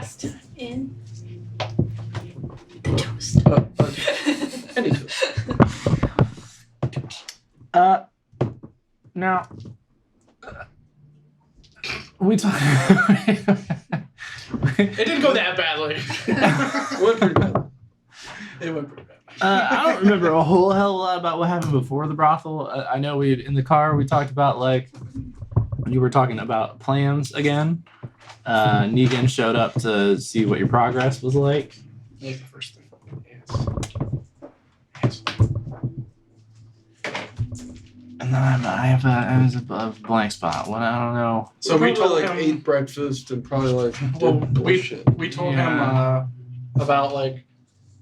last in the toast. Any toast. Now, we talk. It didn't go that badly. It went pretty bad. It went pretty bad. I don't remember a whole hell of a lot about what happened before the brothel. I know in the car we talked about you were talking about plans again. Negan showed up to see what your progress was like. That's the first thing. Yes. And then I have a blank spot. What I don't know. So we told like him. ate breakfast and probably like Well, did bullshit. we told Yeah. him about like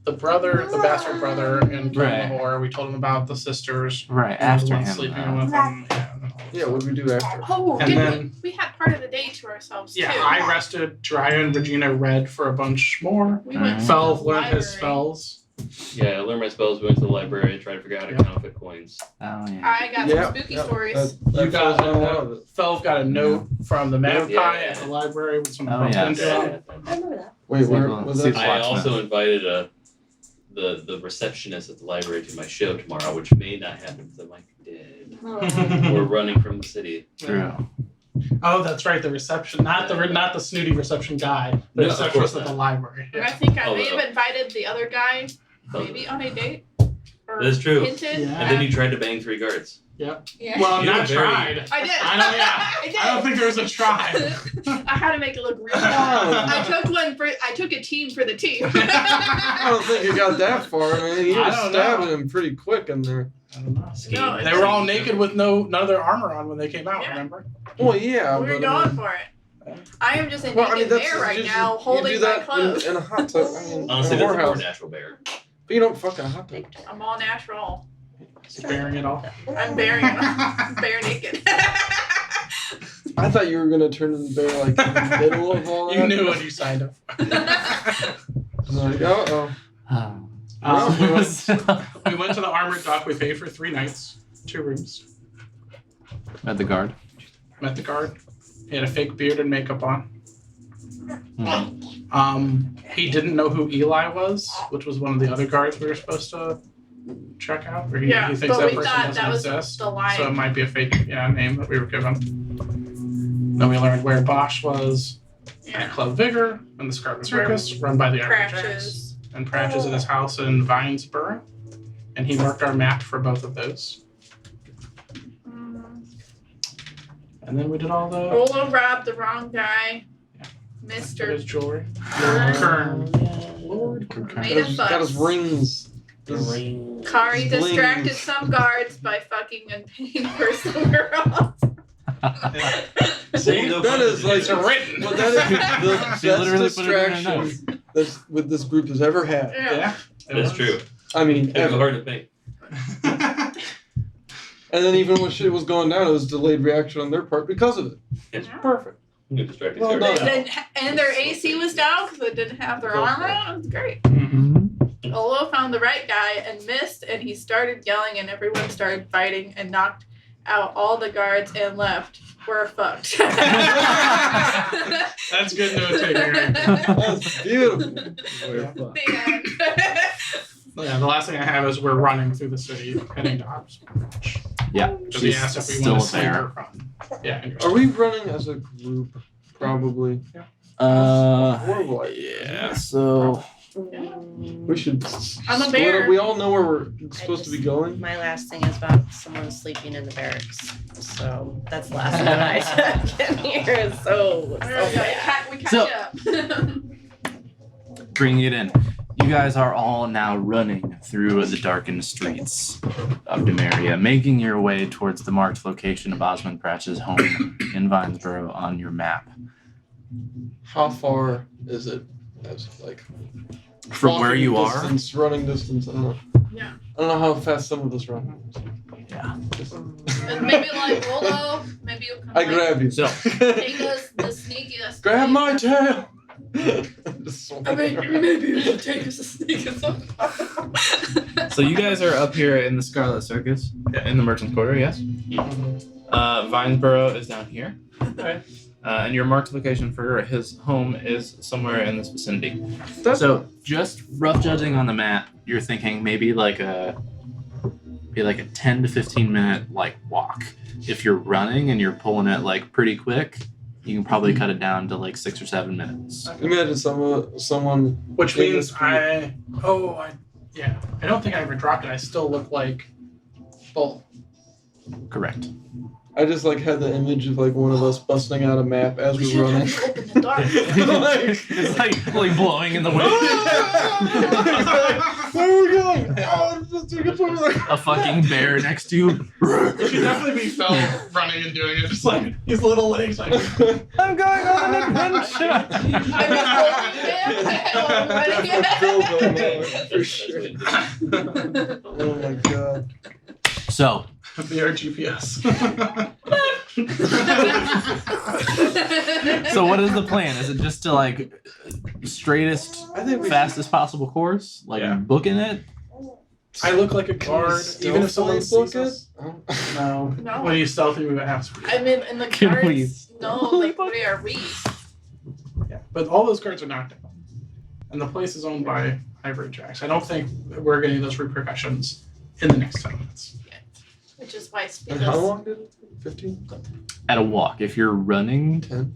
the bastard brother, and Right. the whore. We told him about the sisters. Right and the after one him. sleeping with him. Yeah, what did we do after? Oh, And did then- we had part of the day to ourselves Yeah, too. I rested. Drya and Regina read for a bunch more. We went to Felv the learned his library. spells. Yeah, I learned my spells, went to the library, tried to figure out how to counterfeit coins. Oh yeah. I got Yeah, some spooky yeah, stories. That You got fills in a lot of it. Felv got a note from the magpie Yeah. at the library with some Oh, bumped yes. into it. Yeah. I remember that. Wait, where Sequel- was sequel. that? I Watchmen. also invited the receptionist at the library to my show tomorrow, which may not happen because I'm like dead. We're running from the city. True. Oh, that's right. The reception, not the snooty reception guy. The No, of receptionist course at the not. library. And I Yeah. think I Oh, may no. have invited the other guy, Oh. maybe on a date. Or That's true. Hinted. Yeah. And then you tried to bang 3 guards. Yeah. Well, You not were very- tried. I did. I don't- yeah. I did. I don't think there was a try. I had to make it look real. Oh. I took a team for the team. I don't think it got that far. I mean, he I was don't stabbing know. him pretty quick in there. I don't know. No, They were all naked with none of their armor on when they came out. Yeah. Remember? Well, yeah, we were but I going mean, for it. I am just a well, I naked mean, that's bear right you now, you holding do my that clothes. in a hot tub. I mean, Honestly, in a that's a more whorehouse. natural bear. But you don't fucking hot tub. I'm all natural. Bearing it all. I'm bearing it. I'm bare naked. I thought you were gonna turn into bear like in the middle of all that. You knew what you signed up for. I'm like, oh. We went to the armored dock. We paid for 3 nights, 2 rooms. At the guard. Met the guard. He had a fake beard and makeup on. Hmm. He didn't know who Eli was, which was one of the other guards we were supposed to check out. Or he thinks but that we person thought doesn't that was exist. the line. So it might be a fake name that we were given. Then we learned where Bosch was at Club Vigor and the Scarlet Circus, run by the Iron Jacks. Crashes. And Pratchett's at his house in Vinesboro. And he marked our map for both of those. And then we did all the Rolo robbed the wrong guy. Yeah. Mr. his jewelry. Kern. Kern. Lord. Made a Got his fuss. rings. Kari Blings. distracted some guards by fucking and paying for some girls. See? That is like It's written. Well, that is the She best literally put it in her distraction this group has ever had. Yeah. it That's was. true. I mean, It was ever. hard to think. And then even when shit was going down, it was delayed reaction on their part because of it. It's Perfect. You distracted Well guards. done. And their AC was down because they didn't have their armor on. It was great. Mm-hmm. Olo found the right guy and missed, and he started yelling, and everyone started fighting and knocked out all the guards and left. We're fucked. That's good note taking. That's beautiful. The end. Yeah, the last thing I have is we're running through the city heading to Oxbridge. Yeah. Because he She's asked if we still want to there. sneaker run. Yeah. And Are we running as a group? Probably. Horrible idea. Yeah. So We should I'm a split bear. up. We all know where we're supposed to be going. My last thing is about someone sleeping in the barracks. So that's the last one I took here. So bad. We catch So- up. bringing it in. You guys are all now running through the darkened streets of Demaria, making your way towards the marked location of Osmond Pratchett's home in Vinesboro on your map. How far is it? As like From where walking you distance, running distance. I don't know. Yeah. I don't know how fast some of us run. Yeah. And maybe like Rolo, maybe you can I like, grab you. So, take us the sneakiest. Grab way. my tail. Just I swing mean, around. maybe you should take us the sneakiest. so you guys are up here in the Scarlet Circus, in the Merchant's Quarter, yes? Vinesboro is down here. Okay. And your marked location for his home is somewhere in this vicinity. So just rough judging on the map, you're thinking maybe like a 10 to 15 minute like walk. If you're running and you're pulling it like pretty quick, you can probably cut it down to like 6 or 7 minutes. Imagine someone. Which in means the I don't think I ever dropped it. I still look like Bull. Correct. I just like had the image of like one of us busting out a map as We we're should running. have opened the door. It's like blowing in the wind. Where are we going? Oh, just take it further. A fucking bear next to you. It should definitely be Phil running and doing it, just like his little legs. Like, I'm going on an adventure. I'm just holding him while I'm running it. For sure. Oh my god. So, via our GPS. so what is the plan? Is it just to like straightest, I think we fastest possible course? Like Yeah. booking it? I look like a guard, even if someone sees book us. it. No. No. When you stealthy, we would have to. I mean, in the Can we- cards, no, like, what are we? Yeah, but all those cards are knocked out, and the place is owned by Ivory Jacks. I don't think we're getting those repercussions in the next 10 minutes. Which is why And how Speedless. long did it? 15? At a walk. If you're running, 10?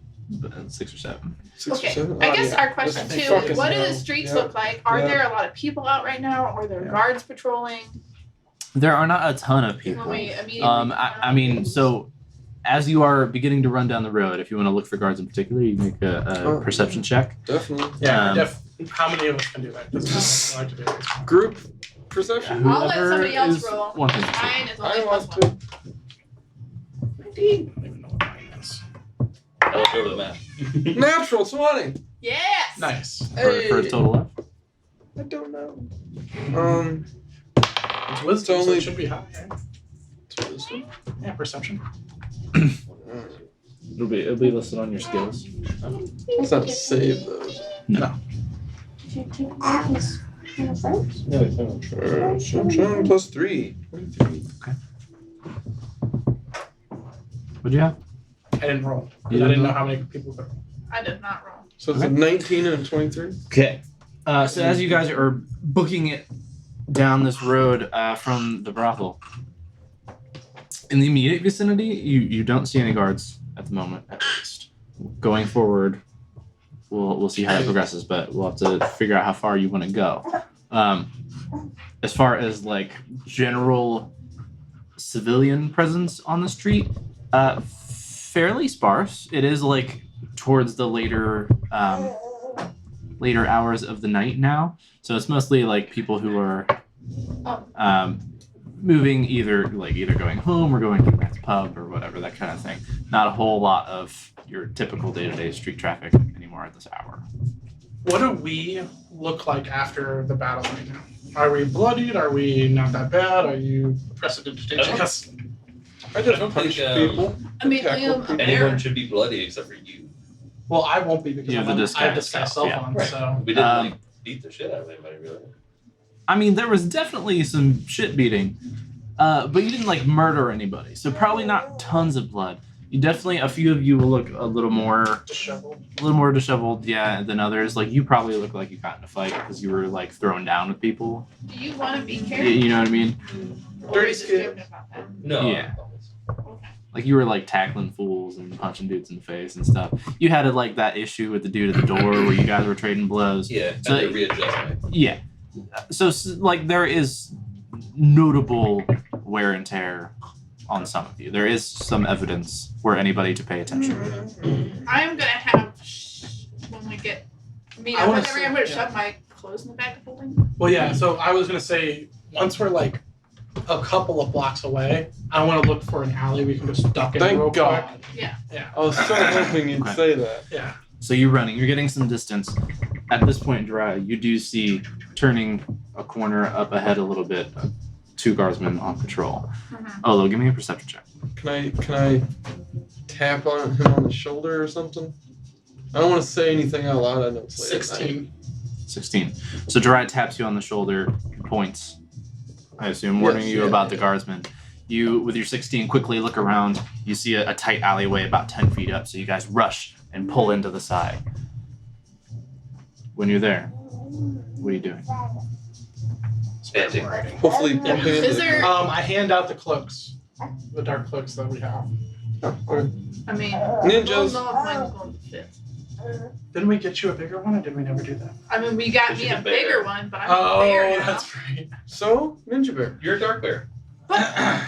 6 or 7. 6 Okay, or 7? I Oh, guess yeah. our question Just too, focus what do the now. streets Yeah. look like? Are Yeah. there a lot of people out right now? Or are there Yeah. guards patrolling? There are not a ton of When people. we immediately I mean, so as you are beginning to run down the road, if you want to look for guards in particular, you make a Oh. perception check. Definitely. Yeah, Um, how many of us can do that? Does I like to do it. Group perception? I'll let somebody Whoever else is roll. wanting to. Mine is only I plus want one. to. I don't even know what mine is. I look over the map. Natural 20. Yes! Nice. For a total of? I don't know. It's wisdom, so only- it should be high. Right? It's wisdom. Yeah, perception. It'll be listed on your skills. Let's have to save those. Plus 3. 23. What'd you have? I didn't roll. 'Cause You I didn't know didn't how many people could roll. I did not roll. So it's a 19 and a 23? Okay. So as you guys are booking it down this road from the brothel, in the immediate vicinity, you don't see any guards at the moment, at least. Going forward, we'll see how that progresses, but we'll have to figure out how far you want to go. As far as like general civilian presence on the street, fairly sparse. It is like towards the later hours of the night now, so it's mostly like people who are moving, either going home or going to the pub or whatever, that kind of thing. Not a whole lot of your typical day-to-day street traffic anymore at this hour. What do we look like after the battle right now? Are we bloodied? Are we not that bad? Are you prestidigitation? Yes. I I just don't punch think, people. I mean, Tackle Liam, people. Anyone should be bloody except for you. Well, I won't be because You have I'm the on- I have disguise disguise self, self yeah. on, Right. so We didn't Um, like beat the shit out of anybody, really. I mean, there was definitely some shit beating, but you didn't like murder anybody, so probably not tons of blood. You definitely, a few of you will look a little more disheveled, yeah, than others. Like you probably look like you got in a fight because you were like thrown down with people. do you want to be You, careful? you know what I mean? Or Dirty are you just skin. joking about that? No. Yeah. Okay. Like you were like tackling fools and punching dudes in the face and stuff. You had like that issue with the dude at the door where you guys were trading blows. Yeah, So- I had to readjust my. Yeah. So like there is notable wear and tear on some of you. There is some evidence for anybody to pay attention. I'm gonna have when we get. I mean, I I'm wanna gonna see- shove my clothes in the back of the holding. Well, yeah. So I was gonna say once we're like a couple of blocks away, I want to look for an alley we can just duck in Thank real God. quick. I was so hoping you'd Okay. say that. Yeah. So you're running, you're getting some distance. At this point, Dry, you do see turning a corner up ahead a little bit, 2 guardsmen on patrol. Mhm. Olo, give me a perception check. Can I tap on him on the shoulder or something? I don't want to say anything out loud. I know it's late at night. 16. 16. So Dry taps you on the shoulder, points, I assume, warning Yes, you yeah, about yeah. the guardsmen. You, with your 16, quickly look around. You see a tight alleyway about 10 feet up, so you guys rush and pull into the side. When you're there, what are you doing? Standing. Hopefully bumping into Is there? I hand out the cloaks, the dark cloaks that we have. Oh, okay. I mean, Ninjas. we'll know if mine's going to fit. Didn't we get you a bigger one, or did we never do that? I mean, we got Because me you're a the bear. bigger one, but I'm a bear now. that's right. So, Ninja Bear. You're a dark bear. But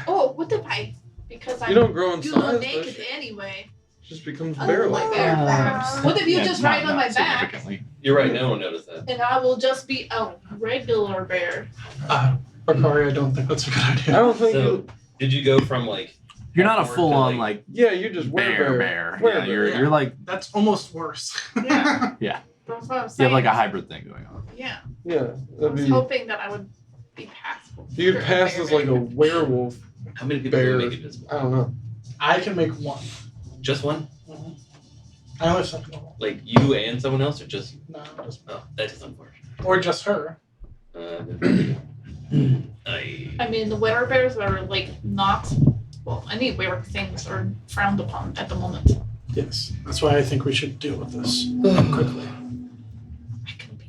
oh, what if I? Because I You don't grow in do size, look but naked it anyway. just becomes I bear look like like. bear. What if you just ride on my back? Significantly. You're right. No one noticed that. And I will just be a regular bear. Bakari, I don't think that's a good I idea. don't think So, you. did you go from like? You're not a Or to, full-on like- like Yeah, you just bear. bear. Yeah, you're like That's almost worse. Yeah. That's what I'm you saying. have like a hybrid thing going on. Yeah. Yeah, I that'd was be. hoping that I would be passable. You for could a pass bear as like a bear. werewolf. How many people Bear. can make invisible? I don't know. I can make one. Just one? I only have second level. Like you and someone else, or just you? No, just Oh, that is unfortunate. or just her. I mean, the weather bears are like not. Well, any weird things are frowned upon at the moment. Yes, that's why I think we should deal with this quickly. I can be.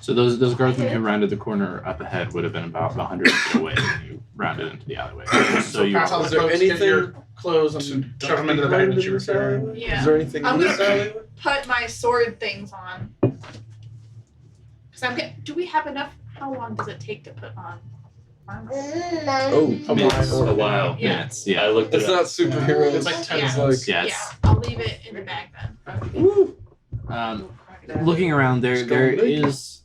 So those guardsmen who rounded the corner up ahead would have been about 100 feet away when you rounded into the alleyway. So you pass out are, the Is there cloaks, get anything your clothes, to and shove them into the bag that you were carrying. Yeah. Is there anything I'm in this gonna- alleyway? Put my sword things on. Cause I'm getting. Do we have enough? How long does it take to put on armor? Oh, Minutes, a while. Yeah. minutes. Yeah. I looked it It's up. not superheroes. It's like 10 Yeah. It's minutes. like Yeah, Yeah. it's, I'll leave it in the bag then. woo. looking around there, It's there going big. is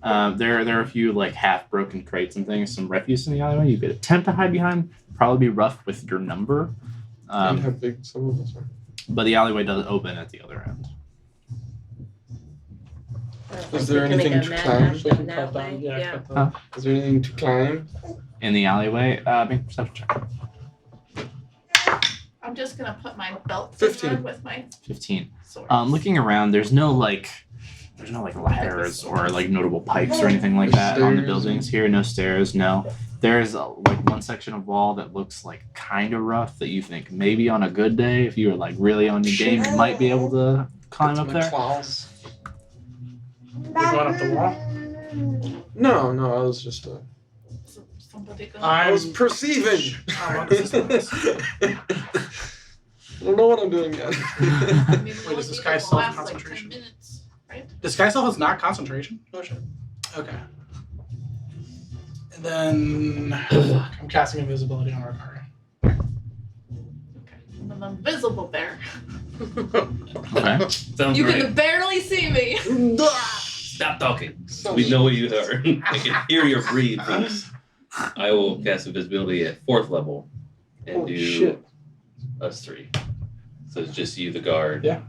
there are a few like half broken crates and things, some refuse in the alleyway. You could attempt to hide behind. Probably be rough with your number. And how big some of us are. But the alleyway does open at the other end. Is there anything to climb? We can cut down. Yeah. Cut down. Is there anything to climb? In the alleyway, make a perception check. I'm just gonna put my belt 15. on with my 15. sword. Looking around, there's no ladders or like notable pipes or anything like that on the Stairs. buildings here. No stairs. No. There's like one section of wall that looks like kind of rough that you think maybe on a good day, if you were like really on your game, you might be able to climb Get up to my there. claws. You're going up the wall. No, I was just. Somebody go. I was perceiving. How long does this last? I don't know what I'm doing yet. I mean, Wait, is this guy will last, self-concentration? Like 10 minutes, right? Does Sky Self is not concentration? No shit. Okay. And then I'm casting invisibility on Ricari. Okay. I'm an invisible bear. Okay. Sounds You great. can barely see me. Stop talking. We know who you are. I can hear your breathing. I will cast invisibility at 4th level and Holy do shit. us 3. So it's just you, the guard. Yeah.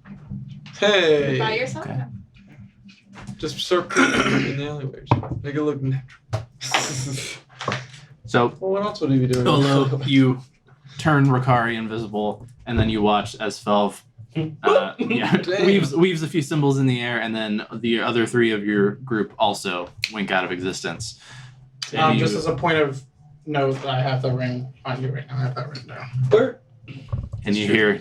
By Hey, yourself. Okay. just start putting in the alleyways. Make it look natural. So Well, what else would he be doing? Olo, you turn Ricari invisible, and then you watch as Felv Damn. weaves a few symbols in the air, and then the other 3 of your group also wink out of existence. And you- Just as a point of note, I have the ring on you right now. I have that written down. Where? and you hear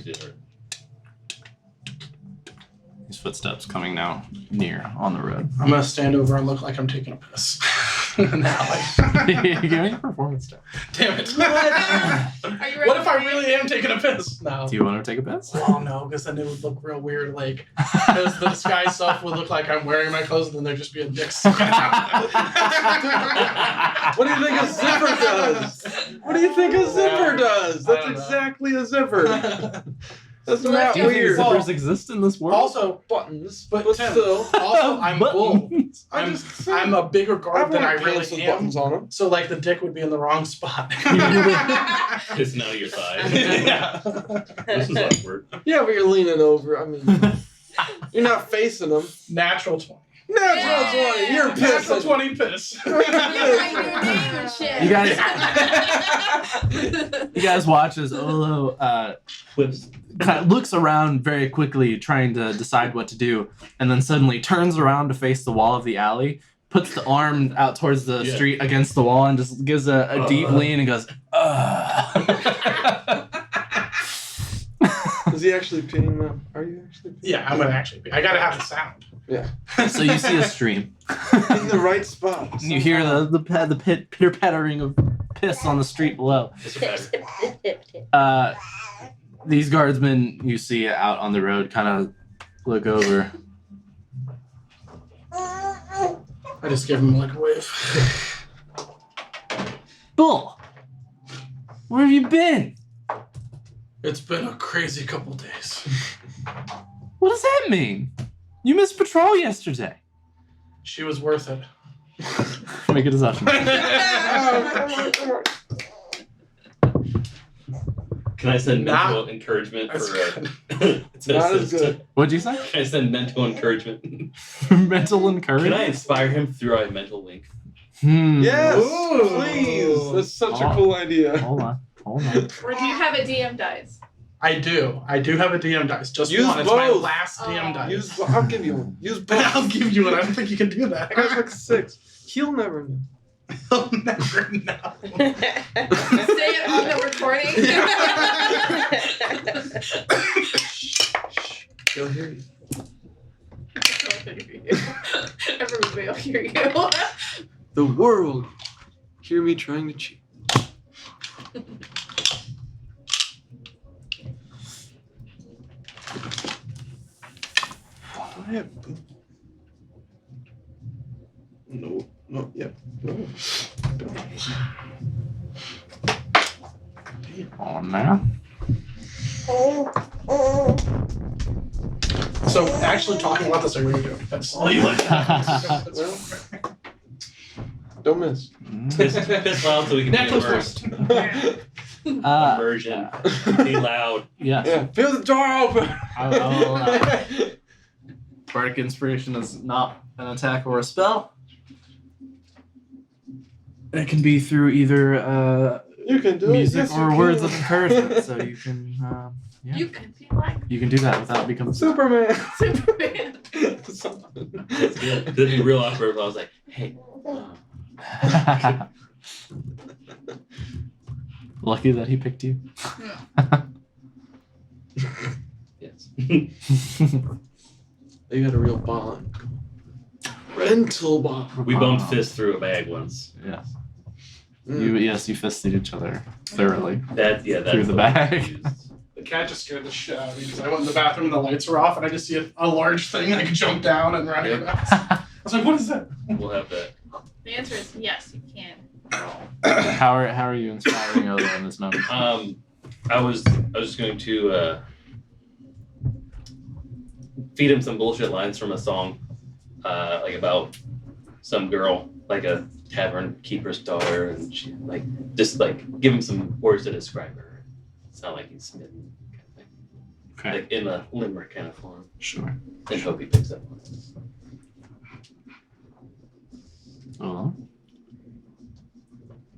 these footsteps coming now near on the road. I'm gonna stand over and look like I'm taking a piss. Now, Give me a performance check. damn it. Are you ready? What if I really am taking a piss? No. Do you want to take a piss? Oh no, because then it would look real weird. Like, because the disguise self would look like I'm wearing my clothes, and then there'd just be a dick sticking out. What do you think a zipper does? What do you think a zipper does? I That's don't know. exactly a zipper. That's So not if you think weird. Well, Zippers exist in this world? Also, Buttons, but but Tim, still. also, I'm bull. Buttons. I'm a bigger guard than I pants with really am. buttons on them. So like the dick would be in the wrong spot. It's now your thigh. Yeah. This is awkward. Yeah, but you're leaning over. I mean, you're not facing them. Natural 20. Natural 20. You're Natural pissing. 20 piss. You write your name and shit. You You guys watch as Olo Whips. kind of looks around very quickly, trying to decide what to do, and then suddenly turns around to face the wall of the alley, puts the arm out towards the Yeah. street against the wall and just gives a deep lean and goes, ugh. Is he actually peeing now? Are you actually peeing? Yeah, I'm gonna actually be. I gotta have the sound. So you see a stream. In the right spot. And you hear the pitter pattering of piss on the street below. These guardsmen you see out on the road kind of look over. I just give him like a wave. Bull, where have you been? It's been a crazy couple days. What does that mean? You missed patrol yesterday. She was worth it. Make a deception. Oh, come on, come on. Can I send Nah. mental encouragement That's for It's not as good. What'd you say? Can I send mental encouragement? Mental encouragement. Can I inspire him through a mental link? Yes, Ooh. please. That's such a Oh. cool idea. Hold on. Or do you have a DM dice? I do. I do have a DM dice. Just Use one. It's my both. last DM dice. I'll give you one. Use both. I'll give you one. I don't think you can do that. I got like 6. He'll never know. He'll never know. Say it on the recording. He'll hear you. Everybody will hear you. The world. Hear me trying to cheat. I have no, no, yep, no. Oh man. So actually talking about this, I really do. That's all you like. Well, don't miss. Piss loud so we can be Necklace immersed. first. Immersion. Be loud. Yeah. Yeah, feel the door open. Bardic Inspiration is not an attack or a spell. It can be through either You can do music it. Yes, or you words can. of encouragement. So you can, yeah, You can be like you can do that without becoming Superman. Superman. Something. That's good. That'd be real awkward if I was like, hey. Lucky that he picked you. Yes. They got a real bond. Mental bond. We bumped fists through a bag once. Yes. Mm. You fisted each other thoroughly. That's Through the one bag. we used. The cat just scared the shit out of me because I went in the bathroom and the lights were off and I just see a large thing and I could jump down and run it. I was like, what is that? We'll have that. The answer is yes, you can. How are you inspiring Odo in this moment? I was just going to feed him some bullshit lines from a song, like about some girl, like a tavern keeper's daughter, and she just give him some words to describe her. Sound like he's smitten, kind of thing. Okay. Like in a limerick kind of form. Sure. And hope he picks up on it. Oh.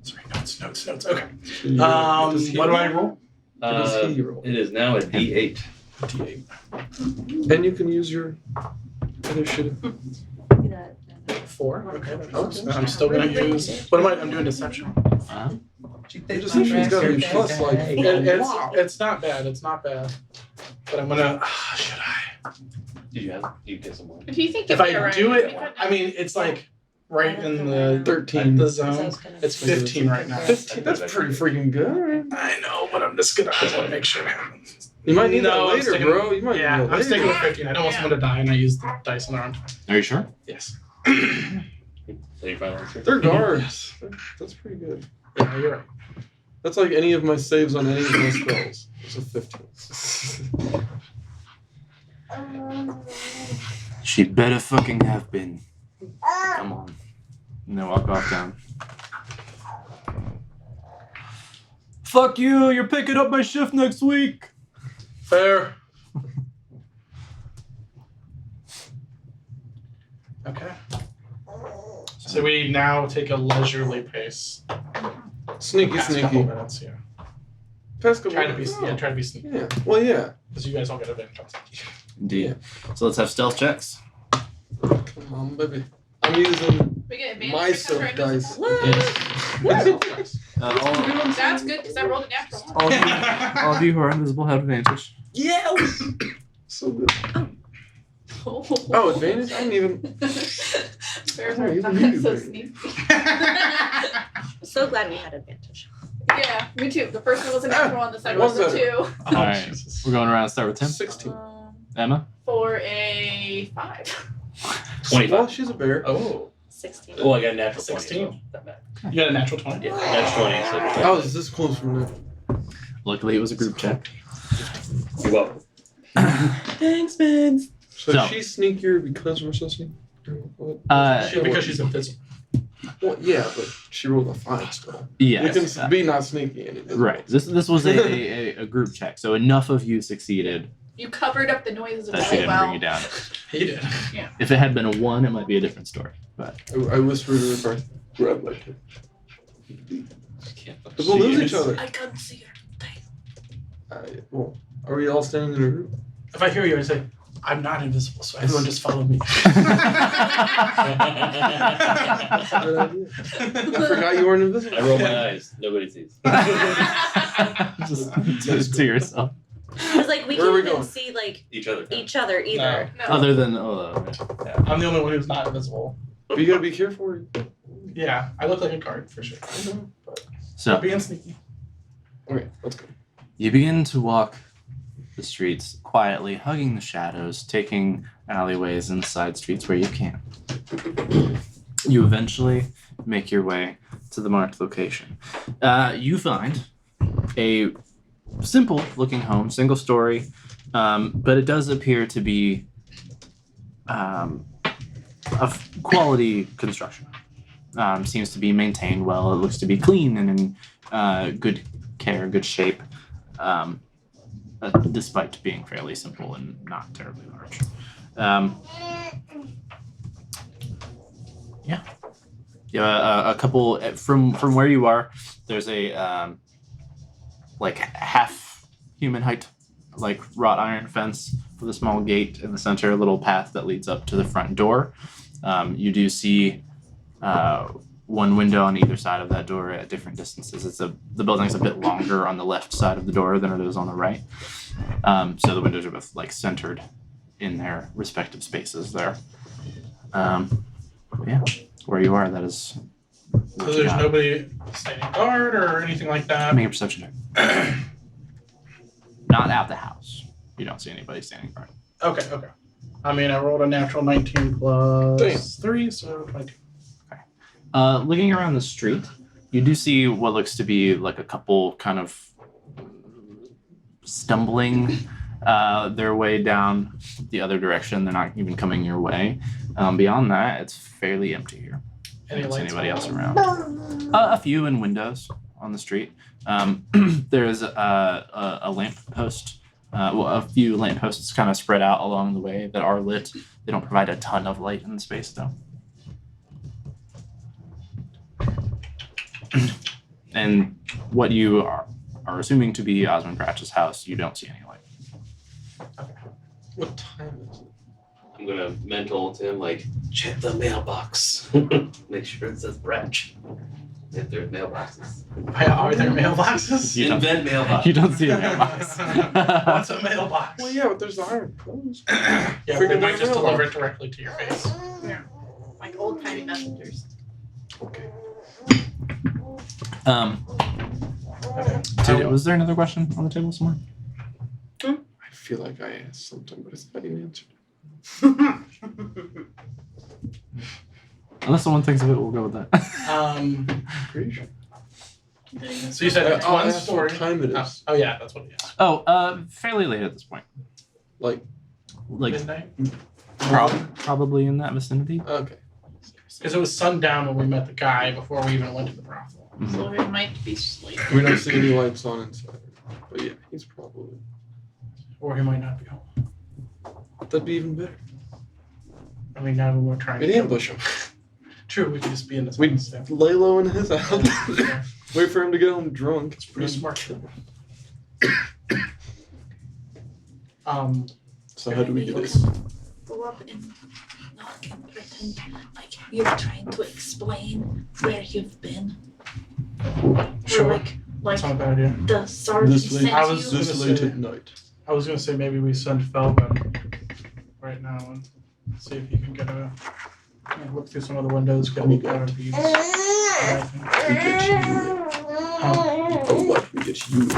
Sorry, notes. Okay. Does he- What do I roll? does he roll? It is now a D8. D8. And you can use your initiative. 4. Okay. Then I'm still gonna use. What am I? I'm doing deception. Your deception's gotta be plus like. It's not bad. It's not bad. But I'm gonna. Should I? Did you get some more? If you think If you'll be I alright, do you it, could- I mean, it's like right in the 13. the zone. It's 15 right now. 15. That's pretty freaking good. I know, but I'm just gonna. I want to make sure it happens. You might need No, that I'm later, sticking- bro. You might Yeah, need I'm that sticking later. with 15. I don't want someone to die, and I use the dice on their own. Are you sure? Yes. So your final answer? They're guards. That's pretty good. Yeah, you're right. That's like any of my saves on any of my spells. It's a 15. She better fucking have been. Come on. And then walk off down. Fuck you! You're picking up my shift next week! Fair. Okay. So we now take a leisurely pace. Sneaky, Past couple sneaky. minutes, yeah. Past couple Try to be, minutes. yeah, try to be sneaky. Yeah. Well, yeah. Because you guys all get advantage on sneaky. Indeed. So let's have stealth checks. Come on, baby. I'm using We get advantage my because silk we're dice. Yes. All, That's good because I rolled a natural one. all of you who are invisible have advantage. Yes! So good. Oh, advantage? I didn't even. Bears Oh, are even not you do so better. sneaky. I'm so glad we had advantage. Yeah, me too. The first one was a natural one, the second What's was a that? 2. Oh, All right. Jesus. We're going around and start with Tim. 16. Emma? For a 5. 25. Well, she's a bear. Oh. 16. Oh, I got a natural 20. 16. So that matters. You got a natural 20? Yeah, natural 20. So I was this close from that. Luckily, it was a group check. You're welcome. Thanks, Vince. So So- she's sneakier because we're so sneaky? What? Because she's invisible. Well, yeah, but she rolled a 5 still. Yes. You can be not sneaky and invisible. Right. This was a group check, so enough of you succeeded You covered up the noises that she really didn't well. bring you down. He did. If it had been a 1, it might be a different story. But I whispered to her if I grab like it. I can't Because we'll lose each Jeez. other. I couldn't see her. Well, are we all standing in a group? If I hear you, I say, I'm not invisible, so everyone just follow me. Good idea. I forgot you weren't invisible. I roll my eyes. Nobody sees. just to yourself. Because like we Where are we can't even going? see like Each other. each other either. No. Other than I'm the only one who's not invisible. But you gotta be careful. Yeah, I look like a guard for sure. so Being sneaky. Okay, let's go. you begin to walk the streets quietly, hugging the shadows, taking alleyways and side streets where you can. You eventually make your way to the marked location. You find a simple-looking home, single story, but it does appear to be of quality construction. Seems to be maintained well. It looks to be clean and in good care, good shape. Despite being fairly simple and not terribly large. A couple from where you are. There's a like half human height, like wrought iron fence with a small gate in the center, a little path that leads up to the front door. You do see one window on either side of that door at different distances. The building's a bit longer on the left side of the door than it is on the right. So the windows are both like centered in their respective spaces there. Where you are, that is. So there's nobody standing guard or anything like that? Make a perception check. Not at the house. You don't see anybody standing guard. Okay. I mean, I rolled a natural 19 plus 3, so 22. Looking around the street, you do see what looks to be like a couple kind of stumbling their way down the other direction. They're not even coming your way. Beyond that, it's fairly empty here. Any Don't see lights anybody on? else around. A few in windows on the street. There is a lamp post. A few lamp posts kind of spread out along the way that are lit. They don't provide a ton of light in the space, though. And what you are assuming to be Osmond Pratchett's house, you don't see any light. What time is it? I'm gonna mental to him like, check the mailbox. Make sure it says Bratch. If there's mailboxes. Are there mailboxes? You don't- Invent mailbox. You don't see a mailbox. What's a mailbox? Well, yeah, but there's the iron clothes. Yeah, but they might just deliver it directly to your face. Like old timey messengers. Okay. Was there another question on the table somewhere? I feel like I asked something, but it's not even answered. Unless someone thinks of it, we'll go with that. Pretty sure. So you said it's I one asked story. what time it is. Oh yeah, that's what it is. Fairly late at this point. Like, Like Midnight. probably in that vicinity. okay. Because it was sundown when we met the guy before we even went to the brothel. So it might be sleeping. We don't see any lights on inside. But yeah, he's probably. Or he might not be home. That'd be even better. I mean, now when we're trying We'd ambush him. True, we could just be in this We'd house. Yeah. lay low in his house. Yeah. Wait for him to get home drunk. It's pretty smart. So how do we do this? Go up and knock and pretend like you're trying to explain where you've been? Sure. Or like That's not a bad idea. the sergeant This late, sent I was you? this gonna late say- at night. I was gonna say maybe we send Felben right now and see if he can get look through some of the windows, get any kind of beads. We get you. Oh, what? We get you.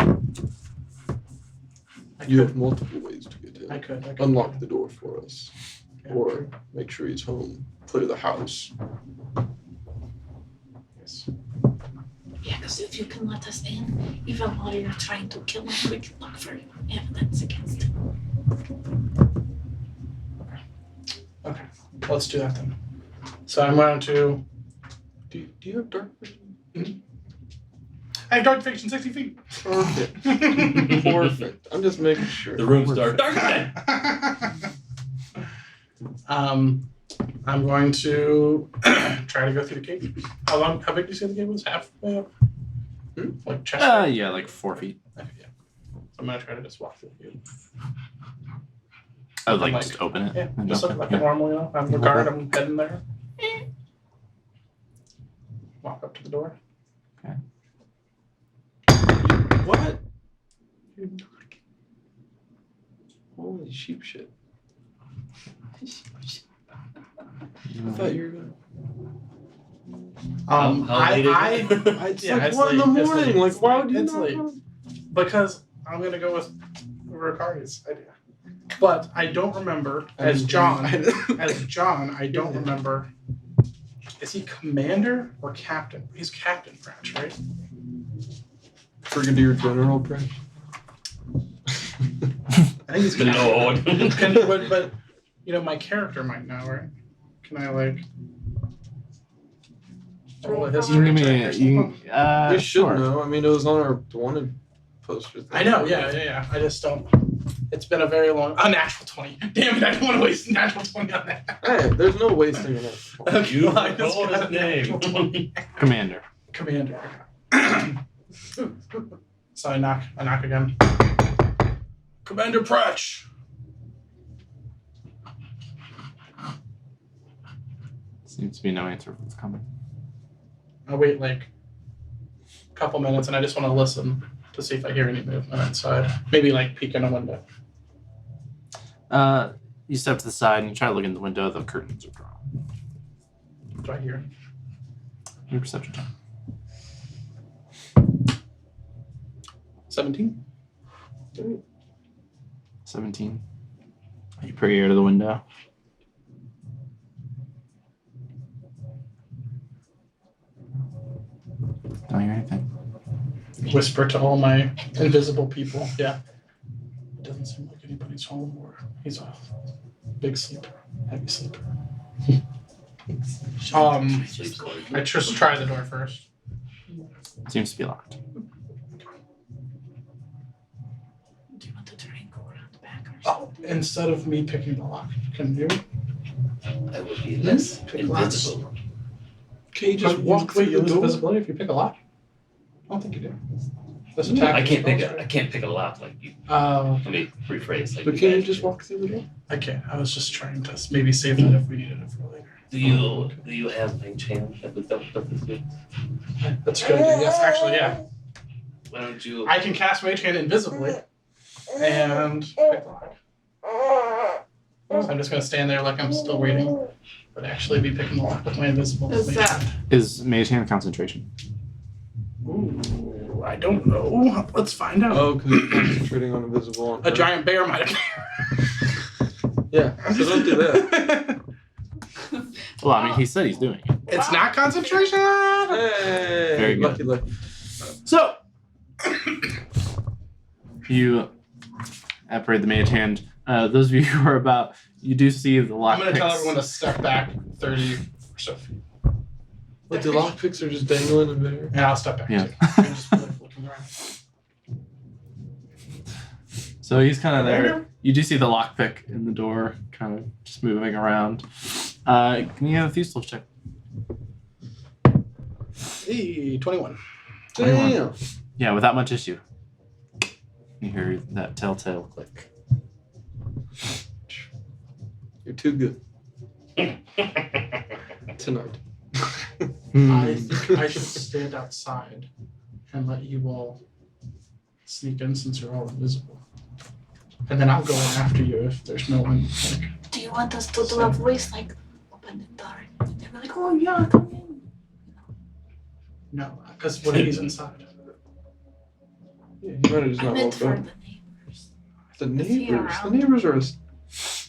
You have multiple ways to get I in. could. Unlock the door for us. Yeah. Or make sure he's home. Clear the house. Yes. Yeah, because if you can let us in, even while you're trying to kill him, we can look for evidence against him. Okay. Let's do that then. So I'm going to. Do you have dark vision? I have dark vision 60 feet. Perfect. Perfect. I'm just making sure. The room's dark. I'm going to try to go through the cave. How big do you say the cave was? Halfway up? Like chest? Yeah, like 4 feet. Okay, yeah. I'm gonna try to just walk through the cave. I would Like- just open it. Yeah, and just jump look like in. a normal, I'm the guard, I'm heading there. Walk up to the door. What? You're not. Holy sheep shit. I thought you were gonna. How late is it? It's Yeah, like it's 1 in the late, it's morning. late, Like, it's why late, would you it's not late. know? Because I'm gonna go with Ricari's idea. But I don't remember as John. I don't remember. Is he commander or captain? He's captain, Branch, right? Brigadier General Branch. I think he's The Lord. but my character might know, right? Can I roll a You history can give check me. or You, something? You should sure. know. I mean, it was on our wanted poster thing. I know, yeah. I just don't. It's been a very long. A natural 20. Damn it! I don't want to waste a natural 20 on that. Hey, there's no wasting of that. Okay, You well, I just recall got his a natural 20. Commander. Commander. So I knock again. Commander Pratch. Seems to be no answer for what's coming. I wait like a couple minutes and I just want to listen to see if I hear any movement outside. Maybe like peek in a window. You step to the side and you try to look in the window. The curtains are drawn. Do I hear? Your perception check. 17? 17. You peer ear to the window. Don't hear anything. Whisper to all my invisible people. Yeah. It doesn't seem like anybody's home or he's a big sleeper, heavy sleeper. I just try the door first. Seems to be locked. Do you want to try and go around the back or Oh, something? instead of me picking the lock, can you? I would be less Pick locks. invisible. Can you just walk Wait, through you the lose door? invisibility if you pick a lock? I don't think you do. This No, attack I can't pick spells, a. I can't pick a lock like you. right? Let me rephrase. Like But you can you guys just do. walk through the door? I can't. I was just trying to maybe save that if we needed it for later. Do you have my chance that would help with this? That's a good idea. Yes, actually, yeah. Why don't you? I can cast Mage Hand invisibly and pick the lock. So I'm just gonna stand there like I'm still waiting, but actually be picking the lock with my invisible. Is Mage that Hand. Is Mage Hand concentration? Ooh, I don't know. Let's find out. Oh, because you're concentrating on invisible. On A giant bear might appear. Yeah, so don't do that. Well, I mean, he said he's doing it. It's not concentration. Hey, Very good. lucky. So You operate the Mage Hand. Those of you who are about, you do see the lock I'm gonna tell picks. everyone to step back 30 or so feet, Like the lockpicks are just dangling in there. and I'll step back Yeah. too. I'm just like looking around. So he's kind of there. You do see the lockpick in the door, kind of just moving around. Can you have a Fusel check? Hey, 21. Damn. Yeah, without much issue. You hear that telltale click. You're too good. Tonight. I think I should stand outside and let you all sneak in since you're all invisible. And then I'll go in after you if there's no one. Like, Do you want us to do a voice like, open the door? And they're like, oh yeah, come in. no, because what if he's inside? Yeah, you might have just I not meant walked for up. the neighbors. The Is he neighbors. The around? neighbors are.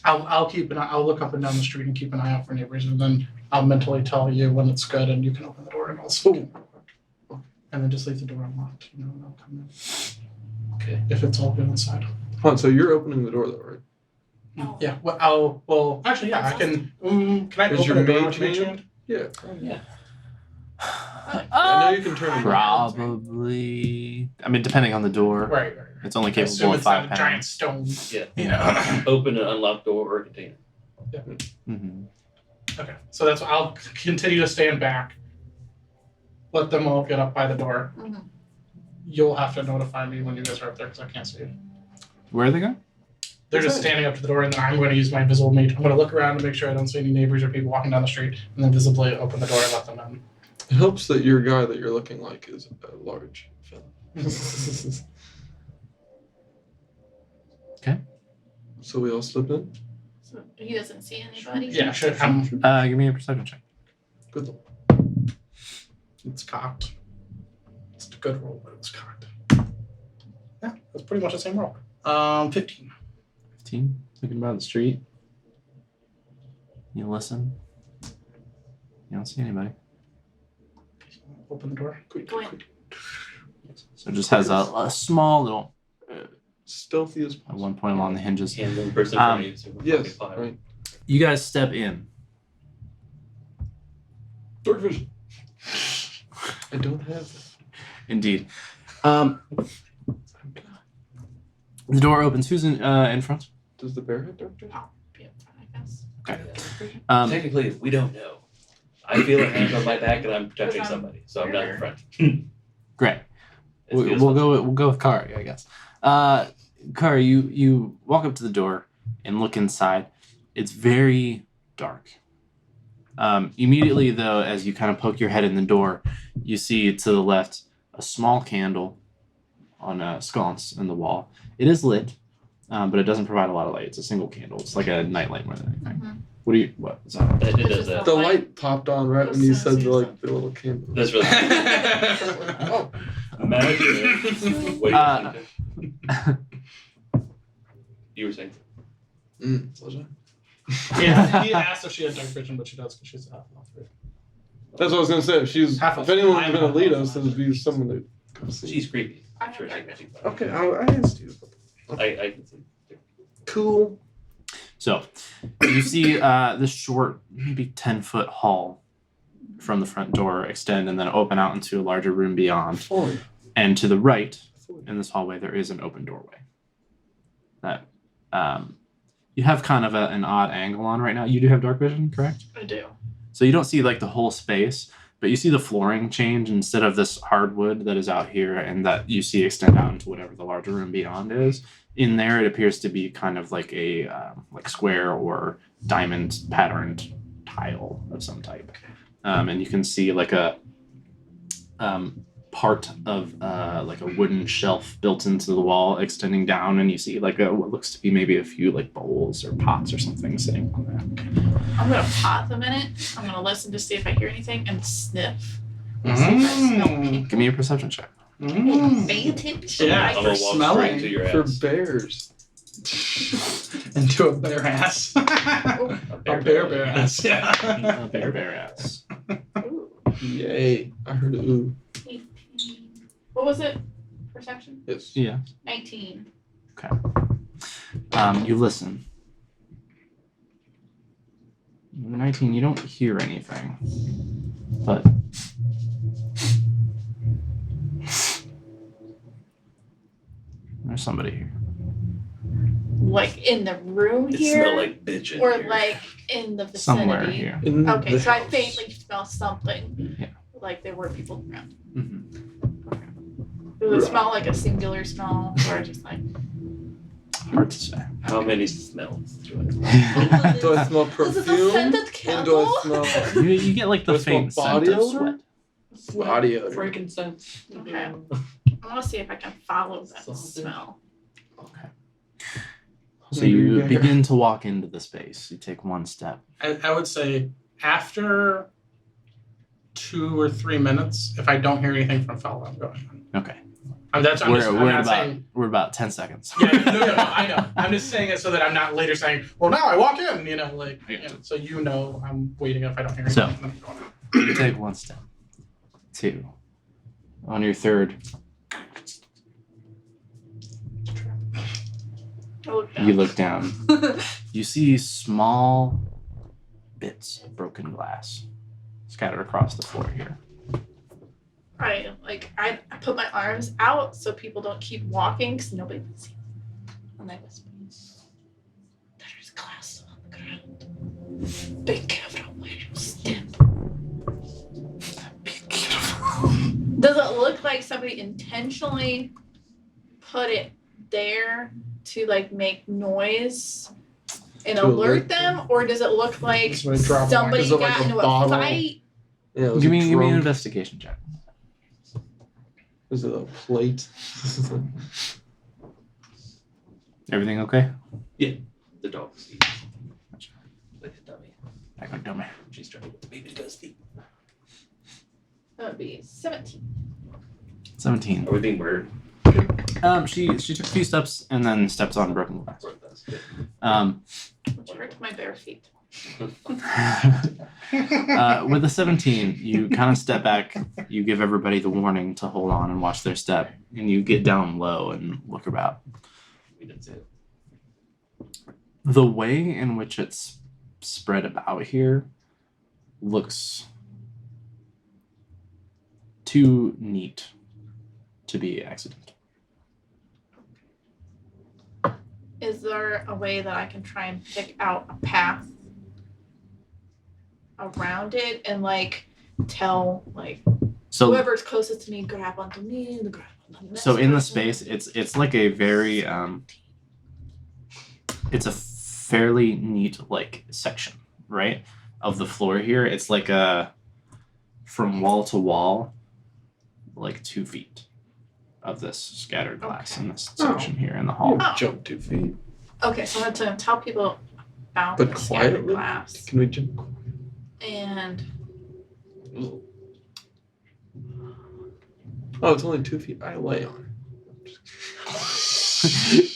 I'll keep an eye. I'll look up and down the street and keep an eye out for neighbors, and then I'll mentally tell you when it's good, and you can open the door, and I'll sneak in real quick. And then just leave the door unlocked, and I'll come in. Okay. If it's all good inside. Hold on, so you're opening the door though, right? No. Yeah. Well. Actually, yeah. I can. Can I Is open your the door mage with mage hand? hand? Yeah. I know you can turn it. Probably. I mean, depending on the door, Right. it's only I assume capable of it's 5 not a giant pounds. stone. Yeah. You know. Open an unlocked door or a container. Mm-hmm. Okay. So that's. I'll continue to stand back. Let them all get up by the door. Mhm. You'll have to notify me when you guys are up there because I can't see you. Where are they going? They're just standing up to the door, and then I'm going to use my invisible mage. I'm going to look around to make sure I don't see any neighbors or people walking down the street, and then visibly open the door and let them in. It helps that your guy that you're looking like is a large fella. Okay. So we all slip in. So he doesn't see anybody? Yeah, sure. Give me a perception check. Good luck. It's cocked. It's a good roll, but it was cocked. Yeah, that's pretty much the same roll. 15. 15. Looking about the street. You listen. You don't see anybody. Open the door. Quick, Go in. quick. So it just has a small little Stealthy as at possible. one point along the hinges. And one person in front of you. So we're Yes. fucking Right. You guys step in. Dark vision. I don't have that. Indeed. The door opens. Who's in front? Does the bear have dark vision? I'll be up front, I guess. Okay. Technically, we don't know. I feel a hand on my back and I'm protecting Because I'm somebody, so I'm not in front. Great. It's good as We'll go with Kari, I guess. Kari, you walk up to the door and look inside. It's very dark. Immediately, though, as you kind of poke your head in the door, you see to the left a small candle on a sconce in the wall. It is lit, but it doesn't provide a lot of light. It's a single candle. It's like a nightlight more than anything. Mhm. What is that? It It's does just that. The light. light popped on right when you said the little candle. That's really Oh. Imagine. What do you think? You were saying? Was I? Yeah, he asked if she had dark vision, but she does because she's a half elf. That's what I was gonna say. If she's, Half if elf. anyone's I'm gonna half lead elf. us, it'd be someone that can see. She's creepy. I have Sure, dark she- vision. Okay, I asked you. I can see. Cool. So, you see this short, maybe 10-foot hall from the front door extend and then open out into a larger room beyond. Fine. And to the right, in this hallway, there is an open doorway that you have kind of an odd angle on right now. You do have dark vision, correct? I do. So you don't see like the whole space, but you see the flooring change instead of this hardwood that is out here and that you see extend out into whatever the larger room beyond is. In there, it appears to be kind of like a like square or diamond patterned tile of some type, and you can see like a part of like a wooden shelf built into the wall extending down, and you see like what looks to be maybe a few like bowls or pots or something sitting on there. I'm gonna pause a minute. I'm gonna listen to see if I hear anything and sniff. See if I smell pink. Give me a perception check. Pay attention. Yeah, I'm I gonna for walk smelling. straight to your For ass. bears. Into a bear ass. A bear ass. Yeah. Bear ass. Ooh, Yay. I heard a ooh. 18. What was it? Perception? Yes. Yeah. 19. You listen. 19, you don't hear anything. But there's somebody here. Like in the room It here? smelled like bitch in or here. like in the vicinity? Somewhere here. In Okay, the so I house. faintly smell something. Yeah. Like there were people around. Mm-hmm. Does it smell like a singular smell or just like Hard to say. How many smells do I smell? Do I smell This is a perfume? scented And do candle. I smell You get like the Do I smell faint scent body of odor? sweat. body odor? Frankincense. Okay. I want to see if I can follow that smell. Okay. So you begin to walk into the space. You take one step. I would say after 2 or 3 minutes, if I don't hear anything from Fella, I'm going on. Okay. I'm not We're about 10 seconds. Yeah, no, I know. I'm just saying it so that I'm not later saying, well, now I walk in, so I'm waiting if I don't hear anything. So- then I'm going on. You take one step. 2. On your third, you look down. You see small bits of broken glass scattered across the floor here. I put my arms out so people don't keep walking because nobody can see. And I whisper, "There's glass on the ground. Be careful where you step." Be careful. Does it look like somebody intentionally put it there to like make noise and To alert alert them, or does it look like That's when I drop somebody Is it like got a into a bottle? fight? Yeah, Give me an investigation check. Is it a plate? Everything okay? The dog's feet. Like a dummy. I got dummy. She's trying to baby does feet. That would be 17. 17. Are we being murdered? She took a few steps and then stepped on broken glass. Which hurt my bare feet. With a 17, you kind of step back. You give everybody the warning to hold on and watch their step, and you get down low and look about. We didn't say it. The way in which it's spread about here looks too neat to be accidental. Is there a way that I can try and pick out a path around it and like tell like So whoever's closest to me grab onto me and grab onto the next So in the person? space, it's like a very it's a fairly neat like section, right, of the floor here. It's like a from wall to wall, like 2 feet of this scattered glass in this section here in the hall. Oh. Jump 2 feet. Okay, so I'm going to tell people about But the scattered quietly? glass Can we jump? and Ooh. Oh, it's only 2 feet. I lay on it.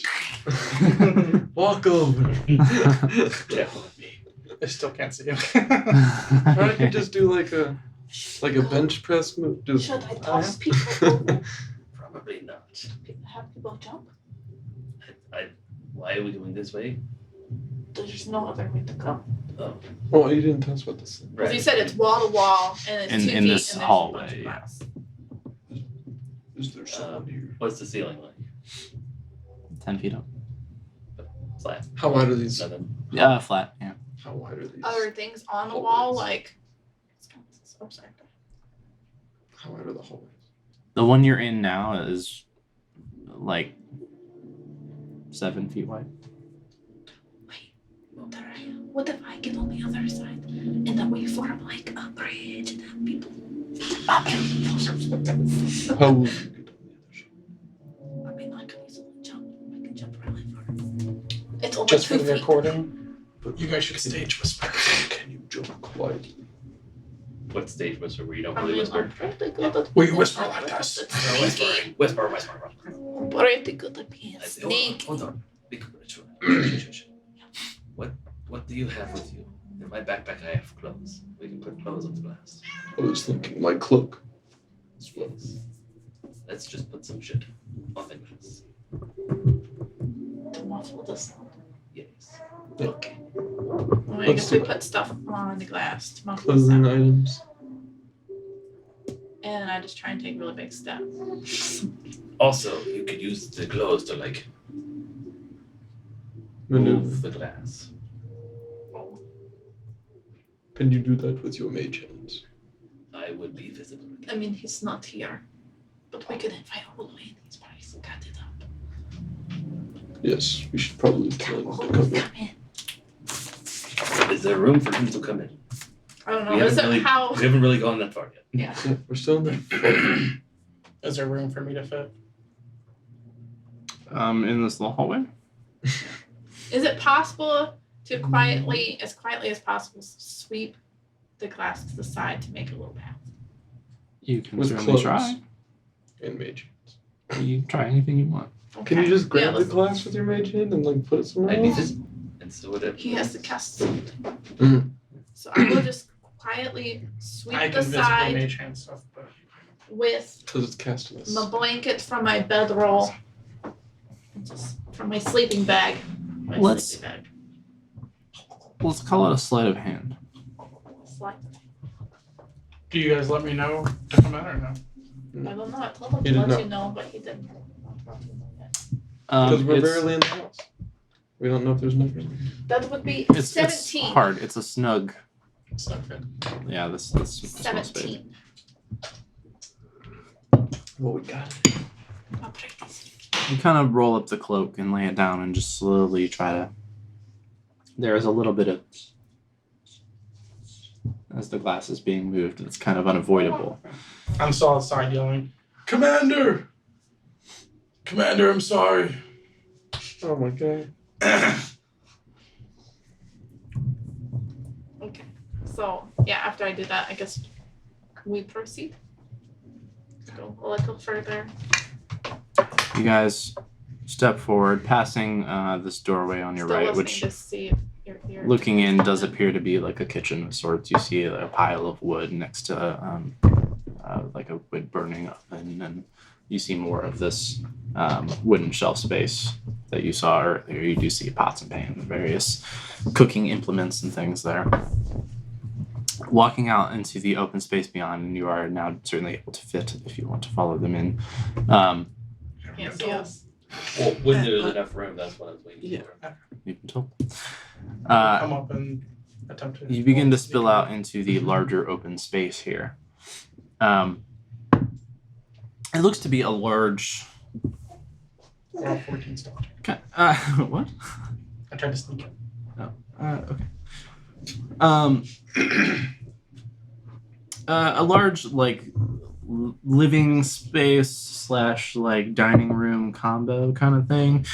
Walk over. Yeah. I still can't see him. Or I could just do like a bench press move. Just should I toss people over? Probably not. Have people jump? Why are we going this way? There's no other way to go. Oh, Oh, you didn't tell us about this. Because you said it's wall to wall and it's In- 2 in feet this and there's hallway, a bunch of yeah. glass. Is there someone here? What's the ceiling like? 10 feet up. Flat. How wide are these? Nothing. Yeah, flat. Yeah. How wide are these? Other things on the wall Hallways. like upside down. How wide are the hallways? The one you're in now is like 7 feet wide. What if I get on the other side and then we form like a bridge and have people? How will you get on the other side? I mean, I can easily jump. I can jump really far. It's only Just 2 for the feet. recording, But you guys should stage whisper. Can you jump quietly? What stage whisper where you don't I really mean, whisper? I'm pretty good at We whisper like this. sneaky. Whisper. I'm pretty good at being sneaky. Hold on. Be quiet. What do you have with you? In my backpack I have clothes. We can put clothes on the glass. I was thinking my cloak. Yes. Let's just put some shit on the glass. To muffle the sound. Yes. Okay. Well, I Let's guess do we it. put stuff on the glass to muffle the Clothing sound. items. And I just try and take really big steps. Also, you could use the clothes to like Maneuver. move the glass. Can you do that with your mage hands? I would be visible. I mean, he's not here. But we could invite all the way in his place and cut it up. Yes, we should probably tell him to come in. Come in. Is there room for him to come in? I don't know. We Is haven't, it really, how? we haven't really gone that far yet. Yeah. Yeah, we're still in there. Is there room for me to fit? In this little hallway. Is it possible to quietly as possible, sweep the glass to the side to make a little path? You can With certainly clothes. try. And mage. You try anything you want. Can you Okay. just grab Yeah, the let's- glass with your mage hand and like put it somewhere I'd be else? visible. And so would it. He has to cast something. Mhm. So I will just quietly sweep I the can visibly side mage hand stuff, but with Because it's casting us. my blankets from my bedroll, and just from my sleeping bag. Let's- Sleeping bag. Let's call it a sleight of hand. Slide. do you guys let me know to come in or no? I don't know. I told him He to didn't let know. you know, but he didn't. Because we're It's- barely in the house. We don't know if there's enough room. That would be It's 17. hard. It's a snug. It's not good. Yeah, this small space. 17. Well, we got I'll break this. You kind of roll up the cloak and lay it down and just slowly try to. There is a little bit of. As the glass is being moved, it's kind of unavoidable. I'm still outside yelling, Commander! Commander, I'm sorry. Oh my god. Okay. So, yeah, after I did that, I guess we proceed. Go a little further. You guys step forward, passing this doorway on your Still right, listening which, to see if you're here. looking in, does appear to be like a kitchen of sorts. You see a pile of wood next to like a wood burning oven, and you see more of this wooden shelf space that you saw earlier. You do see pots and pans and various cooking implements and things there. Walking out into the open space beyond, and you are now certainly able to fit if you want to follow them in. Can't see us. Well, when there's enough room, that's what I was waiting Yeah. for. You've been told. Come up and attempt to. You begin to spill out into the larger open space here. It looks to be a large. We're all 14 still. What? I tried to sneak in. Okay. A large like living space slash like dining room combo kind of thing.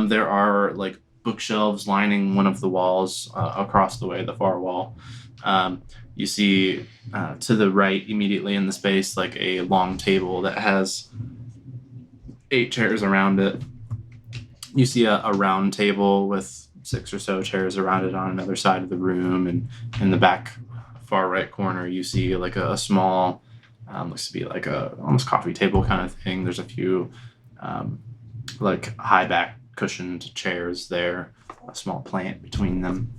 There are like bookshelves lining one of the walls across the way, the far wall. You see to the right immediately in the space like a long table that has 8 chairs around it. You see a round table with 6 or so chairs around it on another side of the room, and in the back far right corner you see like a small looks to be like a almost coffee table kind of thing. There's a few like high back cushioned chairs there, a small plant between them.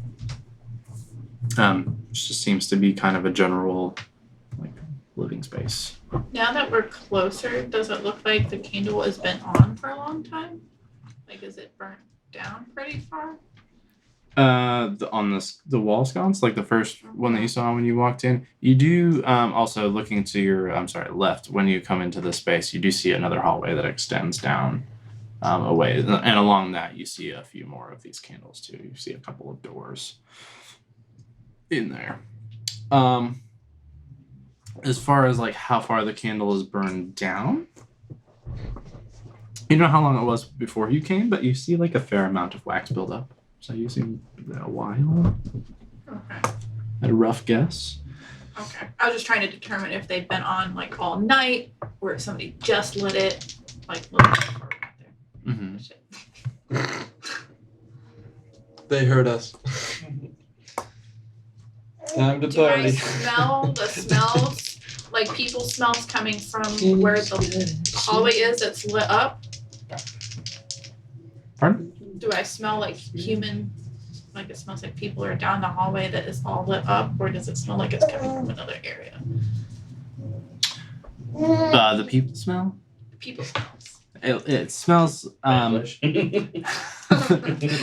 It just seems to be kind of a general like living space. Now that we're closer, does it look like the candle has been on for a long time? Like, is it burnt down pretty far? On the wall sconce, like the first one that you saw when you walked in, you do also looking to your left when you come into this space, you do see another hallway that extends down away, and along that you see a few more of these candles too. You see a couple of doors in there. As far as like how far the candle is burned down, you don't know how long it was before you came, but you see like a fair amount of wax buildup. So you see a while. Okay. At a rough guess. Okay. I was just trying to determine if they've been on like all night or if somebody just lit it. Like, look before we got there. Mm-hmm. Shit. They heard us. Time to Do you party. guys smell the smells? Like people smells coming from where the hallway is that's lit up? Pardon? Do I smell like human, like it smells like people are down the hallway that is all lit up, or does it smell like it's coming from another area? The people smell? The people smells. It smells the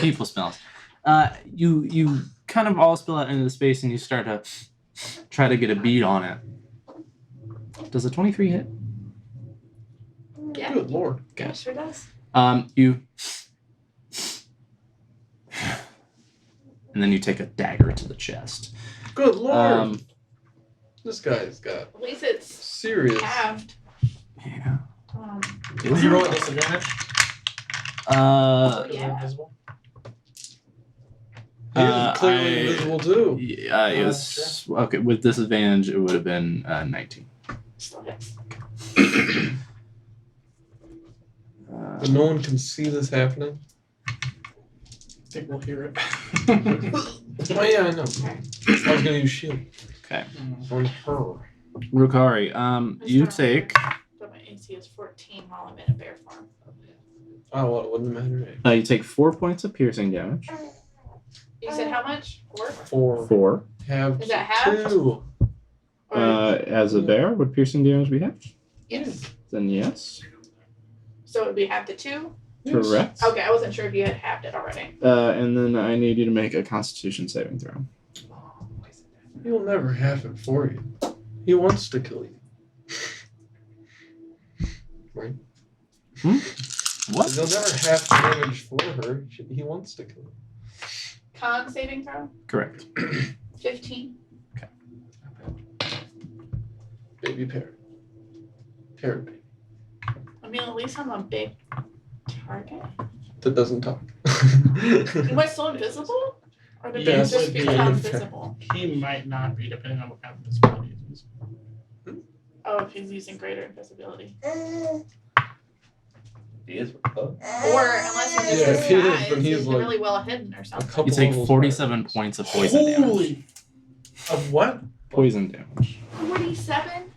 people smells. You kind of all spill out into the space and you start to try to get a bead on it. Does a 23 hit? Yeah, Good lord. it sure does. You and then you take a dagger to the chest. Good lord. Um, This guy's got At least it's serious. halved. yeah. Did you roll at disadvantage? Oh, Because yeah. they're invisible? He is clearly invisible too. Yeah, it was okay. With disadvantage, it would have been 19. Still hits. But no one can see this happening. I think we'll hear it. Oh yeah, I know. I was gonna use shield Okay. on her. Rukari, you take. But my AC is 14 while I'm in a bear form. Oh, well, it wouldn't matter. You take 4 points of piercing damage. You said how much? 4? 4. 4. Have Is that half? 2. Or As a bear, would piercing damage be half? yes. Then yes. So it would be half to 2? Correct. Okay, I wasn't sure if you had halved it already. And then I need you to make a Constitution saving throw. He'll never have it for you. He wants to kill you. Right? What? He'll never have damage for her. He wants to kill you. Con saving throw? Correct. 15. Baby parrot. Parrot baby. I mean, at least I'm a big target. That doesn't talk. Am I still invisible? Or did Yes, they just yeah, become you're fair. visible? He might not be, depending on what kind of disability it is. Oh, if he's using greater invisibility. He is. Oh. Or unless he's Yeah, just if he is, disguised, then he's he's like really well hidden or A something. couple You take levels 47 higher. points of poison damage. Holy! Of what? Poison damage. 47?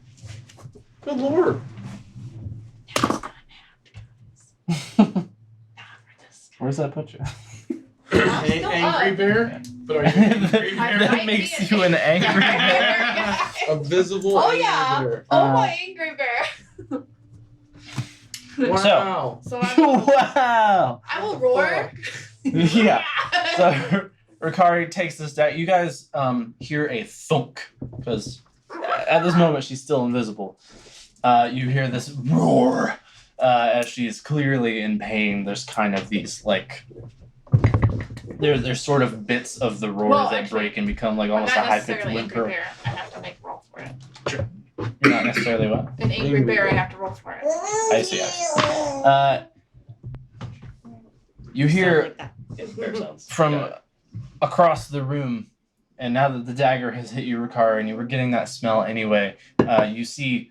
Good lord. Where's that put you? I'm still Angry up. bear? But are you an angry I bear? That might makes be you an angry bear. guy. A visible Oh, angry yeah. bear. Oh, my angry bear. Wow. So I'm, Wow. I will roar. Yeah. So Ricari takes this down. You guys hear a thunk because at this moment she's still invisible. You hear this roar as she's clearly in pain. There's kind of these like there's sort of bits of the roar Well, that actually, break and become like I'm almost a not high pitched necessarily angry whimper. bear. I have to make a roll for it. You're not necessarily what? An angry Angry bear, I bear. have to roll for it. I see. You hear It's bear sounds. from Yeah. across the room, and now that the dagger has hit you, Ricari, and you were getting that smell anyway, you see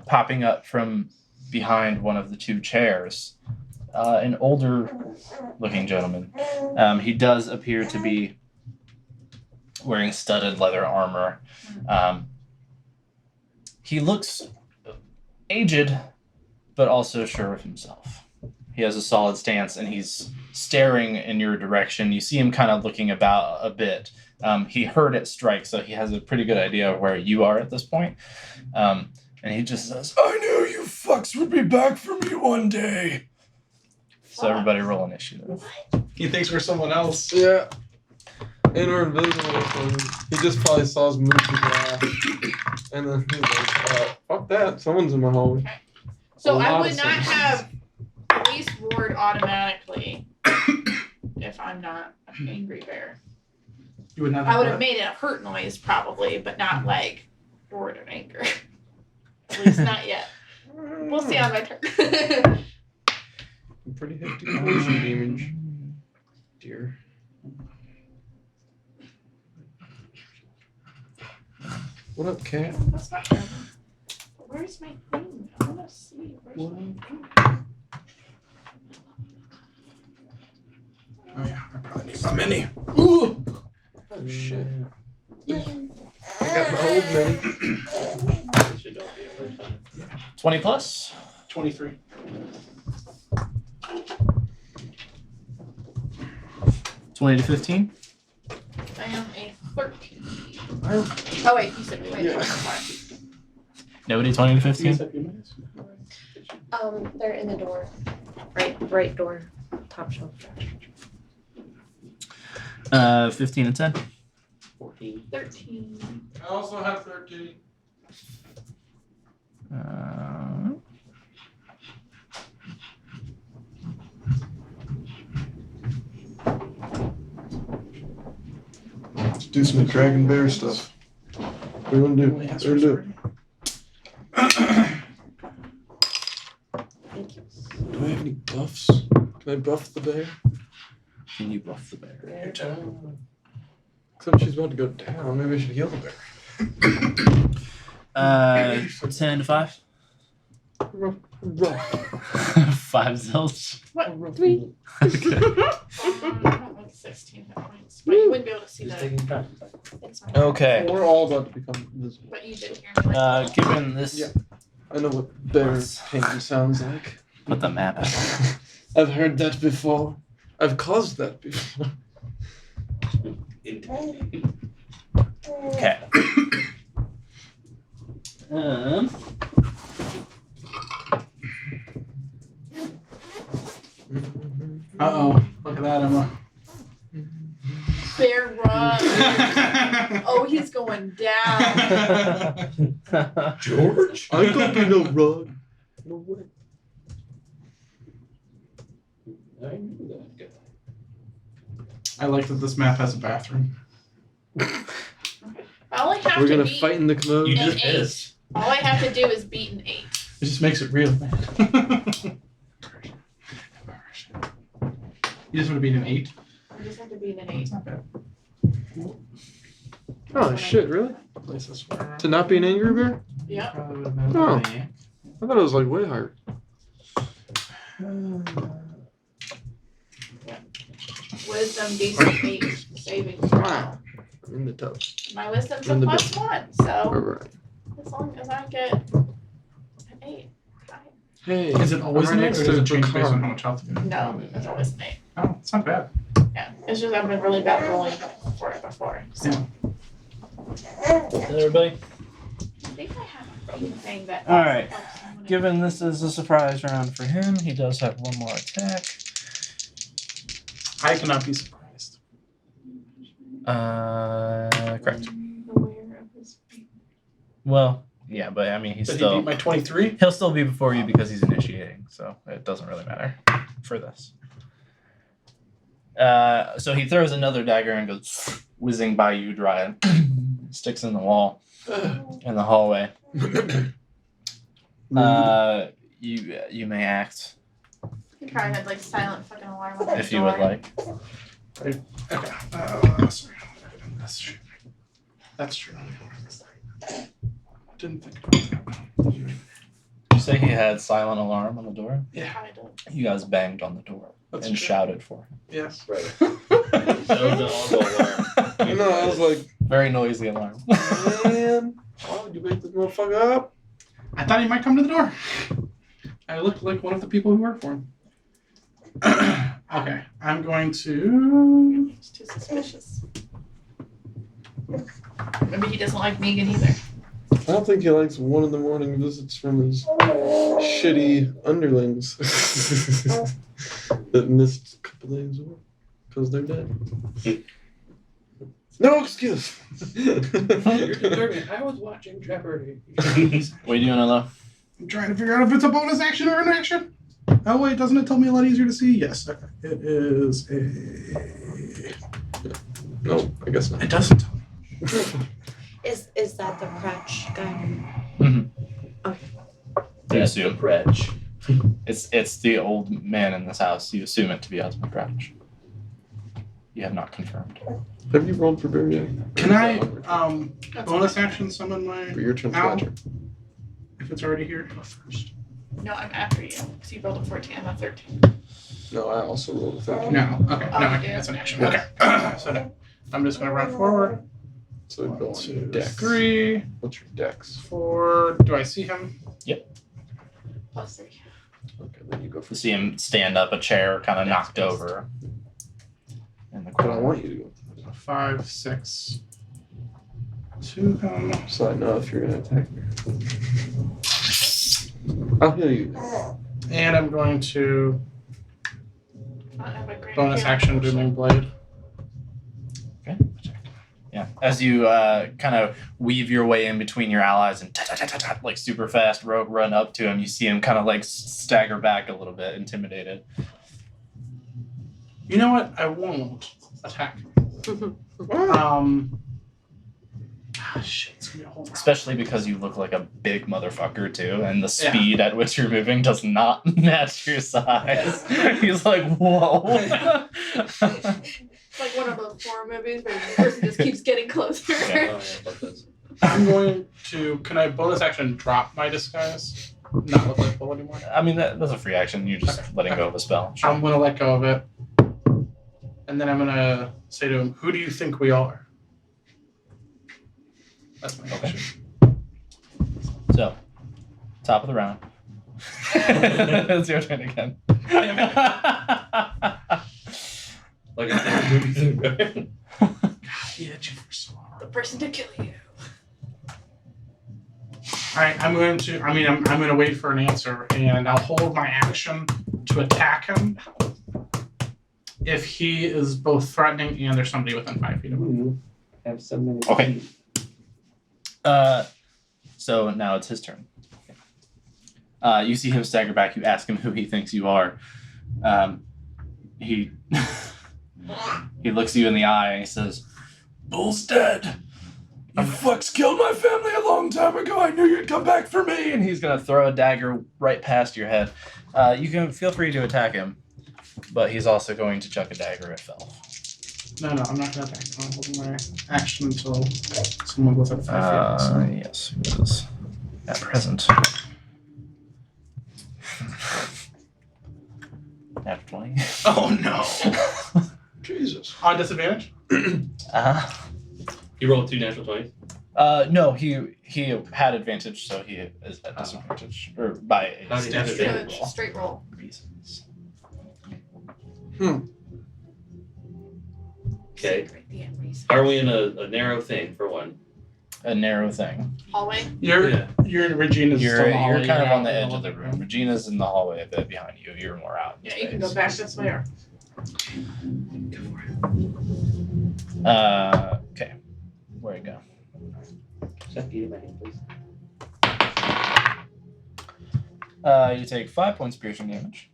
popping up from behind one of the two chairs an older-looking gentleman. He does appear to be wearing studded leather armor. He looks aged, but also sure of himself. He has a solid stance, and he's staring in your direction. You see him kind of looking about a bit. He heard it strike, so he has a pretty good idea of where you are at this point. And he just says, "I knew you fucks would be back for me one day." So everybody roll initiative. He thinks we're someone else. Yeah. And we're invisible, so he just probably saw us move to glass. And then he was like, fuck that, someone's in my hallway. So A I lot would of not sense. have police roared automatically if I'm not an angry bear. You would not I would have what? made a hurt noise probably, but not like roared in anger. At least not yet. We'll see on my turn. Pretty hefty poison damage. Dear. What up, cat? That's not terrible. Where's my thing? I want to see. Where's my thing? Oh yeah, I probably need my mini. Ooh! Oh shit. I got my old mini. It should not be a first time. 20 plus. 23. 20 to 15. I am a 13. I- Oh wait, you said 20. Yeah. Nobody 20 to You 15. guys have your minis? They're in the door. Right door. Top shelf. 15 and 10. 14. 13. I also have 13. Let's do some dragon bear stuff. What do you want to do? Only What has do you first want to do? Thank you. Do I have any buffs? Can I buff the bear? Can you buff the bear? Except she's about to go down. Maybe I should heal the bear. 10 to 5. Ruff. 5 zilch. What? 3. Okay. I don't like 16 hit points, but you wouldn't be able to see Just that. taking time. It's fine. Okay. We're all about to become invisible. But you did hear me. Like, Given this, Yeah. I know what bear pain sounds like. put the map out. I've heard that before. I've caused that before. Okay. Uh-oh. Look at that, Emma. bear run. Oh, he's going down. George? I don't be no rug. No way. I knew that guy. I like that this map has a bathroom. I only have We're to gonna beat fight in the commode. You an just 8. pissed. All I have to do is beat an 8. It just makes it real, man. You just want to beat an 8? I just have to beat an 8. It's not bad. Oh shit, really? Place this where To not be an angry bear? Yep. probably would have been. Oh. I thought it was like way higher. Wisdom, DC 8, saving throw. Wow. I'm in the tub. My wisdom's In a the plus 1, so Alright. as long as I get an 8. fine. Hey. Is it always I'm an right 8 next or to does it the change based on car. how much health you have? No, it's always an 8. Oh, it's not bad. Yeah, it's just I've been really bad rolling for it before. So Everybody. I think I have anything that. All right. helps someone in- Given this is a surprise round for him, he does have one more attack. I cannot be surprised. Correct. Aware of his being- Well, yeah, but I mean, he's Did he still beat my 23? he'll still be before you because he's initiating, so it doesn't really matter for this. So he throws another dagger and goes whizzing by you, dry, and sticks in the wall in the hallway. You may act He probably had like silent fucking alarm on his if you would door. like. Okay. Sorry. That's true. That's true. Didn't think about that. You say he had silent alarm on the door. Yeah, Probably don't. You guys banged on the door that's and true. shouted for him. Yes. Right. That was an audible alarm. You know, I was like, Very noisy alarm. man, why would you wake this motherfucker up? I thought he might come to the door. I looked like one of the people who work for him. Okay, I'm going to. It's too suspicious. Maybe he doesn't like Megan either. I don't think he likes 1 in the morning visits from his shitty underlings that missed a couple days of work because they're dead. No excuse. You're disturbing. I was watching Jeopardy. What are you doing, Ella? I'm trying to figure out if it's a bonus action or an action. Oh wait, doesn't it tell me a lot easier to see? Yes. Okay. It is a. No, I guess not. It doesn't tell me. Is that the crutch guy? You That's the assume. Pretch. It's the old man in this house. You assume it to be Osmond Crouch. You have not confirmed. Have you rolled for Barry yet? Can I That's bonus action summon my For your turn, Ow. Fletcher. if it's already here? Go first. No, I'm after you. Because you rolled a 14, I'm a 13. No, I also rolled a 13. No. Okay. Oh, No, you okay, do? that's an action. Okay. So no. I'm just gonna run forward. So it'd go 1, on 2, your dex. 3, What's your dex? 4. Do I see him? Plus 3. Okay, then you go You for see him stand up, a chair kind of knocked over in the But I corner. want you to go. 5, 6. To him. So I know if you're gonna attack me. I'll heal you. And I'm going to I have a great bonus feeling. action Booming Blade. Okay. Yeah. As you kind of weave your way in between your allies and like super fast run up to him, you see him kind of like stagger back a little bit, intimidated. You know what? I won't attack. Shit, it's gonna be a whole lot. Especially because you look like a big motherfucker too, and the speed at which you're moving does not match your size. He's like, whoa. It's like one of those horror movies where the person just keeps getting closer. Oh, yeah, fuck this. I'm going to. Can I bonus action drop my disguise? Not look like Bull anymore. I mean, that's a free action. You're just letting go of a spell. Sure. I'm gonna let go of it, and then I'm gonna say to him, "Who do you think we are?" That's my Okay. action. So, top of the round. It's your turn again. Like I said, who do you think, right? He hit you for so hard. The person to kill you. All right, I'm going to. I mean, I'm going to wait for an answer, and I'll hold my action to attack him if he is both threatening and there's somebody within 5 feet of him. Have so many. Okay. So now it's his turn. You see him stagger back. You ask him who he thinks you are. He he looks you in the eye and he says, "Bull's dead. You fucks killed my family a long time ago. I knew you'd come back for me." And he's gonna throw a dagger right past your head. You can feel free to attack him, but he's also going to chuck a dagger at Fel. No, I'm not going to attack him. I'm holding my action until someone goes at 5 feet. So. Yes, who is at present. After 20. Oh no! Jesus. On disadvantage? You rolled 2 natural 20s? No, he had advantage, so he is at disadvantage. Or by How did he have standard advantage? roll Straight roll. reasons. Okay. Yeah, reason. Are we in a narrow thing for one? A narrow thing. Hallway. You're Yeah. Regina's You're still in the hallway, kind of out on the in edge of the room. Regina's in the hallway a bit behind you. You're more out. In Yeah, you can go space. back this way or. Go for it. Okay. Where'd it go? Chef, eat it my hand, please. You take 5 points of piercing damage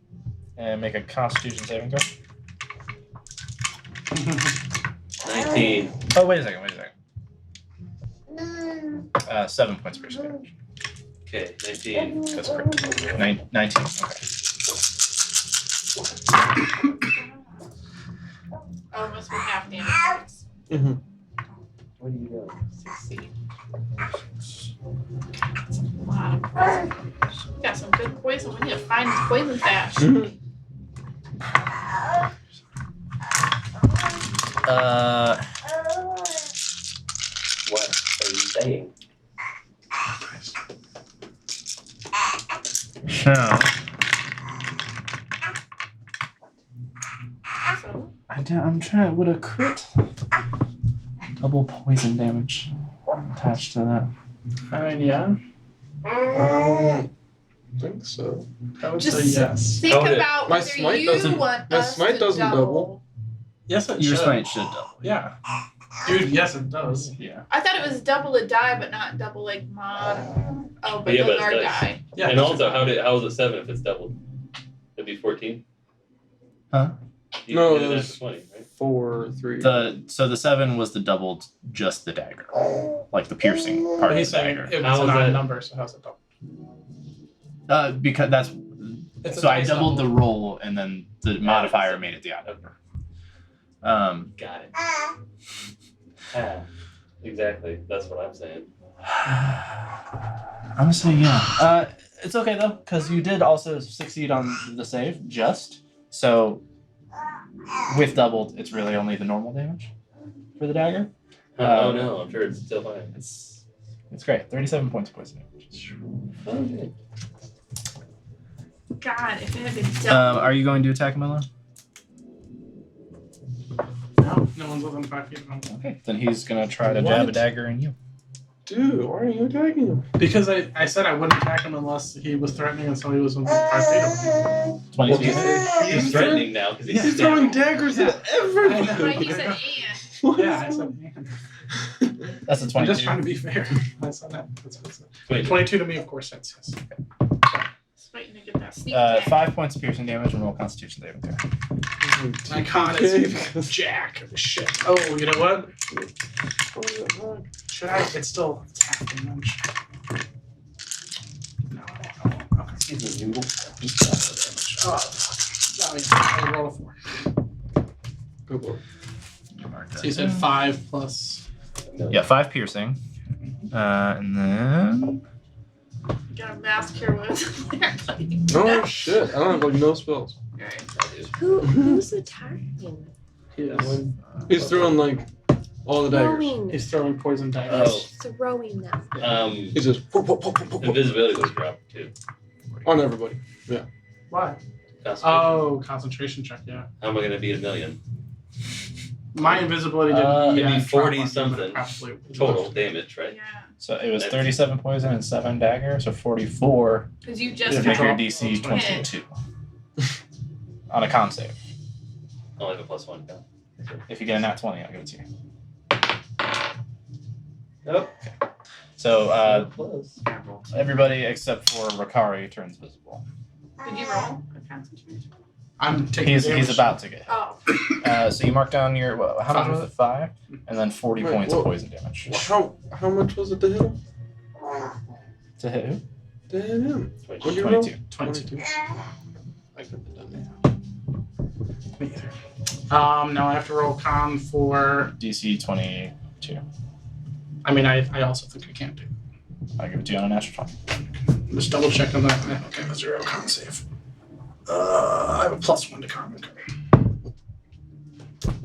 and make a Constitution saving throw. 19. Oh, wait a second. 7 points of piercing damage. Okay, 19. That's correct. 19. Okay. Oh, it must be half damage. Mm-hmm. What do you got? Succeed. Wow. Got some good poison. We need to find this poison stash. What are you saying? So, So, I'm trying. Would a crit double poison damage attached to that? Yeah, I think so. I would Just say yes. think How would it- about My whether smite you doesn't- want my us smite to doesn't double. Yes, it Your should. smite should double. Yeah. Dude, yes, it does. Yeah. I thought it was double a die, but not double like mod. Oh, but Yeah, but those it's are dice. die. Yeah. And also, how is it 7 if it's doubled? It'd be 14? Huh? You No, did it that was- for 20, right? 4, 3. So the 7 was the doubled, just the dagger, like the piercing part But of he's the saying dagger. it How was is an odd that- number, so how's it double? Because that's It's a so I dice doubled the double. roll, and then the modifier made it the odd number. Got it. Exactly. That's what I'm saying. I'm gonna say yeah. It's okay though, because you did also succeed on the save, just so with doubled, it's really only the normal damage for the dagger. Oh no, I'm sure it's still fine. It's great. 37 points of poison damage. Okay. God, if it had been double. Are you going to attack Milla? No one's within 5 feet of him. Okay, then he's gonna try to jab a What? dagger in you. Dude, why are you attacking him? Because I said I wouldn't attack him unless he was threatening and somebody was within 5 feet of him. 22. He's threatening now because he's He's throwing daggers at everybody. Right, he said and. What Yeah, I is said. That's a I'm 22. just trying to be fair. I said that. That's what I said. 22. 22 to me, of course, that's yes. Just waiting to get that sneak attack. 5 points of piercing damage and roll Constitution saving throw. My con is jack of shit. Oh, you know what? Should I? It's still half damage. No. Okay. He's a noodle. Just half the damage. Oh, fuck. No, I roll a 4. Good boy. So you said 5 plus. Yeah, 5 piercing. And then Got a mass cure wounds. Oh shit! I don't have like no spells. Who's attacking? He's throwing like all the daggers. Throwing. He's throwing poison daggers. Oh, Throwing them. He's just invisibility was dropped too. on everybody. Why? Concentration. Oh, concentration check, yeah. How am I gonna beat 1,000,000 My invisibility didn't it'd be drop on 40 me, but something probably- total damage, right? Yeah. so it was 37 poison and 7 dagger, so 44 Because you to just make your got DC Drop. 22 on a con save. I'll have a +1. Yeah. If you get a nat 20, I'll give it to you. Nope. So Plus. everybody except for Rakari turns visible. Did you roll a concentration? I'm taking damage. He's about to get Oh. hit. So you mark down your how much was it? 5, and then 40 Wait, points what? of poison damage. How much was it to hit him? To hit who? To hit him. What did you roll? 22. 22. I couldn't have done that. Me either. Now I have to roll con for. DC 22. I mean, I also think I can't do. I'll give it to you on a natural 20. Just double check on that. I don't have a 0 con save. I have a +1 to Karma.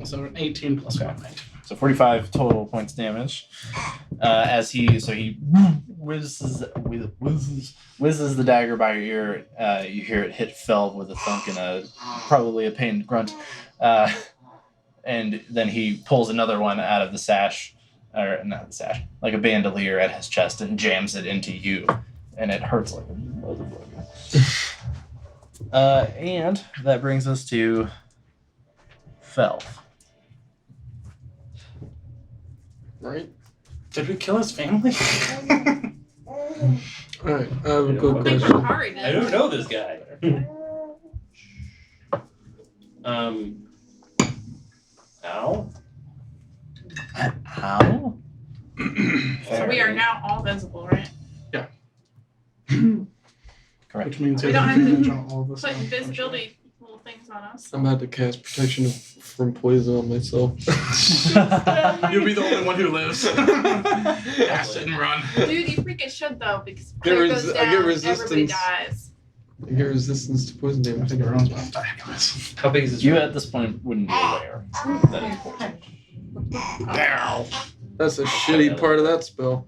So an 18 plus 1. So 45 total points damage. As he whizzes the dagger by your ear. You hear it hit Fel with a thunk and probably a pained grunt. And then he pulls another one out of the sash, or not the sash, like a bandolier at his chest and jams it into you, and it hurts like a motherfucker. And that brings us to Fel. Right? Did we kill his family? Alright, I have a good I think question. Rakari did. I don't know this guy. Ow. How? So we are now all visible, right? Correct. Which means We you don't have have to advantage on all of this. Put invisibility little things on us. I'm about to cast protection from poison on myself. You'll be the only one who lives. Cast it and run. Dude, you freaking should though, because Get Claire res- goes I down, get everybody resistance. dies. I get resistance to poison I damage. think everyone's about to die anyways. How big is this? You room? at this point wouldn't be aware that it's poison. That's a shitty part of that spell.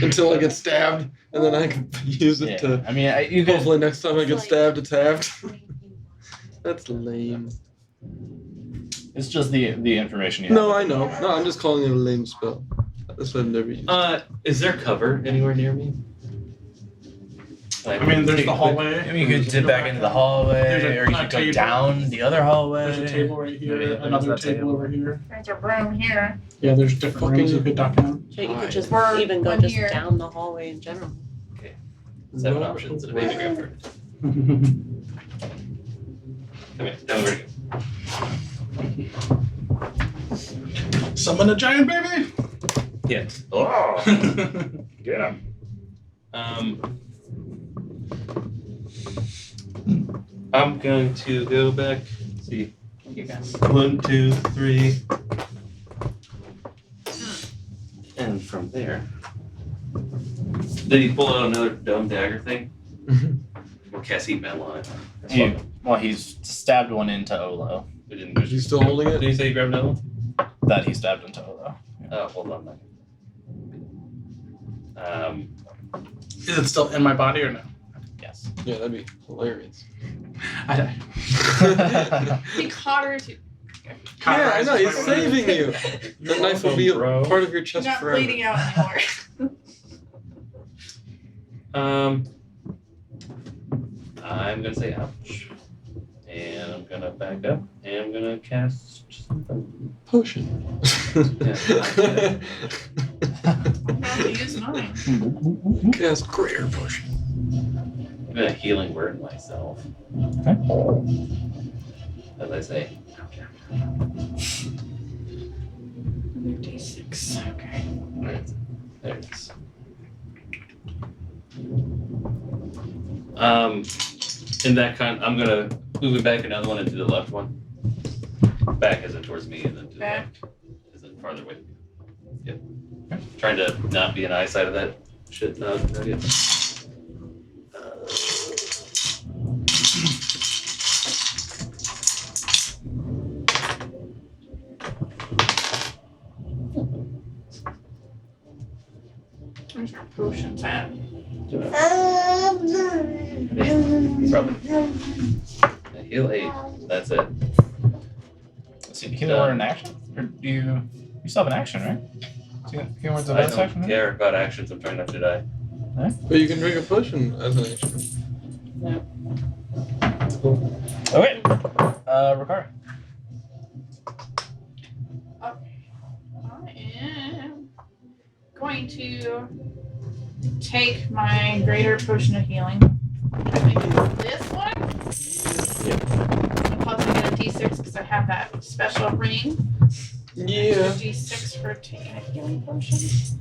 Until I get stabbed, and then I can use it to. I mean, you could. Hopefully, next time I get stabbed, it's halved. That's lame. It's just the information you have. No, I know. No, I'm just calling it a lame spell. That's what I've never used. Is there cover anywhere near me? I mean, there's the I hallway. mean, you could dip back into the hallway, There's a- or you a could go table. down the other hallway. There's a table right here, Maybe there's another that table over here. There's a room here. Yeah, there's different rooms you could duck in. Shit, you could just Or even go one just here. down the hallway in general. 7 options and a baby grandpa. Come here, down where you go. Summon a giant baby! Yeah. Oh. Get him. I'm going to go back. Let's see. You guys. 1, 2, 3. And from there. Did he pull out another dumb dagger thing? Or cast heat metal on it? He's stabbed one into Olo. We didn't. Is he still holding Did it? he say he grabbed another one? That he stabbed into Olo. Oh, hold on. Is it still in my body or no? Yes. Yeah, that'd be hilarious. I die. He caught her too. Yeah, I know. He's saving you. That knife will be a Bro. part of your You're chest not forever. bleeding out anymore. I'm gonna say ouch. And I'm gonna back up and I'm gonna cast something. Potion. I'll use mine. Cast greater potion. I'm gonna healing word myself. as I say. Another D6. Okay. Alright, there it is. In that kind, I'm gonna move it back another one into the left one. Back as in towards me, and then to the Back. left as in farther away. Yep. Trying to not be an eyesight of that shit. No, yeah. Where's your potions at? Probably. Heal 8. That's it. So you can order an action? Or do you still have an action, right? So you can order the I last don't action? right? care about actions. I'm trying not to die. But you can drink a potion as an action. Okay. Ricard. I am going to take my greater potion of healing. I think it's this one. And plus I get a D6 because I have that special ring. Yeah. D6 for taking a healing potion.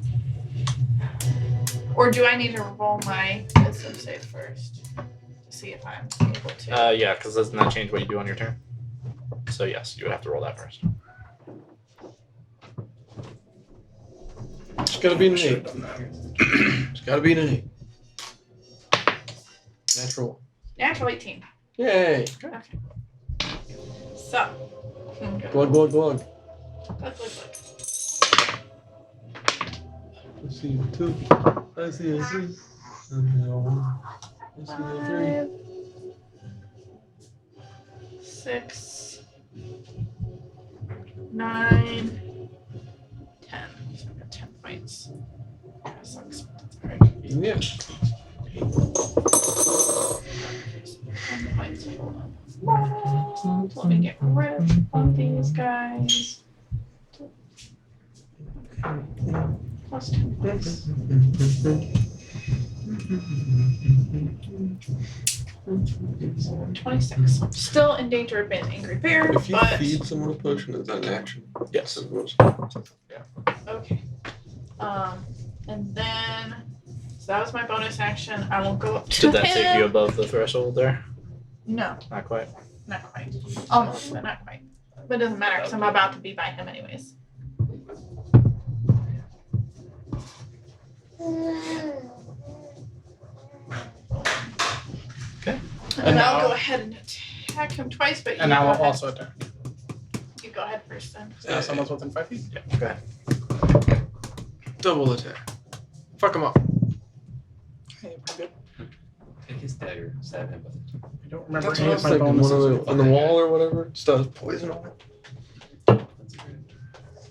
Or do I need to roll my wisdom save first to see if I'm able to? Yeah, because doesn't that change what you do on your turn? So yes, you would have to roll that first. It's gotta be an Should 8. have done that. It's gotta be an 8. Natural. Natural 18. Yay. Okay. So. Glug, glug, glug. Look. I see a 2. I see a 3. And now 1. I see a 3. 6, 9, 10. So I got 10 points. That sucks. That's alright. Yeah. 10 points. Hold on. Let me get rid of these guys. Plus 10 points. 26. Still in danger of being an angry bear, If you but feed someone a potion, is that an action? Yes. It was. okay. And then so that was my bonus action. I will go up to Did that him. take you above the threshold there? No, Not quite. not quite. Almost, but not quite. But it doesn't matter because I'm about to be by him anyways. Okay. And And I'll now- go ahead and attack him twice, but you And go now I'll ahead. also attack. You go ahead first then. So now someone's within 5 feet. Yeah, go ahead. Double attack. Fuck him up. Hey, pretty good. Take his dagger, stab him with it. I don't remember That's any what I of was my thinking. One bonuses. on the wall or whatever. Still has poison on it. That's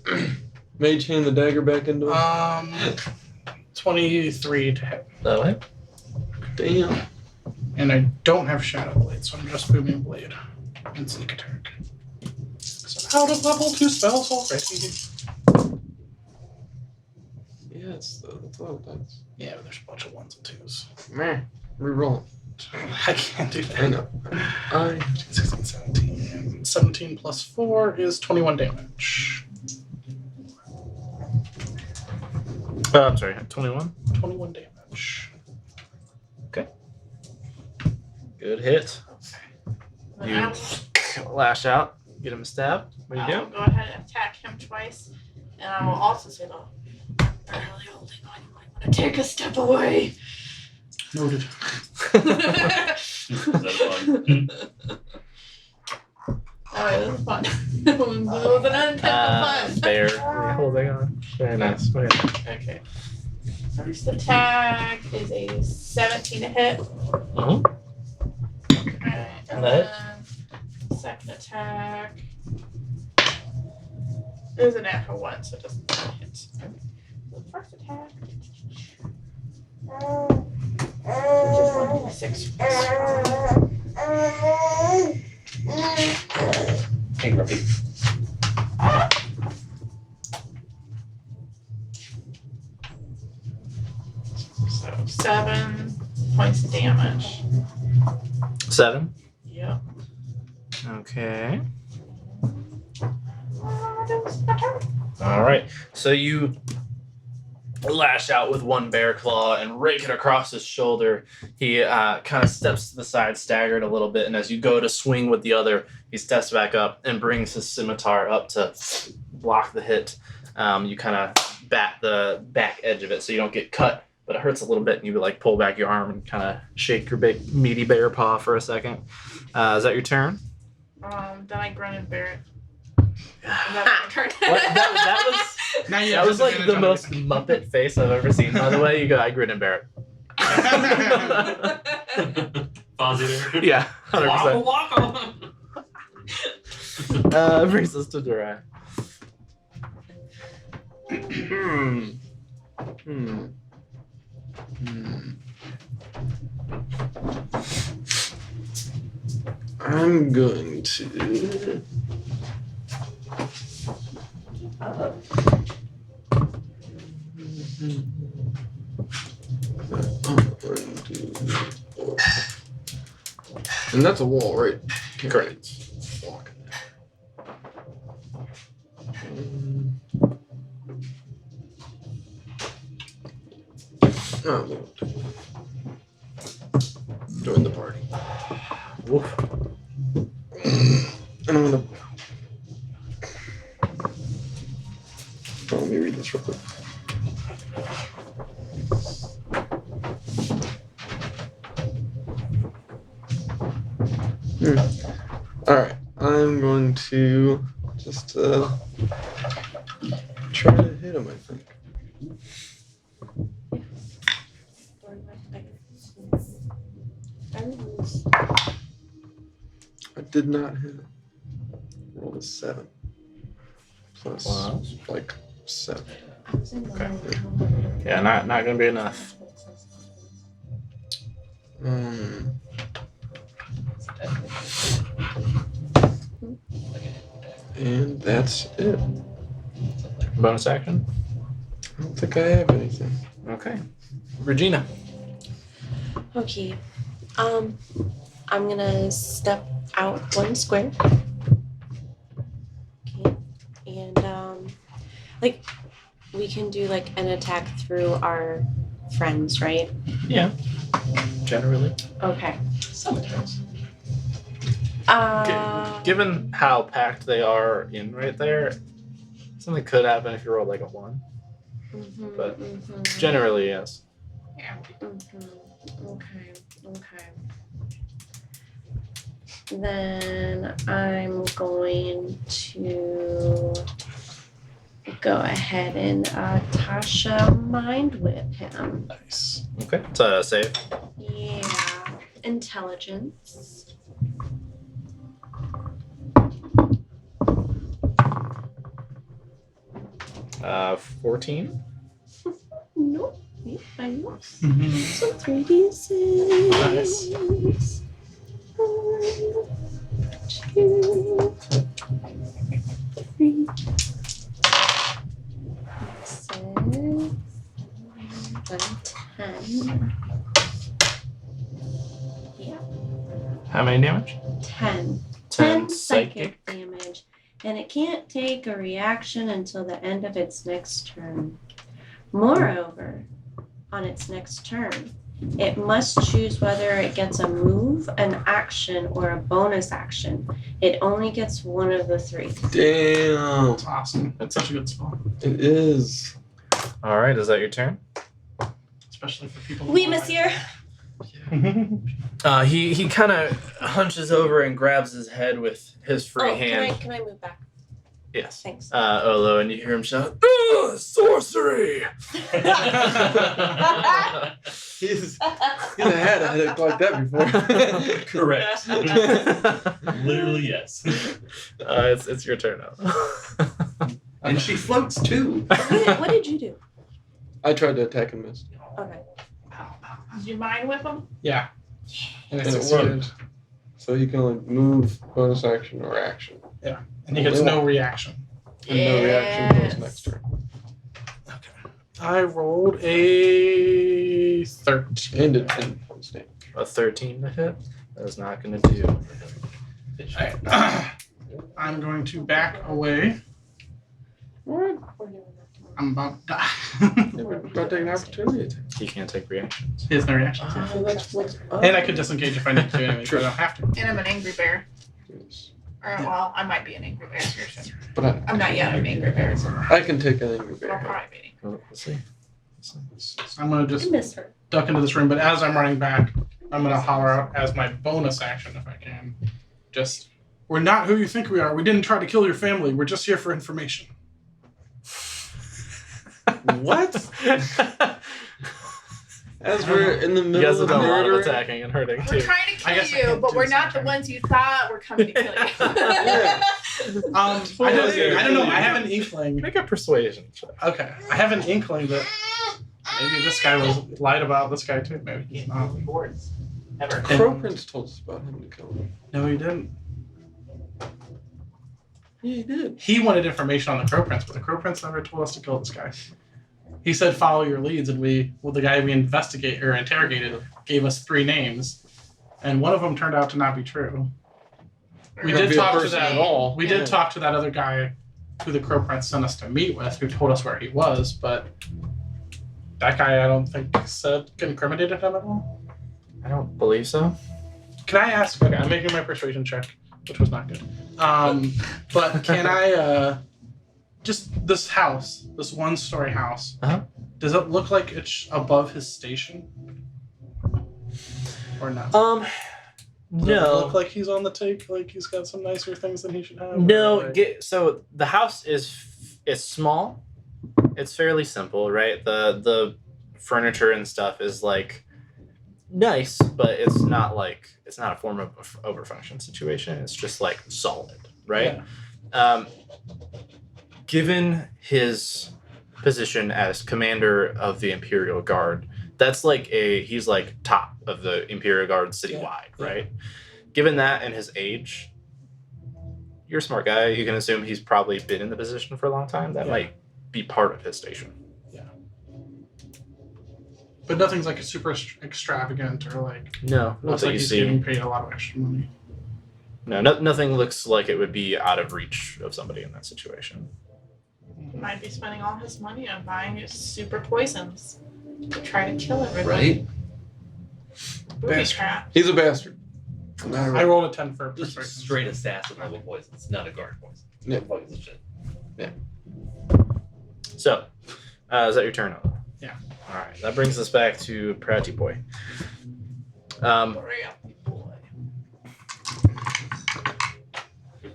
great. Mage hand the dagger back into it. 23 to hit. That way. Damn. And I don't have Shadow Blade, so I'm just Booming Blade and Sneak Attack. So out of level 2 spells already. Yeah, that's a lot of dice. Yeah, but there's a bunch of 1s and 2s. Meh. Reroll. I can't do that. I know. I 16, 17. 17 plus 4 is 21 damage. I'm sorry, 21. 21 damage. Good hit. And You I will lash out, get him a stab. What do I you will do? go ahead and attack him twice. And I will also say, though, I'm really holding on. You might want to take a step away. Noted. Is that fun? Alright, this is fun. It was an unintended fun. Bear holding on. Very nice. Okay. Okay. First attack is a 17 to hit. Mhm. Alright, and That then second attack is a natural 1, so it doesn't hit. The first attack is 1d6. Hey, Grumpy. So 7 points of damage. 7. Yep. Okay. All right. So you lash out with one bear claw and rake it across his shoulder. He kind of steps to the side, staggered a little bit, and as you go to swing with the other, he steps back up and brings his scimitar up to block the hit. You kind of bat the back edge of it so you don't get cut, but it hurts a little bit, and you like pull back your arm and kind of shake your big meaty bear paw for a second. Is that your turn? Then I grunted Barrett. That Now you That have was like the disadvantage on most Muppet face I've ever seen. By the way, you go, I grin and bear it. Fozzie there. Yeah, 100%. Waka. Brings us to Durai. I'm going to. And that's a wall, right? Correct. Walk. Oh, join the party. Woof. And I'm gonna. Oh, let me read this real quick. Alright, I'm going to just try to hit him, I think. I did not hit him. Rolled a 7. Plus, Wow. like, 7. Okay. Yeah, not gonna be enough. And that's it. Bonus action. I don't think I have anything. Okay. Regina. Okay. I'm gonna step out one square. Okay. And like we can do like an attack through our friends, right? Yeah. Generally. Okay. Sometimes. Given how packed they are in right there, something could happen if you roll like a 1. But generally, yes. Okay. Then I'm going to go ahead and Tasha mind whip him. Nice. Okay. It's a save. Yeah. Intelligence. 14. Nope. I know. So 3d6. Nice. 1, 2, 3, 6, and 10. Yeah, How many damage? 10. 10 psychic damage. And it can't take a reaction until the end of its next turn. Moreover, on its next turn, it must choose whether it gets a move, an action, or a bonus action. It only gets one of the 3. Damn. That's awesome. That's such a good spot, It is. All right. Is that your turn? especially for people. Oui, monsieur. He kind of hunches over and grabs his head with his free hand. Can I move back? Yes. Thanks. Olo, and you hear him shout, "Ugh, sorcery!" He's had a headache like that before. Correct. Literally, yes. It's your turn now. And she floats too. What did you do? I tried to attack and missed. Okay. Did you mind whip him? Yeah. And And it it succeeded. worked. So he can only move, bonus action, or action. And he gets no reaction. And no reaction until his Yes. next turn. I rolled a 13. And a 10 points damage. A 13 to hit. That is not going to do. Alright. I'm going to back away. What? I'm about to die. About taking an opportunity. He can't take reactions. He has no reaction. That's what's up. And I could disengage if I need to anyway, so I don't have to. And I'm an angry bear. Or, well, I might be an angry bear. But I'm not yet an angry bear. So I can take an angry I'll bear. probably be. We'll see. So I'm going to I just miss her. duck into this room, but as I'm running back, I'm going to holler out as my bonus action if I can. Just, we're not who you think we are. We didn't try to kill your family. We're just here for information. What? As we're in the You middle guys have of done a lot of murdering. attacking and hurting We're too. trying to I kill guess I you, can't but do we're this not next the turn. ones you thought were coming to kill you. Yeah. I don't know. I have an inkling. Make a persuasion check. Okay, I have an inkling that maybe this guy was lied about this guy too. Maybe he's not. Boards. Ever. Crow Prince told us about him to kill him. No, he didn't. Yeah, he did. He wanted information on the Crow Prince, but the Crow Prince never told us to kill this guy. He said, "Follow your leads," and the guy we interrogated, gave us 3 names, and one of them turned out to not be true. We Not did be a talk to person that. at all. We did talk to that other guy, who the Crow Prince sent us to meet with, who told us where he was, but that guy I don't think incriminated him at all. I don't believe so. Can I ask? Okay, I'm making my persuasion check, which was not good. But can I just this house, this 1-story house? Uh-huh. Does it look like it's above his station, or not? Does it look like he's on the take? Like he's got some nicer things than he should have? No, Or like- so the house is small. It's fairly simple, right? The furniture and stuff is like nice, but it's not a form of overfunction situation. It's just like solid, right? Given his position as commander of the Imperial Guard, that's like he's like top of the Imperial Guard citywide, right? Given that and his age, you're a smart guy. You can assume he's probably been in the position for a long time. That might be part of his station. But nothing's like super extravagant or like No, looks nothing like you he's see. getting paid a lot of extra money. No, nothing looks like it would be out of reach of somebody in that situation. He might be spending all his money on buying his super poisons to try to kill everyone. Right? Booby Bastard. trap. He's a bastard. No matter I what. rolled a 10 for Just persuasion. straight assassin level poisons, not a guard poison. Yeah. Fuck this shit. So, is that your turn? Yeah. All right, that brings us back to Pratty Boy. Hurry up, boy.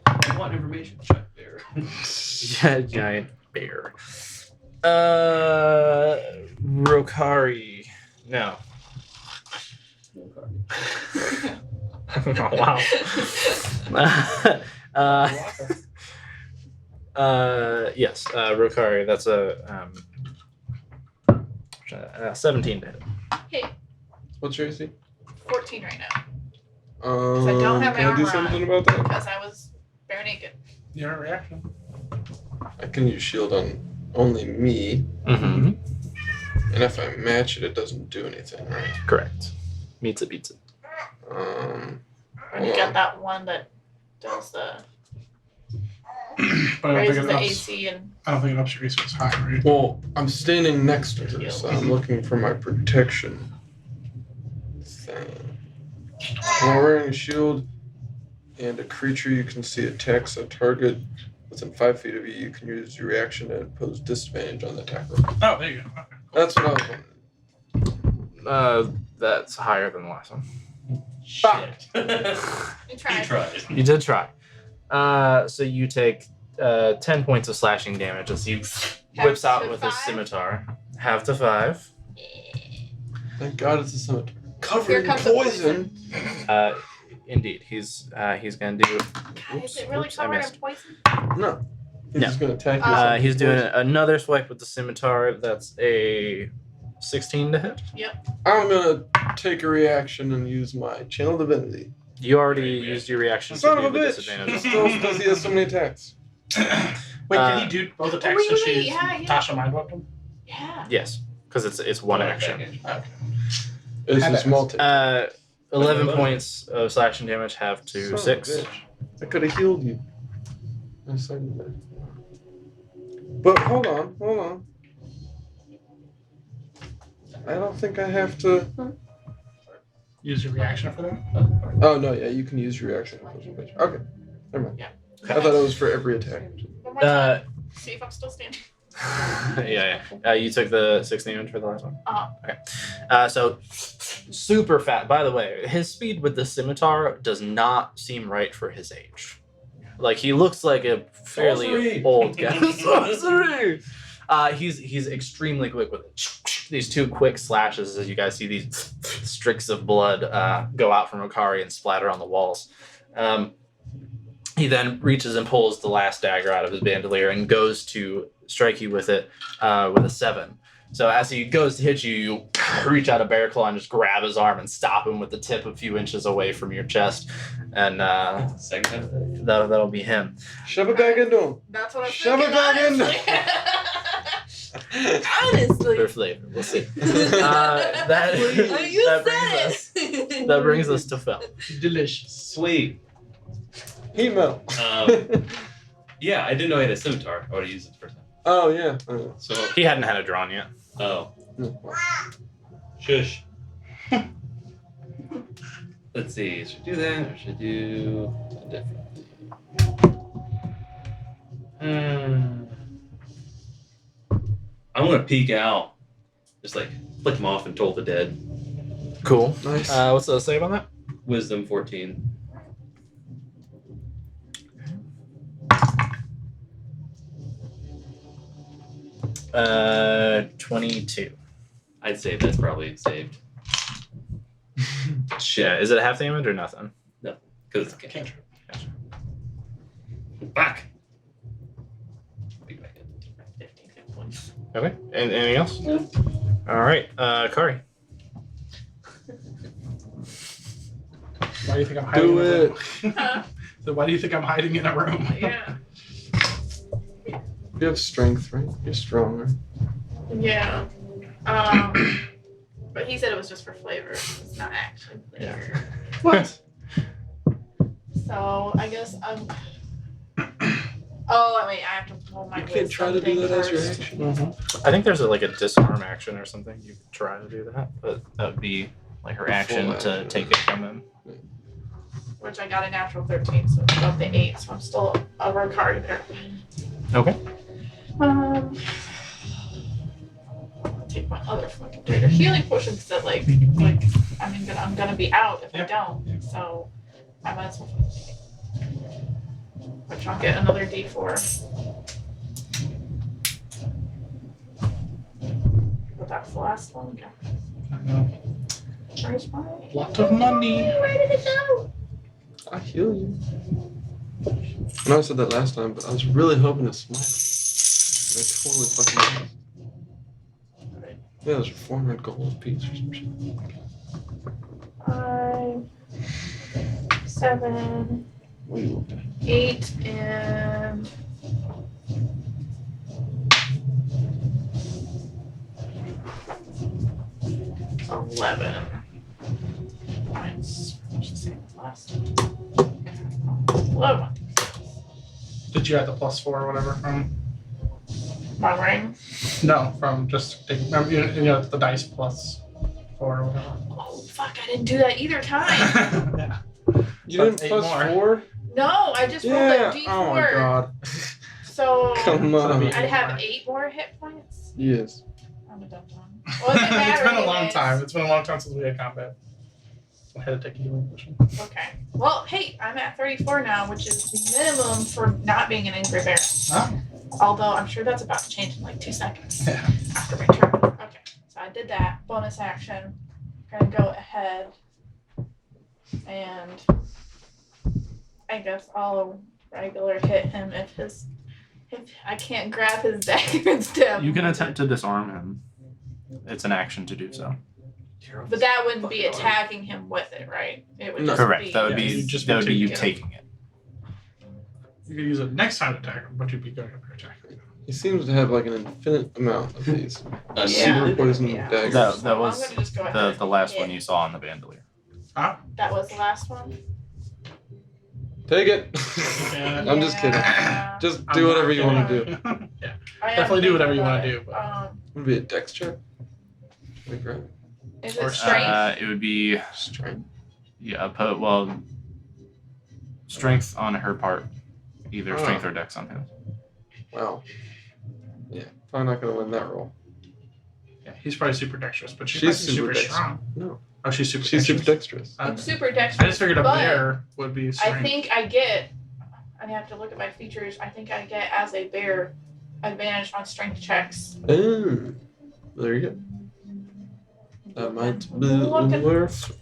I want information check there. Yeah, giant bear. Rokari. No. Oh, wow. Yes, Rokari. That's a 17 to hit. Hey, What's your AC? 14 right now I don't have my can I do armor something on. about that? because I was bare naked. Your reaction. I can use shield on only me, Mm-hmm. and if I match it, it doesn't do anything, right? Correct. Meets it, beats it. And you Hold got on. that one that does the But I don't raises think the it ups. AC and I don't think it ups your AC as high, right? Well, I'm standing next to her, so I'm looking for my protection thing. While wearing a shield and a creature you can see attacks a target within 5 feet of you, you can use your reaction to impose disadvantage on the attacker. Oh, there you go. Okay. That's what I was wondering. That's higher than the last one. Shit. you He tried. tried. You did try. So you take 10 points of slashing damage as he whips out with his 5? scimitar. Half to 5. Thank God it's a scimitar. Covered Here in comes the poison. Indeed, he's gonna do. God, is it really Oops, I covered missed. in poison? No. He's No. just gonna attack you. with something He's doing poison. another swipe with the scimitar. That's a 16 to hit. I'm gonna take a reaction and use my channel divinity. You already used your reaction Son to of do a the bitch! disadvantage. Still, because he has so many attacks. Wait, can he do both attacks wait, since wait, she's yeah. Tasha mind weaped him? Yeah. Yes, because it's one action. Okay. It's Had a to small take. 11 points of slashing damage, half to Son of a 6. bitch. I could have healed you. I decided that. But hold on. I don't think I have to. Use your reaction for that. Oh no, yeah, you can use your reaction. Okay, never mind. Yeah. I thought it was for every attack. One more time. See if I'm still standing. Yeah. You took the 6 damage for the last one? Uh-huh. Okay. So, super fat. By the way, his speed with the scimitar does not seem right for his age. Like, he looks like a fairly Sorcery. old guy. Sorcery! He's extremely quick with it. These 2 quick slashes as you guys see these streaks of blood go out from Okari and splatter on the walls. He then reaches and pulls the last dagger out of his bandolier and goes to strike you with it with a 7. So as he goes to hit you, you reach out a bear claw and just grab his arm and stop him with the tip a few inches away from your chest. And Second time. that'll be him. Shove it back into him. That's what I'm Shove thinking, it back in. honestly. For flavor, we'll see. That brings us to Phil. Delicious. Sweet. Heat metal. Yeah, I didn't know he had a scimitar. I would have used it the first time. Oh yeah. So, He hadn't had it drawn yet. oh, No. shush. Let's see. Should I do that or should I do a different? I'm gonna peek out, just like flick him off and toll the dead. Cool. Nice. What's the save on that? Wisdom 14. Uh, 22. I'd say that's probably saved Yeah, is it a half damage or nothing? because it's a Cantrip. back. Okay. And anything else? No. All right. Kari. Why do you think I'm hiding Do in a it. room? So why do you think I'm hiding in a room? Yeah. You have strength, right? You're strong, right? Yeah. But he said it was just for flavor. It's not actually flavor. What? So I guess I'm. Oh, I mean, I have to pull my. You can't try to do wisdom that as your first. action. I think there's a disarm action or something. You could try to do that, but that would be like her action Full to action. take it from him. Which I got a natural 13, so it's above the 8, so I'm still over a card there. Okay. I'll take my other fucking greater healing potion because that like I mean I'm gonna be out if I don't. So I might as well take it. Which I'll get another D4. But that's the last one. Okay. I know. Where's my Lot of money. Where did it go? I heal you. I know I said that last time, but I was really hoping to smite. I totally fucking missed. Yeah, there's 400 gold piece or some shit. 5, 7, 8, and 11 points. I should say the last one. 11. Did you add the +4 or whatever from? My ring. No, from just taking. You know the dice +4 or whatever. Oh fuck! I didn't do that either time. Yeah. You So didn't eight plus more. 4? No, I just rolled Yeah. a D4. Oh my god. So Come on. I'd have 8 more hit points. Yes. I'm a dumb one. Well, it matter It's been a long anyways. time. It's been a long time since we had combat. I had to take a healing potion. Okay. Well, hey, I'm at 34 now, which is the minimum for not being an angry bear. Huh? Although I'm sure that's about to change in like 2 seconds Yeah. after my turn. Okay. So I did that. Bonus action. Gonna go ahead and I guess I'll regular hit him if I can't grab his dagger and stab. You can attempt to disarm him. It's an action to do so. But that wouldn't be attacking him with it, right? It would No. just Correct. be. That would Yeah, be you'd just that would be you taking taking it. You could use it next time to attack him, but you'd be going up your attack. He seems to have like an infinite amount of these. Yeah. Super poison Yeah. daggers. That So was I'm gonna just go ahead the last and one hit. you saw on the bandolier. That was the last one. Take it. Yeah. I'm just kidding. Yeah. Just I'm do not whatever you want to do. kidding. Yeah. I am Definitely do whatever you thinking want to about do. it. But Would it be a dex check? Like, right? Is Or it strength? It would be Strength. strength on her part, either Oh. strength or dex on him. Wow. Yeah. Probably not gonna win that roll. yeah, he's probably super dexterous, but she's She's super, super super dexterous. strong. No. Oh, she's super She's dexterous. super dexterous. I'm Uh, super dexterous. I just figured a but bear would be strength. I think I get. I have to look at my features. I think I get as a bear advantage on strength checks. Oh. There you go. That might be Looking. worth.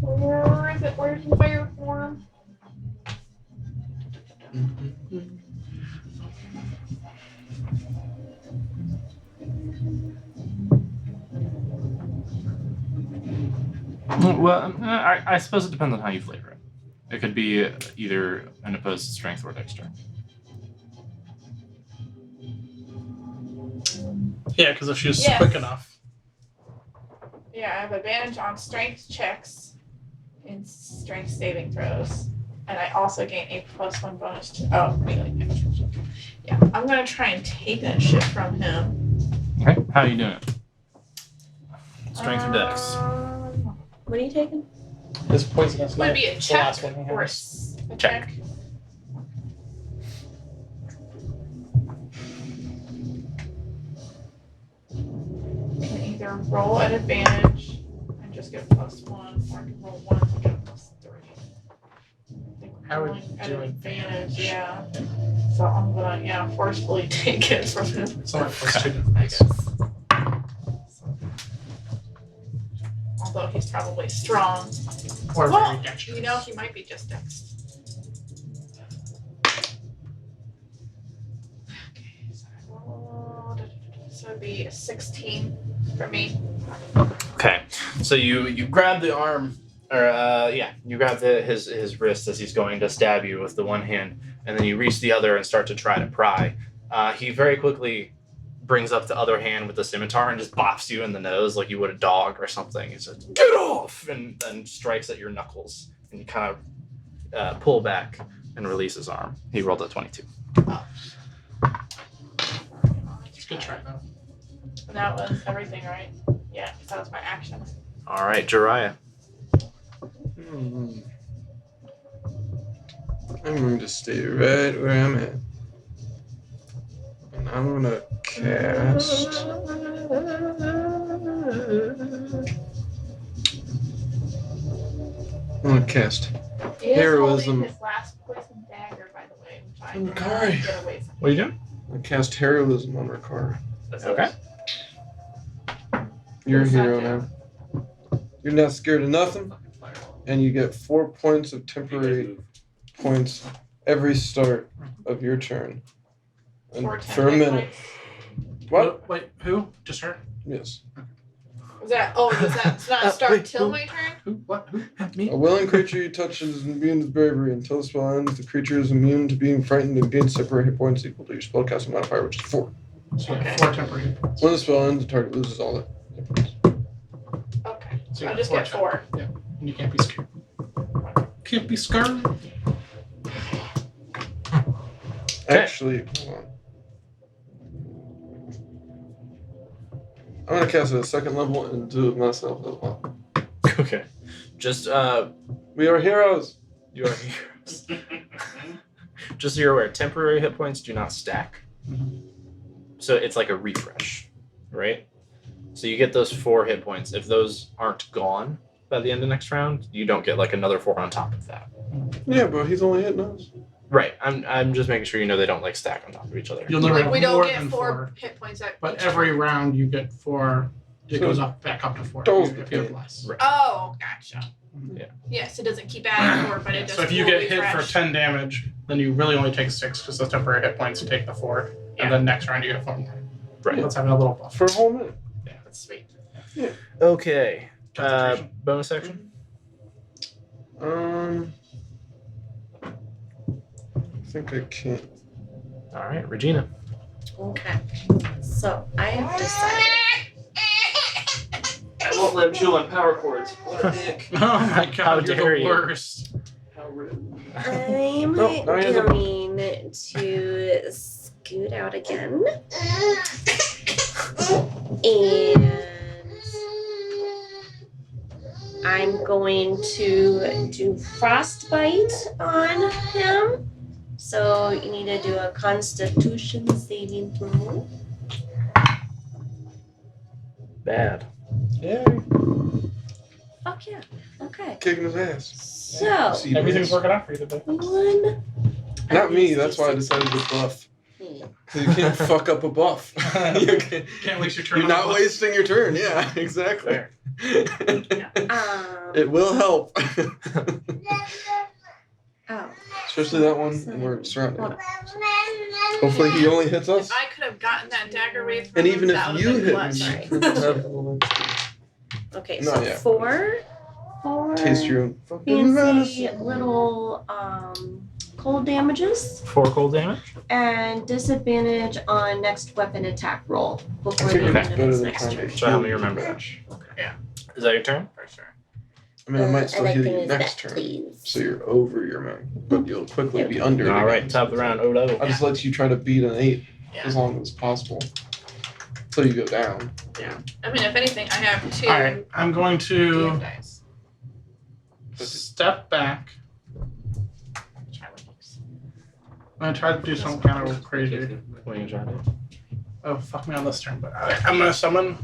Where is it? Where's the bear form? Well, I suppose it depends on how you flavor it. It could be either an opposed strength or dexter. Yeah, because if she was Yes. quick enough. Yeah, I have advantage on strength checks and strength saving throws. And I also gain a +1 bonus to melee damage. Yeah, I'm gonna try and take that shit from him. Okay, how are you doing it? Strength or dex? What are you taking? This poisonous Would it be a the check last one he or a, has. a Check. check? Can either roll at advantage and just get +1, or I can roll 1 and get a +3. I think How would rolling you at do advantage? advantage? Yeah. So I'm gonna forcefully take it from him. It's only +2. I guess. Although he's probably strong. Or Well, very dexterous. You know, he might be just dex. Okay, so I rolled. So it'd be a 16 for me. Okay, so you grab the arm, or you grab his wrist as he's going to stab you with the one hand, and then you reach the other and start to try to pry. He very quickly brings up the other hand with the scimitar and just bops you in the nose like you would a dog or something. He says, "Get off!" and then strikes at your knuckles, and you kind of pull back and release his arm. He rolled a 22. It's a good try, though. And that was everything, right? Yeah, that was my action. All right, Jiraiya. I'm going to stay right where I'm at. And I'm going to cast. I'm going to cast. He is Heroism. holding his last poison dagger, by the way, which I I'm did not sorry. get away from. What are you doing? I cast heroism on Ricard. That's Okay. You're a What's that hero do? now. You're not scared of nothing, fucking fireball. and you get 4 points of You guys temporary move. points every start of your turn. And Or for a 10 minute. points. What? Wait, who? Just her? Yes. Was that? Oh, does that not start wait, till who? my turn? Who? What? Who? A willing creature you touch is immune to bravery. Until the spell ends, the creature is immune to being frightened and gains separate hit points equal to your spellcasting modifier, which is 4. So you Okay. have 4 temporary hit points. When the spell ends, the target loses all that hit points. Okay, So so you I got just 4 get 4. Yeah, and you can't be scared. Can't be scared. Actually, hold on. I'm going to cast it at 2nd level and do it myself as well. Okay. Just We are heroes! you are heroes. Just so you're aware, temporary hit points do not stack. So it's like a refresh, right? So you get those 4 hit points. If those aren't gone by the end of next round, you don't get like another 4 on top of that. Yeah, but he's only hitting us. Right. I'm just making sure you know they don't like stack on top of each other. You'll never Like have we don't more get than 4 hit points at But each every one. round you get 4. It So- goes up back up to 4 Those- if you have less. Right. Oh, gotcha. Yeah. Yes, it doesn't keep adding 4, but it does. So if you will get hit for refresh. 10 damage, then you really only take 6 because the temporary hit points take the 4. Yeah. And then next round you get 4 more. Right. Let's have a little buff. For a whole minute. Yeah, that's sweet. Okay. Concentration. Bonus action. I think I can't. All right, Regina. Okay. So I have decided. I won't let him chew on power cords. What a dick. Oh my god, How you're dare the you. worst. How rude. I'm Oh, now you're the- going to scoot out again. And I'm going to do frostbite on him. So you need to do a constitution saving throw. Bad. Yay. Fuck yeah. Okay. Kicking his ass. So See, Everything's working out for you today. one. Not me. That's why I decided to buff. Because you can't fuck up a buff. You can't, Can't waste your turn. you're on not the bus. wasting your turn. Yeah, exactly. Fair. It will help. Oh. Especially that one, and we're surrounded. Hold on. Hopefully he only hits us. If I could have gotten that dagger away from And him, even that if would've you been hit clutch. me, Okay, No, so yeah. four taste your own fucking fancy medicine. little cold damages 4 cold damage. and disadvantage on next weapon attack roll before I the figured end it's of better its than next trying turn. to So help me heal remember you. that. Yeah. Is that your turn? For sure. I mean, I might still I'd like heal to you use next that, turn. please. So you're over your man, but you'll quickly be under it. All right, again. top of the round. Odo. I'll just let you try to beat an 8 Yeah. as long as possible. Until you go down. I mean, if anything, I have 2 All right, I'm going to DM dice. step back. Try one of these. I'm gonna try to do something kind of crazy. What are you trying to do? Oh, fuck me on this turn, but I'm gonna summon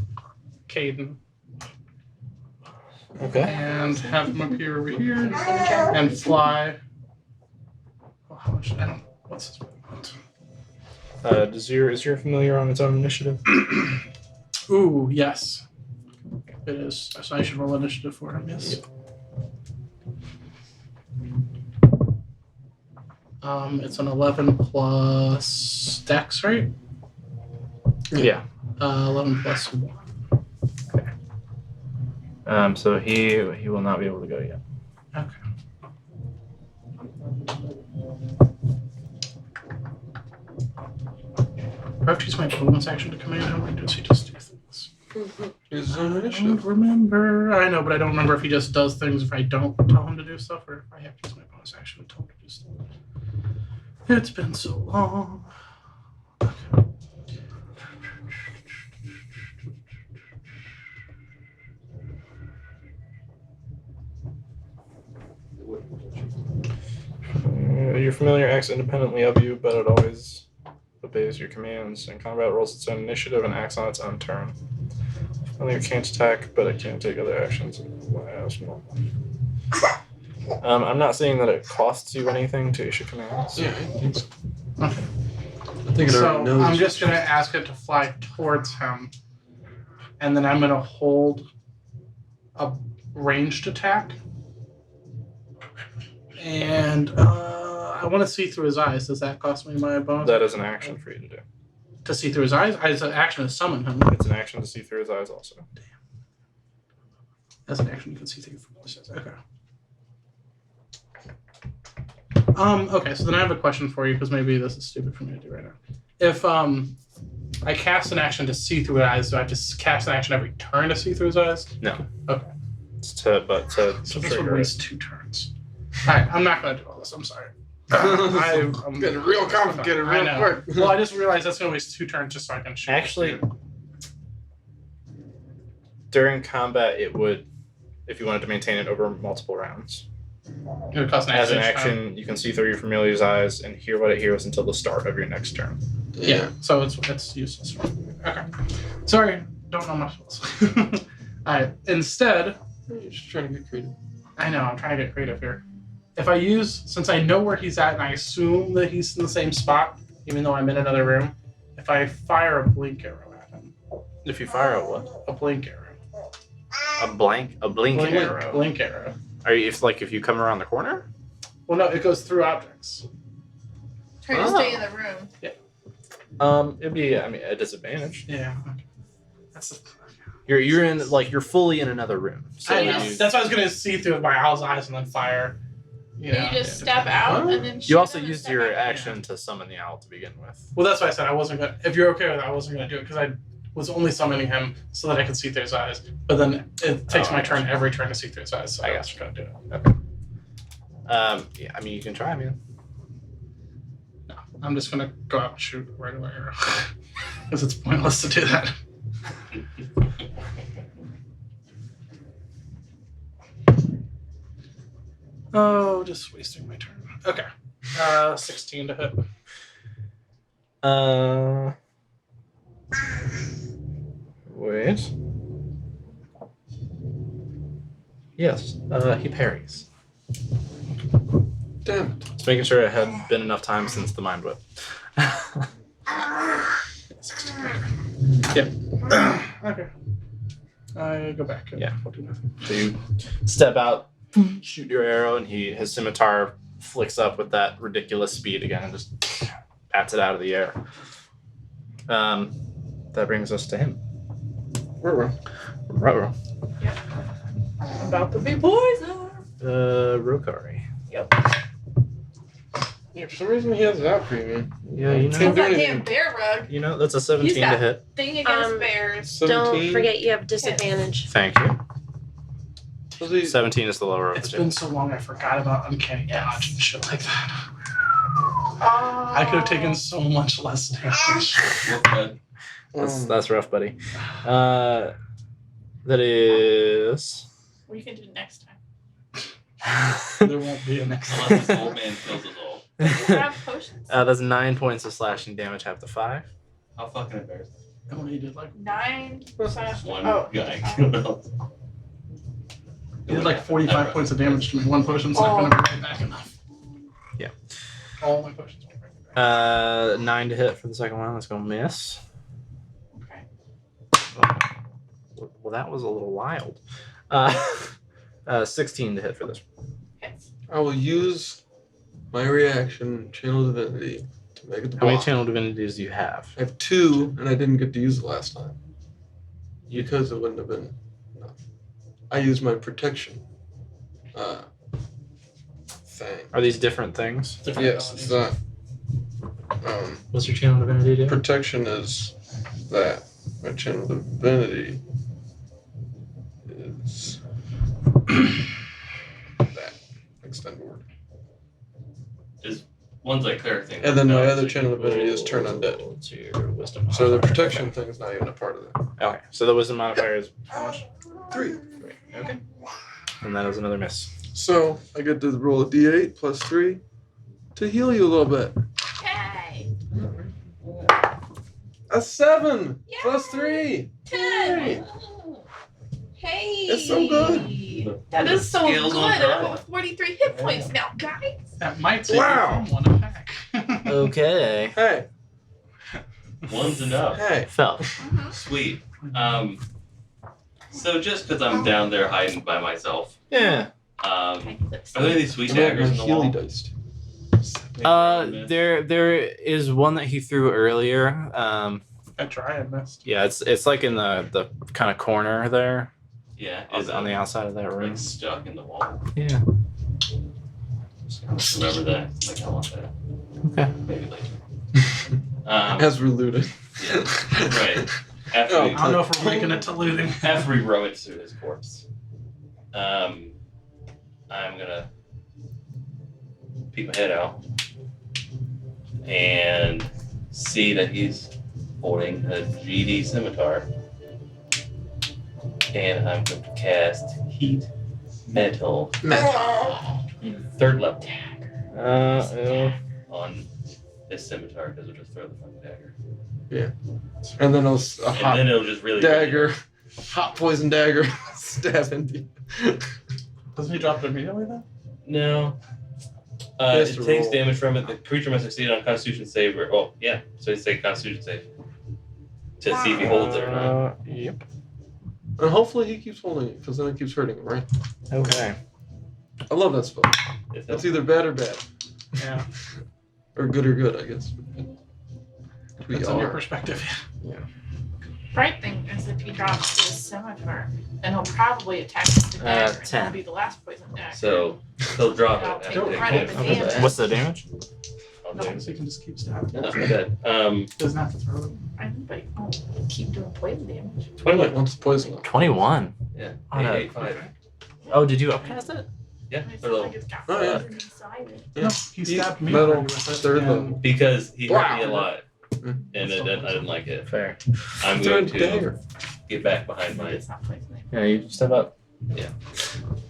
Caden Okay. and have him appear over here and fly. Oh, how much? I don't. What's his movement? Is your familiar on its own initiative? Ooh, yes. It is. So I should roll initiative for him, yes. It's an 11 plus dex, right? Yeah. 11 plus 1. So he will not be able to go yet. Okay. Do I have to use my bonus action to command him, or does he just do things? Use his own I initiative. don't remember. I know, but I don't remember if he just does things if I don't tell him to do stuff, or if I have to use my bonus action to tell him to do stuff. It's been so long. Your familiar acts independently of you, but it always obeys your commands. In combat, rolls its own initiative and acts on its own turn. Familiar can't attack, but it can take other actions. I'm not saying that it costs you anything to issue commands. Yeah, I think so. Okay. I think it So already knows. I'm just gonna ask it to fly towards him, and then I'm gonna hold a ranged attack, and I want to see through his eyes. Does that cost me my bonus? That is an action for you to do. To see through his eyes? It's an action to summon him. It's an action to see through his eyes also. That's an action you can see through. Okay. Okay, so then I have a question for you, because maybe this is stupid for me to do right now. If I cast an action to see through his eyes, do I have to cast an action every turn to see through his eyes? No. Okay. It's to So this would trigger it. waste 2 turns. Alright, I'm not gonna do all this, I'm sorry. I'm Getting real complicated I real know. quick. Well, I just realized that's gonna waste 2 turns just so I can shoot. Actually, during combat, it would, if you wanted to maintain it over multiple rounds. It would cost As an each time. action, you can see through your familiar's eyes and hear what it hears until the start of your next turn. Yeah, so it's useless. Okay. Sorry, don't know my spells. Alright, instead, You're just trying to get creative. I know, I'm trying to get creative here. If I use, since I know where he's at and I assume that he's in the same spot, even though I'm in another room, if I fire a blink arrow at him, If you fire a what? a blink arrow. A blink arrow. Blink arrow. Are you if you come around the corner? Well, no, it goes through objects. Try to stay in the room. It'd be a disadvantage. Yeah. Okay. That's the. You're in you're fully in another room. So I you know. just- That's why I was gonna see through my owl's eyes and then fire. You know. You just step out and then shoot You also them and used step your back. action to summon the owl to begin with. Well, that's why I said I wasn't gonna. If you're okay with it, I wasn't gonna do it because I was only summoning him so that I could see through his eyes. But then it takes Oh, my I turn gotcha. every turn to see through his eyes, so I I gotcha. was gonna do it. Okay. Yeah, I mean, you can try, man. No, I'm just gonna go out and shoot right away, because it's pointless to do that. Oh, just wasting my turn. Okay. 16 to hit. Wait. Yes, he parries. Damn it. Just making sure it had been enough time since the mind whip. Yep. Okay. I go back. Yeah. I'll do nothing. So you step out, shoot your arrow, and his scimitar flicks up with that ridiculous speed again and just bats it out of the air. That brings us to him. Ruh-roh. Ruh-roh. About to be poison. Rokari. Yeah, for some reason he has it out for you, man. Yeah, you Can't know. How's do that anything. damn bear rug? You know, that's a 17 to got- hit. Thing against Um, bears. Don't 17. forget you have disadvantage. Thank you. Was he- 17 is the lower of It's the been two. so long I forgot about uncanny dodge and shit like that. Oh. I could have taken so much less damage. Look good. That's rough, buddy. That is. We can do it next time. There won't be a next one. Unless this old man kills us all. We have potions. That's 9 points of slashing damage, half to 5. How fucking embarrassing. And when he did like 9 One Oh. guy killed us. he did like 45 points of damage to me. One potion's not gonna be right back enough. Yeah. All my potions will be right back. 9 to hit for the second one. That's gonna miss. Okay. Well, that was a little wild. 16 to hit for this. Hits. I will use my reaction, Channel Divinity, to make it the How many block. channel divinities do you have? I have 2, and I didn't get to use it last time. Because it wouldn't have been enough. I used my protection thing. Are these different things? Different Yes, it's abilities. that. What's your channel divinity do? Protection is that. My Channel Divinity is that. Extend word. One's like cleric thing. And then my No, other it's Channel like- Divinity is turn undead. What's your wisdom? So the modifier? protection thing is not even a part of that. Okay, so the wisdom modifier is how much? 3. Okay. And that is another miss. So I get to roll a d8 plus 3 to heal you a little bit. Hey. A 7 Yay! plus 3. 10. Hey. It's so good. That is so Scales good. on I'm fire. at 43 hit points now, guys. That might take Wow. you from one attack. Okay. Hey, One's enough. hey. Fell. Sweet. So just because I'm down there hiding by myself, Yeah. are there any sweet I have my daggers in the Healy wall? dice too. There is one that he threw earlier. I try and missed. Yeah, it's like in the kind of corner there, Yeah, on the outside of that room. like stuck in the wall. Yeah. Just remember that. Like I want that. Okay. Maybe later. As we're looted. Yeah, right. After Oh. we, I don't know if we're making it to looting. after we rummage through his corpse, I'm gonna peek my head out and see that he's holding a GD scimitar, and I'm going to cast Heat Metal, third level on this scimitar because it'll just throw the fucking dagger, And then a and hot then it'll just really dagger, hot poison dagger, stab into you. Doesn't he drop it immediately then? No. has It to takes roll. damage from it. The creature must succeed on Constitution save. So it's a Constitution save to see if he holds it or not. Yep. And hopefully he keeps holding it, because then it keeps hurting him, right? Okay. I love that spell. If It's either bad or bad. Yeah. Or good or good, I guess. We That's on your are. perspective. Bright thing is if he drops his scimitar, then he'll probably attack with the dagger. And 10. that'll be the last poison dagger. So he'll drop I'll it. take after the they credit hit. for the damage. What's the damage? I'll No, do so you can just keep stabbing. it. Not bad. Doesn't have to throw it. I know, but you won't keep doing poison damage. 21. Once the poison. 21. Yeah. Oh, no. 8, 5. Oh, did you upcast it? Yeah, It's they're not little. like it's got Oh, yeah. flavor inside it. Yeah. No, he stabbed me Metal, already with it. third and- level. Because he hurt me a Wow. lot, Yeah. and I didn't like it. Fair. I'm Throw a going to dagger. get back behind But my. it's not poisoning. Yeah, you step up. Yeah.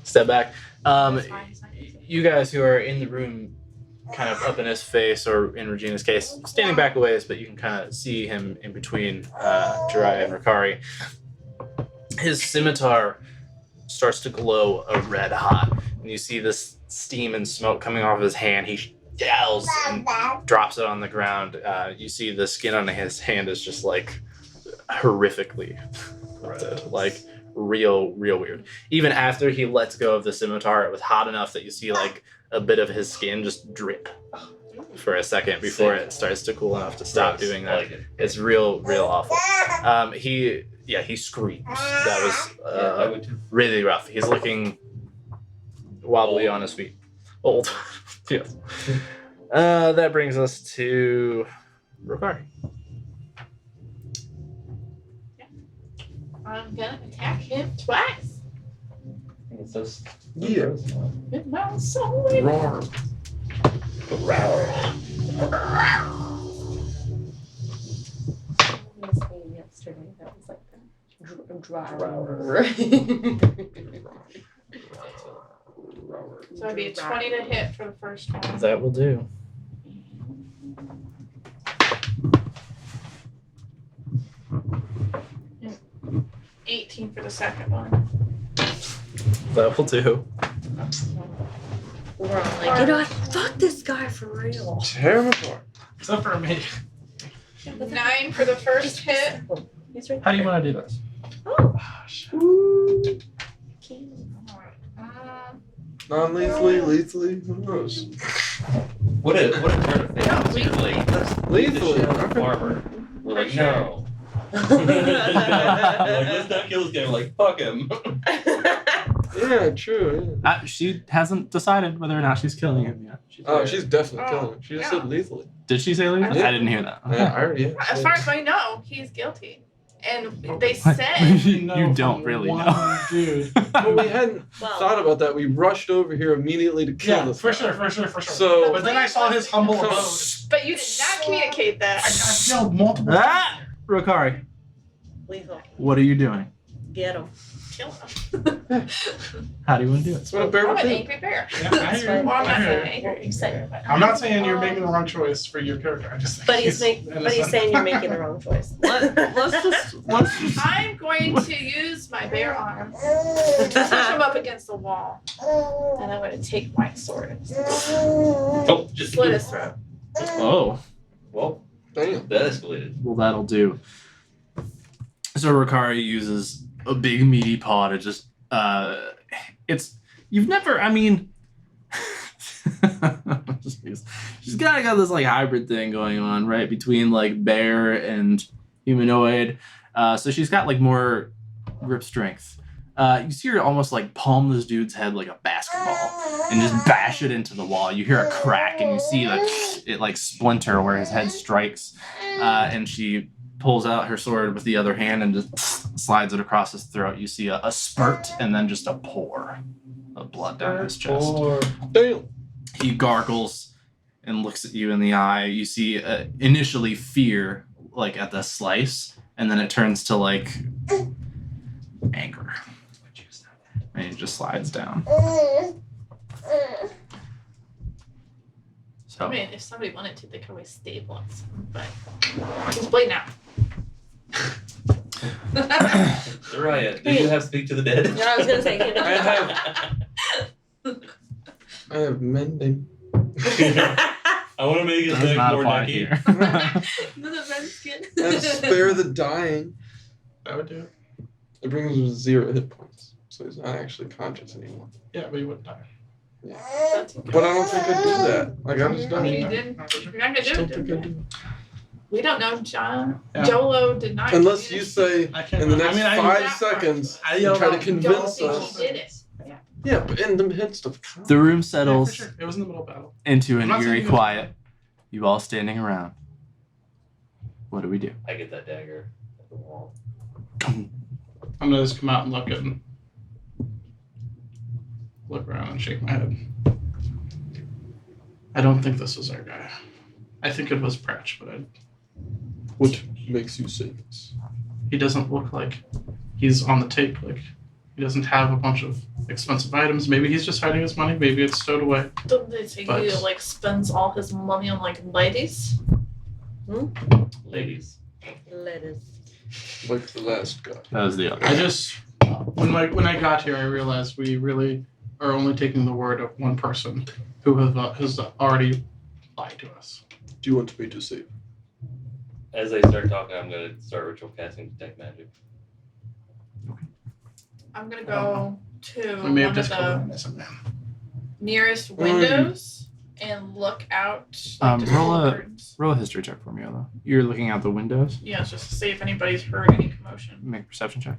Step back. It's fine, it's not poisoning. You guys who are in the room, kind of up in his face, or in Regina's case, standing back a ways, but you can kind of see him in between Jiraiya and Rikari. His scimitar starts to glow a red hot, and you see this steam and smoke coming off his hand. He yells and drops it on the ground. You see the skin on his hand is just like horrifically melted, like real weird. Even after he lets go of the scimitar, it was hot enough that you see like a bit of his skin just drip for a second before it starts to cool enough to stop doing I that. like it. It's real awful. He screams. That was I would too. really rough. He's looking wobbly on his feet. Old. Yes. That brings us to Rokari. I'm gonna attack him twice. It's just Yeah. With my sword. Roar. Yesterday, that was like that. So it'd be a 20 to hit for the first one. That will do. And 18 for the second one. That will do. We're all like, you know what? Fuck this guy for real. Terrible. Except for me. 9 for the first hit. He's right How do you there. want to do this? Oh, Non-lethally, who knows? what a turn of fate. No, You're like, let's Lethally. the sheriff farmer. We're like, no. We're like, let's not kill this guy. We're like, fuck him. Yeah, true. Yeah. She hasn't decided whether or not she's killing him yet. She's definitely killing him. She just said lethally. Did she say lethal? Yeah. I didn't hear that. Yeah, I already. As far as I know, he's guilty. And they What? said, You don't really One know. dude. But we hadn't Well, thought about that. We rushed over here immediately to kill Yeah, this for guy. sure. So But then I saw his humble abode. but you did not communicate I that. yelled multiple Ah! Rokari, lethal. what are you doing? Get him. Kill him. How do you want to do it? that's what a bear I'm would an do. angry bear. Yeah, I That's hear fine. you. Well, I'm I not hear saying you. angry. You said it. I'm not saying you're making the wrong choice for your character. I just think But he's innocent. saying you're making the wrong choice. Let's just. I'm going to use my bare arm, push him up against the wall, and I'm going to take my sword and Oh, just slit his throat. Oh, Well, Damn. that escalated. well, that'll do. So Rokari uses a big meaty paw to just. You've never. I mean. She's kind of got this like hybrid thing going on, right, between like bear and humanoid. So she's got like more grip strength. You see her almost like palm this dude's head like a basketball and just bash it into the wall. You hear a crack and you see like it like splinter where his head strikes. And she pulls out her sword with the other hand and just slides it across his throat. You see a spurt and then just a pour of blood down his chest. Damn. He gargles and looks at you in the eye. You see initially fear, like at the slice, and then it turns to like anger. And he just slides down. I So mean, if somebody wanted to, they could always stabilize him, but he's bleeding out. Ryan, do you have Speak to the Dead? No, I was gonna say, you know. I have mending. I want to make his does neck not more apply necky. here. The red skin. And spare the dying. That would do it. It brings him 0 hit points, so he's not actually conscious anymore. Yeah, but you wouldn't die. But I don't think I'd do that. Like I'm just If not. you didn't, you're not gonna Still do think it. I'd do We don't know, John. Yeah. Jolo did not. it. Unless you communicate. say I can't. in the next I 5 Yeah. seconds I you yelled try to out, Don't convince think us. he did it. Yeah. Yeah, but in the midst of The room Yeah, for settles sure. It was in the middle of battle. into I'm an not saying eerie you guys- quiet. You all standing around. What do we do? I get that dagger at the wall. I'm gonna just come out and look at him. look around and shake my head. I don't think this was our guy. I think it was Pratch, but What makes you say this? he doesn't look like he's on the tape. Like, he doesn't have a bunch of expensive items. Maybe he's just hiding his money. Maybe it's stowed away. Don't they say But- he like spends all his money on like ladies? Ladies. Lettuce. Like the last guy. That was the other. I just when I got here, I realized we really are only taking the word of one person who has already lied to us. Do you want me to save? As they start talking, I'm gonna start ritual casting detect magic. I'm gonna go to We may have one of discovered the an innocent man. nearest windows and look out. Just Roll pull the a- curtains. Roll a history check for me, Ola. You're looking out the windows. Yeah, just to see if anybody's heard any commotion. Make a perception check.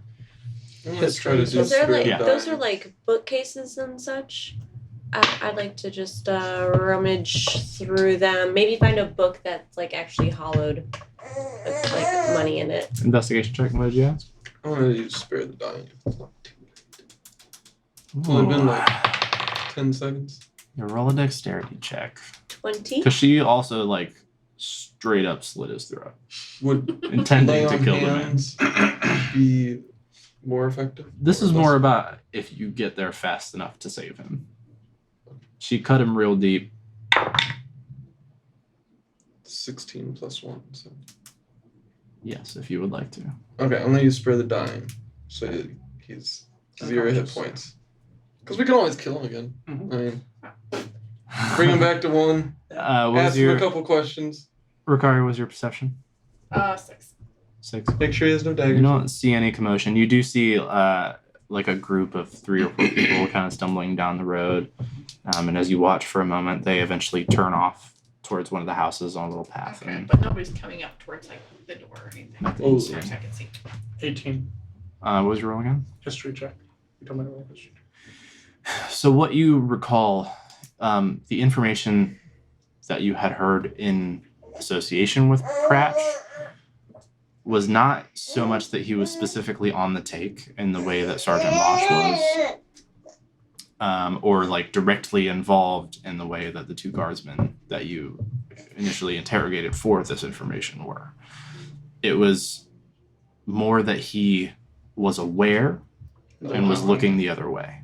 Let's try to do Is there spirit like Yeah. those dying. are like bookcases and such? I'd like to just rummage through them. Maybe find a book that's like actually hollowed, with like money in it. Investigation check. What did you ask? I want to use spare the dying. It's not too late. Only been like 10 seconds. You roll a dexterity check. 20. Because she also like straight up slit his throat, Would intending lay to on kill the man. hands be more effective? This Or is less? more about if you get there fast enough to save him. She cut him real deep. 16 plus 1. So. Yes, if you would like to. Okay, I'm going to use spare the dying. So he's 0 hit points. Because we can always kill him again. Mhm. I mean, bring him back to 1. What Ask was him a your couple questions. Ricari? Was your perception 6. 6? Make sure he has no daggers. You don't see any commotion. You do see like a group of 3 or 4 people kind of stumbling down the road. And as you watch for a moment, they eventually turn off towards one of the houses on a little path. Okay, And, but nobody's coming up towards like the door or anything. Nothing Oh. As far as I can see. 18. what was your roll again? History check. You told me to roll history check. So what you recall, the information that you had heard in association with Pratch was not so much that he was specifically on the take in the way that Sergeant Mosh was, or like directly involved in the way that the 2 guardsmen that you initially interrogated for this information were. It was more that he was aware and was looking the other way.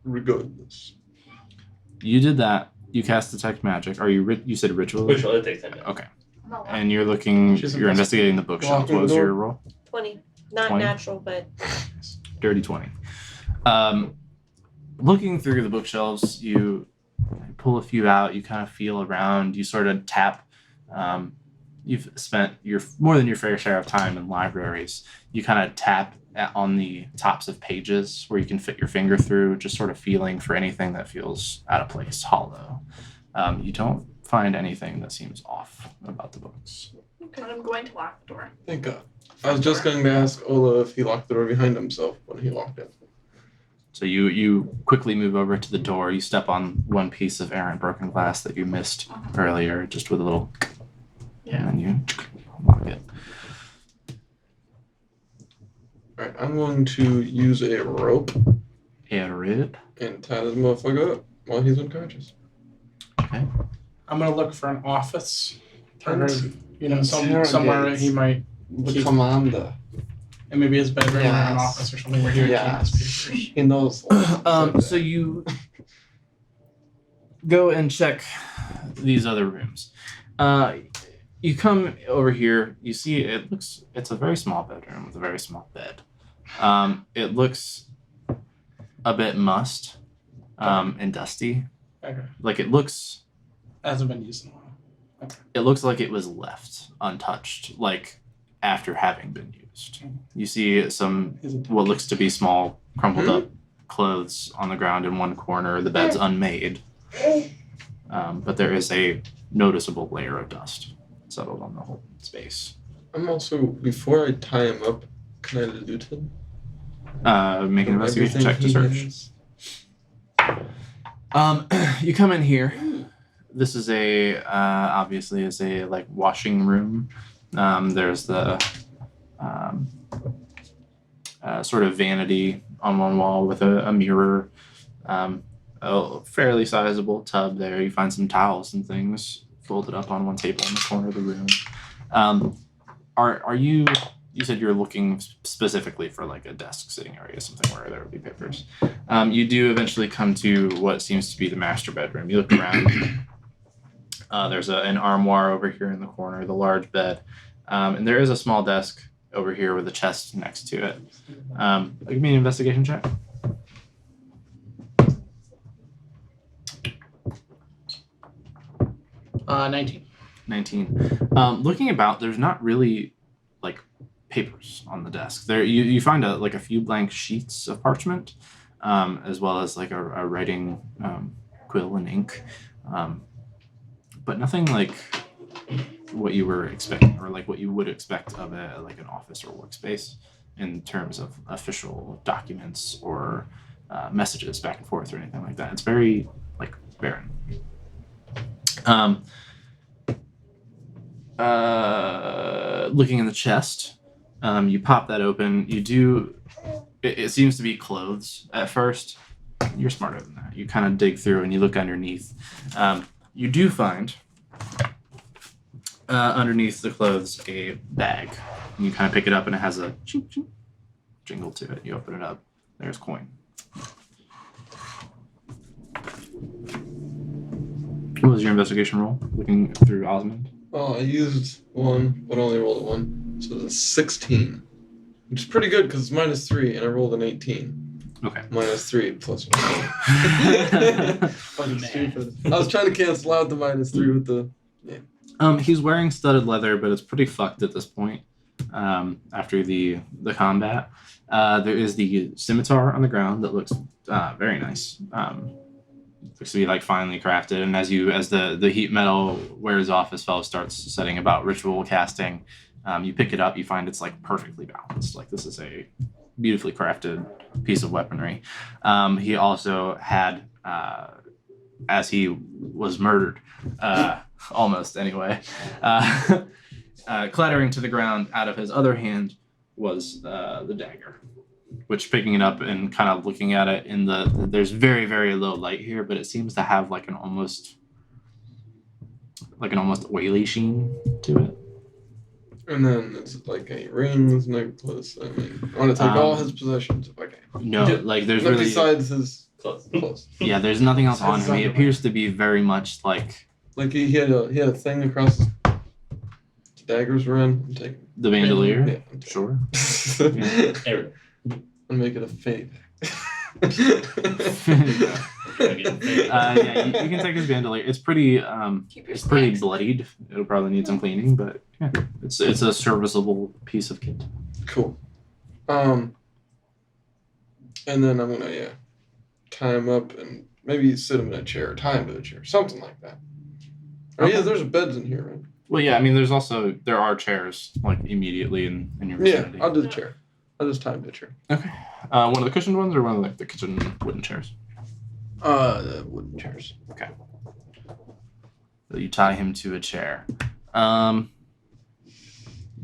Regardless. You did that. You cast detect magic. Are you? You said ritual. Ritual, it takes 10 minutes. Okay. No, And you're looking. She's You're investigating the bookshelves. Walking What was the door. your roll? 20. Not 20? natural, but Dirty 20. Looking through the bookshelves, you pull a few out. You kind of feel around. You sort of tap. You've spent more than your fair share of time in libraries. You kind of tap on the tops of pages where you can fit your finger through, just sort of feeling for anything that feels out of place, hollow. You don't find anything that seems off about the books. Okay, I'm going to lock the door. Thank God. I was just going to ask Ola if he locked the door behind himself when he walked in. So you quickly move over to the door. You step on one piece of errant broken glass that you missed earlier, just with a little, Yeah. and then you lock it. Alright, I'm going to use a rope A rip. and tie this motherfucker up while he's unconscious. Okay. I'm gonna look for an office. Or, you know, Interrogate. somewhere he might, The commander. and maybe his bedroom or an Yes. office or something where he would keep his papers. He knows. So you go and check these other rooms. You come over here. You see it's a very small bedroom with a very small bed. It looks a bit mussed and dusty. Okay. Like it looks Hasn't been used in a while. it looks like it was left untouched, like after having been used. You see some Is it what looks to be small, crumpled up clothes on the ground in one corner. The bed's unmade, but there is a noticeable layer of dust settled on the whole space. I'm also, before I tie him up, can I loot him? Make an investigation check to Everything search. he has? You come in here. This is obviously is a like washing room. There's the sort of vanity on one wall with a mirror, a fairly sizable tub there. You find some towels and things folded up on one table in the corner of the room. Are you? You said you're looking specifically for like a desk sitting area, something where there would be papers. You do eventually come to what seems to be the master bedroom. You look around. There's an armoire over here in the corner, the large bed, and there is a small desk over here with a chest next to it. Give me an investigation check. 19. 19. Looking about, there's not really like papers on the desk. There, you find a few blank sheets of parchment, as well as like a writing quill and ink, but nothing like what you were expecting or like what you would expect of like an office or workspace in terms of official documents or messages back and forth or anything like that. It's very like barren. Looking in the chest, you pop that open. You do. It seems to be clothes at first. You're smarter than that. You kind of dig through and you look underneath. You do find underneath the clothes a bag. You kind of pick it up and it has a ching, ching, jingle to it. You open it up. There's coin. What was your investigation roll? Looking through Osmond. Oh, I used one, but only rolled a 1. So it's 16. Which is pretty good because it's -3, and I rolled an 18. Okay. -3 plus 1. Fucking stupid. I was trying to cancel out the -3 with the... He's wearing studded leather, but it's pretty fucked at this point. After the combat, there is the scimitar on the ground that looks very nice. Looks to be like finely crafted, and as the heat metal wears off, as Fel starts setting about ritual casting, you pick it up. You find it's like perfectly balanced. Like this is a beautifully crafted piece of weaponry. He also had, as he was murdered, almost anyway, clattering to the ground out of his other hand was the dagger. Which, picking it up and kind of looking at it there's very, very low light here, but it seems to have like an almost oily sheen to it. And then it's like a rings, necklace. I mean, I want to take all his possessions if I can. No, like there's But really besides his Close. clothes. yeah, there's nothing else on His him. He underwear. appears to be very much like Like he had a thing across his daggers were in. I'm taking. the bandolier. Yeah, I'm taking. Sure. Everything. I'm making a fake. Yeah, you can take his bandolier. It's pretty Keep your it's pretty snacks. bloodied. It'll probably need some cleaning, but yeah, it's a serviceable piece of kit. Cool. And then I'm gonna tie him up and maybe sit him in a chair, tie him to a chair, something like that. Oh Okay. yeah, there's beds in here, right? Well, yeah, I mean, there are chairs like immediately in your Yeah, vicinity. I'll do the chair. I'll just tie him to a chair. Okay. One of the cushioned ones or one of the kitchen wooden chairs? The wooden chairs. So you tie him to a chair.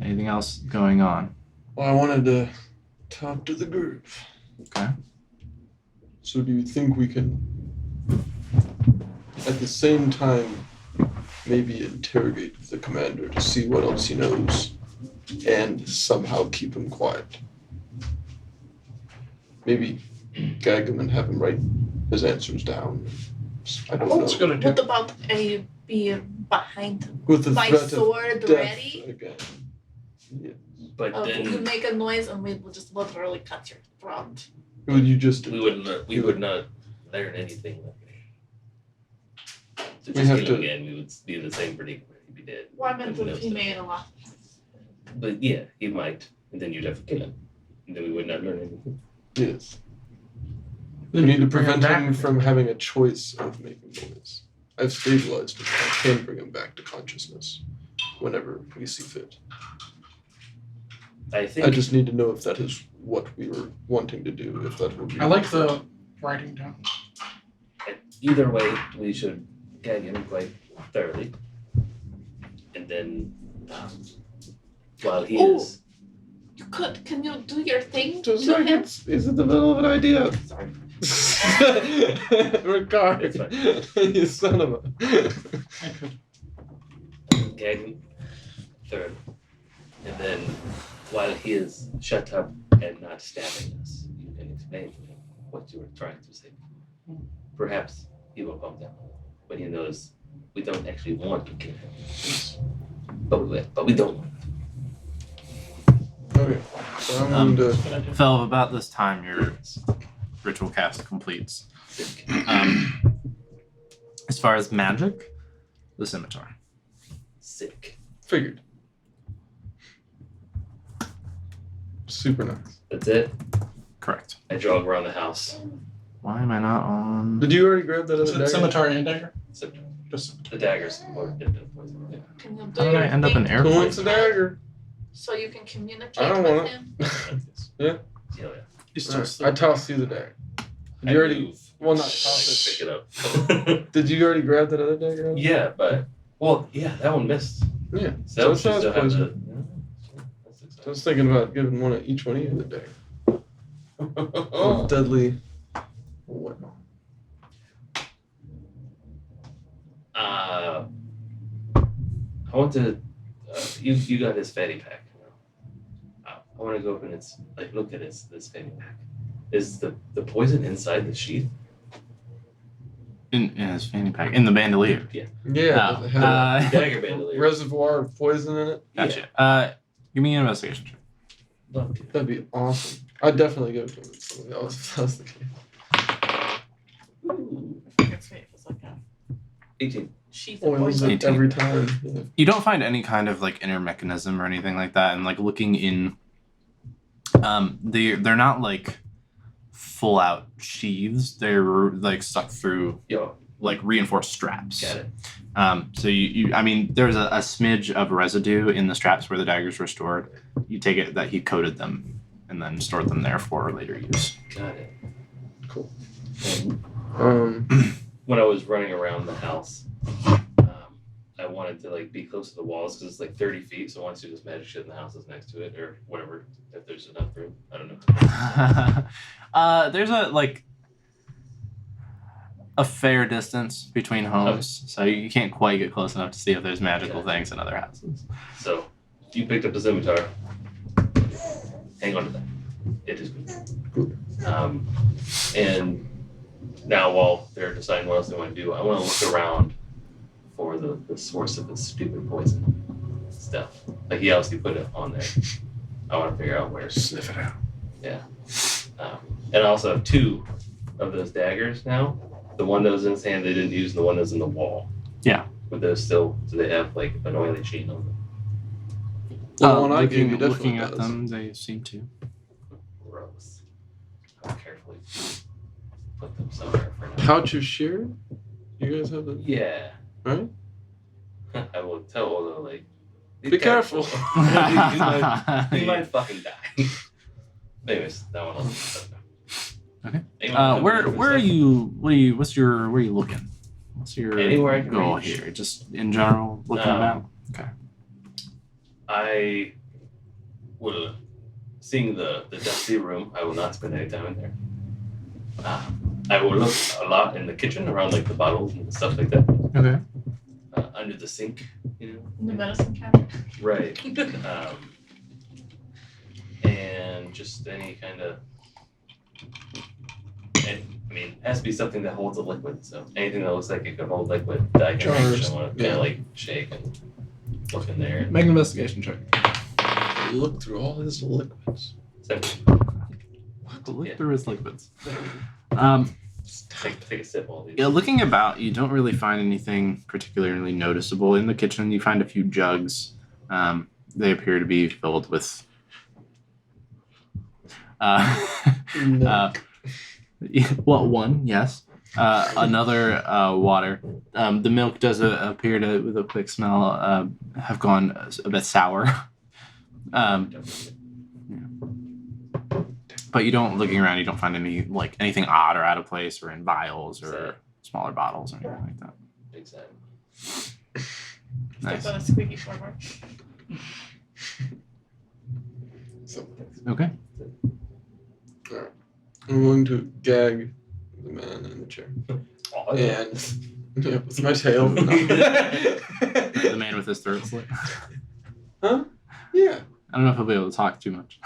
Anything else going on? Well, I wanted to talk to the group. Okay. So do you think we can, at the same time, maybe interrogate the commander to see what else he knows and somehow keep him quiet? Maybe gag him and have him write his answers down. I don't know. That's gonna do. What about a be behind With the my threat sword of death ready? again. Yeah. But Of you then make a noise and we will just literally cut your throat. Would you just we would not learn anything. So We just have kill to- him again, we would be in the same predicament. He'd be dead. Well, I meant And if he no made a lot. But yeah, he might, and then you'd have to kill him, and then we would not learn anything. Yes. You need to Bring him prevent him back. from having a choice of making noise. I've stabilized him. I can bring him back to consciousness whenever we see fit. I think I just need to know if that is what we were wanting to do, if that would be... I like the writing down. either way, we should gag him quite thoroughly, and then while he Ooh. is You could. Can you do your thing Just to like him? it's in the middle of an idea. Sorry. Ricard, It's you son of a. I could. Gag him. Third. And then, while he is shut up and not stabbing us, you can explain to him what you were trying to say. Perhaps he will calm down when he knows we don't actually want to kill him. But we don't want Okay, so I'm going to. Good idea. Fel, about this time your ritual cast completes. sick. As far as magic, the scimitar. Sick. Figured. Super nice. That's it. Correct. I jog around the house. Why am I not on? Did you already grab that other dagger? Scimitar and dagger? So Just the daggers or did the poison. Yeah. Can you do How did your I end up thing in Who airplane? wants a dagger? so you can communicate I don't with want it. him? Yeah? Yeah. He's Alright, still I toss you the dagger. Did I you already? move. Well, not I toss pick it. it up. Did you already grab that other dagger? Yeah, but that one missed. Yeah. So So that it one should sounds still have poison. the. Yeah, that's I exciting. was thinking about giving each one of you the dagger. Oh. Deadly. Weapon. I want to. You got his fanny pack. I want to go up and look at this fanny pack. Is the poison inside the sheath? In his fanny pack, in the bandolier. Yeah. No. It had a Dagger bandolier. reservoir of poison in it. Gotcha. Give me an investigation check. Love to. That'd be awesome. I'd definitely give it to somebody else if that was the case. Ooh, I forget if it was like a 18. sheath of Oils poison. it every time. Yeah. You don't find any kind of like inner mechanism or anything like that, and like looking in, they're not like full out sheaths. They're like stuck through Yo, like reinforced straps. got it. So I mean, there's a smidge of residue in the straps where the daggers were stored. You take it that he coated them and then stored them there for later use. Got it. Cool. And when I was running around the house, I wanted to like be close to the walls because it's like 30 feet. So I want to do this magic shit in the houses next to it or whatever, if there's enough room. I don't know. There's a fair distance between homes, so you can't quite get close enough to see if there's magical things in other houses. So you picked up the scimitar. Hang on to that. It is good. And now while they're deciding what else they want to do, I want to look around for the source of this stupid poison stuff. Like he obviously put it on there. I want to figure out where. Sniff it out. And I also have 2 of those daggers now. The one that was in his hand they didn't use, and the one that's in the wall. Yeah. Would those still? Do they have like an oily sheen on them? Well, the one I gave you looking definitely at does. them, they seem to. Gross. I'll carefully put them somewhere for now. Pouch of shear? You guys have the Yeah. right? I will tell Ola, like, Be careful. he might fucking die. Anyways, that one I'll let go. Okay. Anyone Where come are to you? Where are you looking? What's your Anywhere I can goal reach. here? Just in general, looking about. Okay. I will, seeing the dusty room, I will not spend any time in there. I will look a lot in the kitchen around like the bottles and stuff like that. Okay. Under the sink, you know. In the medicine cabinet. Right. And just any kind of, and I mean, it has to be something that holds a liquid. So anything that looks like it could hold liquid, that I can reach. Jars, I want to yeah. kind of like shake and look in there. Make an investigation check. Look through all his liquids. Look Yeah. through his liquids. Take a sip while these. Yeah, looking about, you don't really find anything particularly noticeable. In the kitchen, you find a few jugs. They appear to be filled with. Well, one, yes. Another water. The milk does appear to, with a quick smell, have gone a bit sour. But you don't, looking around, you don't find anything odd or out of place or in vials or smaller bottles or anything like that. Exactly. Nice. Step on a squeaky floorboard. So Okay. I'm going to gag the man in the chair. Oh, And yeah, with my tail. The man with his throat slit. Huh? Yeah. I don't know if he'll be able to talk too much.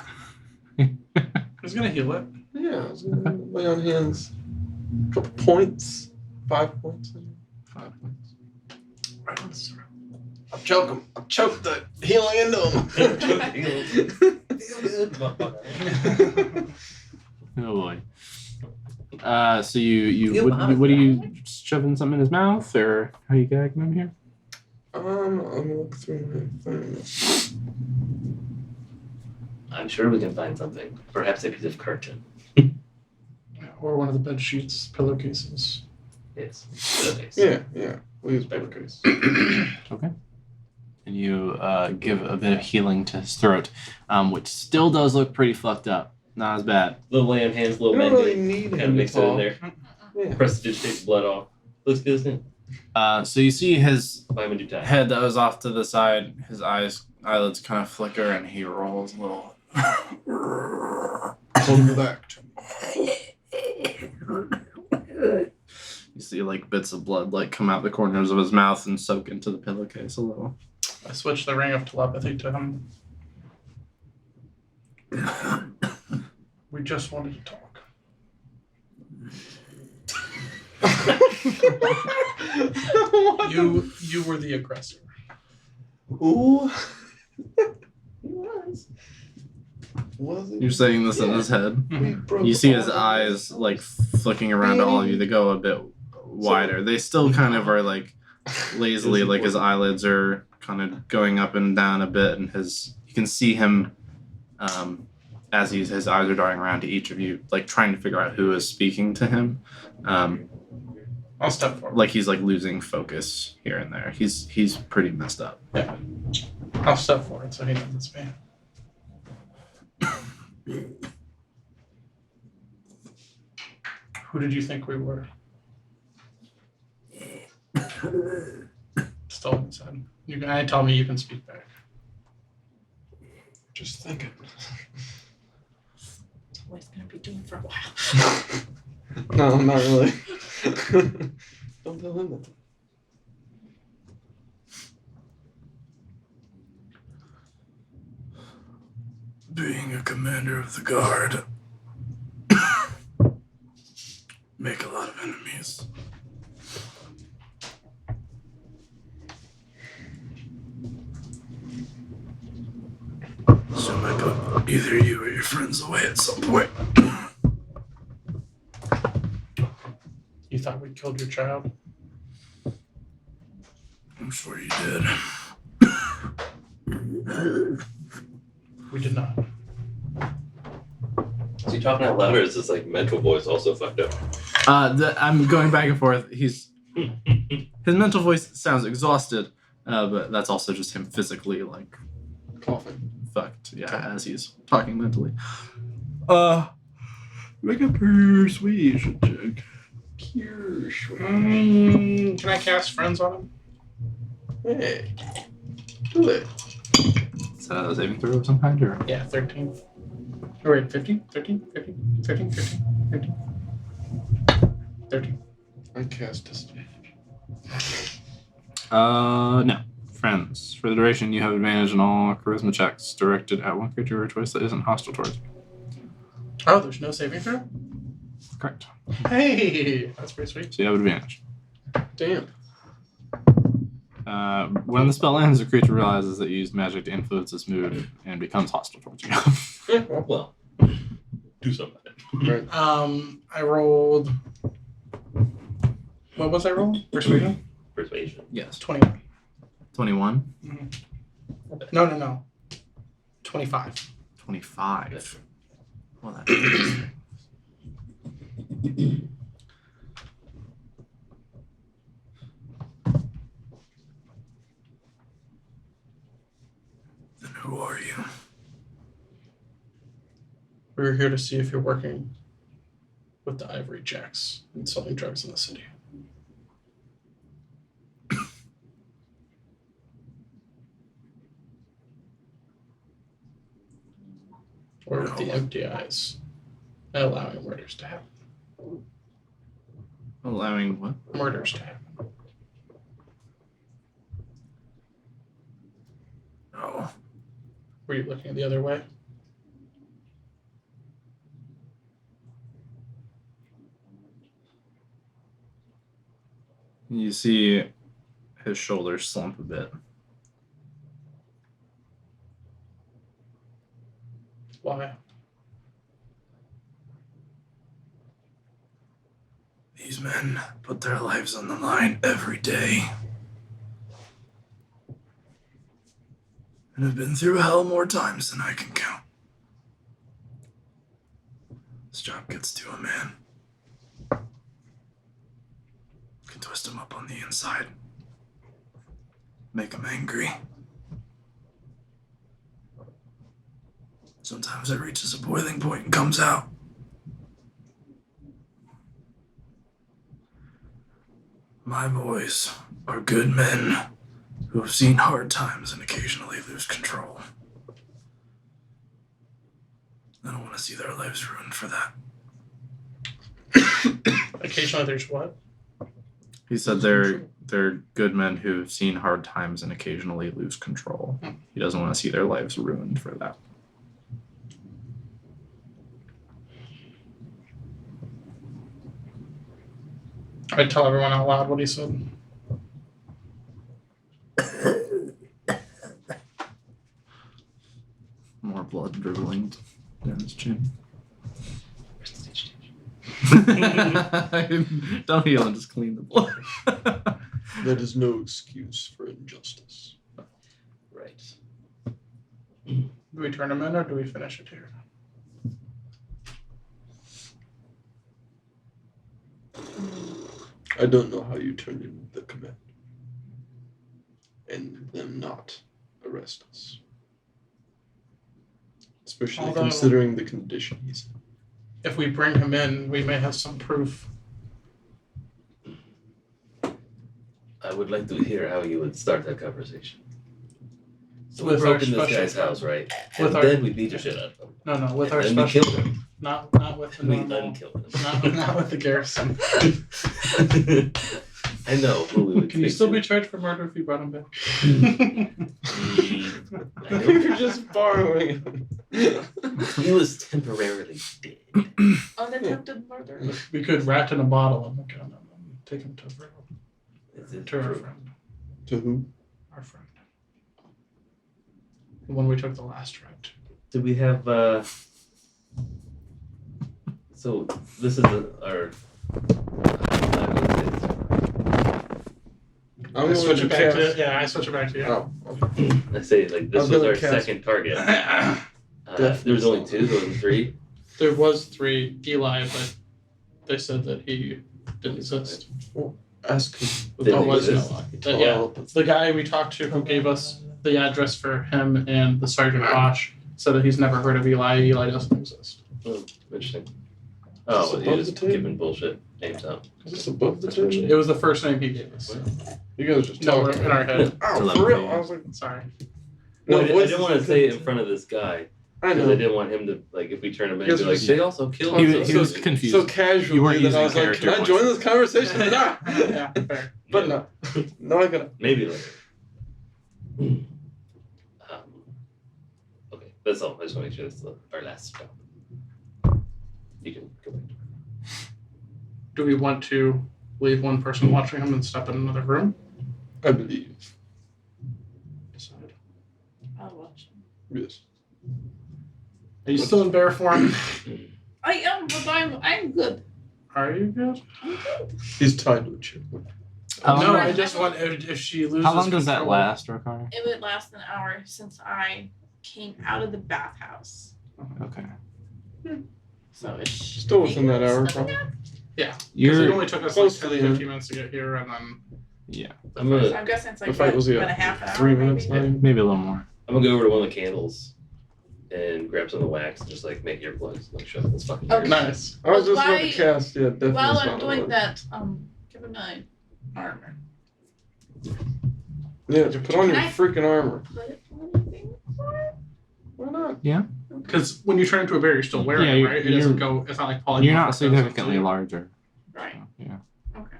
Who's gonna heal it? Yeah, I was gonna lay on hands. A couple points. 5 points. 5 points. Right on the throat. I'll choke him. I'll choke the healing into him. Feel good, motherfucker. Oh boy. So what are you shoving something in his mouth, or how are you gagging him here? I'm gonna look through my thing. I'm sure we can find something. Perhaps a piece of curtain. Or one of the bed sheets, pillowcases. Yes. Yeah. We'll use pillowcase. Okay. And you give a bit of healing to his throat, which still does look pretty fucked up. Not as bad. Little lay on hands, You little don't really mending. need Kind him of to mix it in talk. there. Yeah. Prestidigitate the blood off. Looks good, doesn't it? So you see his Vitamin D time. head that was off to the side, his eyelids kind of flicker, and he rolls a little. Hold him back. You see like bits of blood like come out the corners of his mouth and soak into the pillowcase a little. I switched the ring of telepathy to him. We just wanted to talk. You were the aggressor. Ooh. He was it? You're saying this in his head. We broke You see his all of eyes like flicking around to all of you. They go a bit wider. They still kind of are like lazily, like his eyelids are kind of going up and down a bit, and you can see him as his eyes are darting around to each of you, like trying to figure out who is speaking to him. I'll step forward. Like he's like losing focus here and there. He's pretty messed up. Yeah. I'll step forward so he knows it's me. Who did you think we were? Still in his head. You can tell me you can speak back. Just thinking. That's what he's gonna be doing for a while. No, not really. Don't tell him that. Being a commander of the guard, make a lot of enemies. So I might put either you or your friends away at some point. You thought we killed your child? I'm sure you did. We did not. Is he talking out loud, or is this like mental voice also fucked up? I'm going back and forth. His mental voice sounds exhausted, but that's also just him physically like Coughing. fucked. Yeah, as he's talking mentally. Make a persuasion check. Can I cast friends on him? Hey. Do it. Is that a saving throw of some kind, or? Yeah, 13. Oh, wait, 15? 13? 15? 13? 15? 13? 13. I cast disadvantage. No. Friends. For the duration, you have advantage on all charisma checks directed at one creature or choice that isn't hostile towards you. Oh, there's no saving throw? Correct. Hey! That's pretty sweet. So you have advantage. Damn. When the spell ends, the creature realizes that you used magic to influence its mood and becomes hostile towards you. Yeah. Well, do something. Right. I rolled... What was I rolling? Persuasion? Persuasion. Yes. 21. 21? No. 25. 25. Well, that is... Then who are you? We were here to see if you're working with the Ivory Jacks and selling drugs in the city. Or with the empty eyes, and allowing murders to happen. Allowing what? Murders to happen. Oh. Were you looking the other way? You see his shoulders slump a bit. Why? These men put their lives on the line every day. And have been through hell more times than I can count. This job gets to a man. Can twist him up on the inside. Make him angry. Sometimes it reaches a boiling point and comes out. My boys are good men who have seen hard times and occasionally lose control. I don't want to see their lives ruined for that. Occasionally there's what? He said they're good men who've seen hard times and occasionally lose control. He doesn't want to see their lives ruined for that. I tell everyone out loud what he said. More blood dribbling down his chin. Don't heal and just clean the blood. That is no excuse for injustice. Right. Do we turn him in or do we finish it here? I don't know how you turn in the command. And them not arrest us. Especially Although- considering the condition he's in. If we bring him in, we may have some proof. I would like to hear how you would start that conversation. So we With broke our in this special guy's house, right? with And our- then we beat the shit out of him. No, with And our then we special. killed him. Not with the We normal. unkilled him. Not with the garrison. I know, but we would Can you fix still it. be charged for murder if you brought him back? I We don't- were just borrowing him. He was temporarily dead. Unattempted murder. We could rat in a bottle and look at him and take him to Is it our true? friend. To who? Our friend. The one we took the last rat to. Do we have so this is our I'm I switch it going to back to cast. yeah, I switch it back to you. Oh, okay. I say like this I'm was gonna our cast- second target. Death There was only Missile. two, there wasn't three. There was 3 Eli, but they said that he didn't exist. Ask him. Didn't There was exist? no yeah. Well, The guy we talked to who gave us the address for him and the Sergeant Bosch said that he's never heard of Eli. Eli doesn't exist. Oh, interesting. Is Oh, this well, above you're the just table? giving bullshit names out. Is this above the It table? was the first name he gave us. You guys just No, we're talking. in our head. Oh, for real? I was like, Sorry. No, I voices didn't want to are say it good. in front of this guy I because I know. didn't want him to like if we turn him in, Yes, be like we- they also killed. He so- was- he was confused. So You casually weren't that I using was like, character can I join voices. this conversation? Nah. Yeah, fair. But no. No, I gotta. Maybe later. Okay, that's all. I just want to make sure that's our last stop. You can go back. Do we want to leave one person watching him and step in another room? I believe. Decide. I'll watch him. Yes. Are you still in bear form? I am, but I'm good. Are you good? I'm good. He's tied to a chair. How No, long, I just want if she loses. how long does that control- last, Rokar? It would last an hour since I came out of the bathhouse. Okay. So it's Still within that hour, probably. Because it You're only took us Close like to 10, the end. 15 minutes to get here, and then yeah, I'm gonna I'm guessing it's like The fight was about a half an hour. 3 minutes. maybe? Maybe. maybe a little more. I'm gonna go over to one of the candles and grab some of the wax and just like make earplugs. Like shove this fucking. Okay. ear. nice. I was just about Why- to cast. Yeah, definitely. While I'm doing that, give him my armor. Yeah, just put on your Can I- freaking armor. Put it on anything? Why not? Okay. Because when you turn into a bear, you're still wearing it, right? It doesn't go. It's not like polymorph. You're not significantly larger. Right. So, yeah. Okay.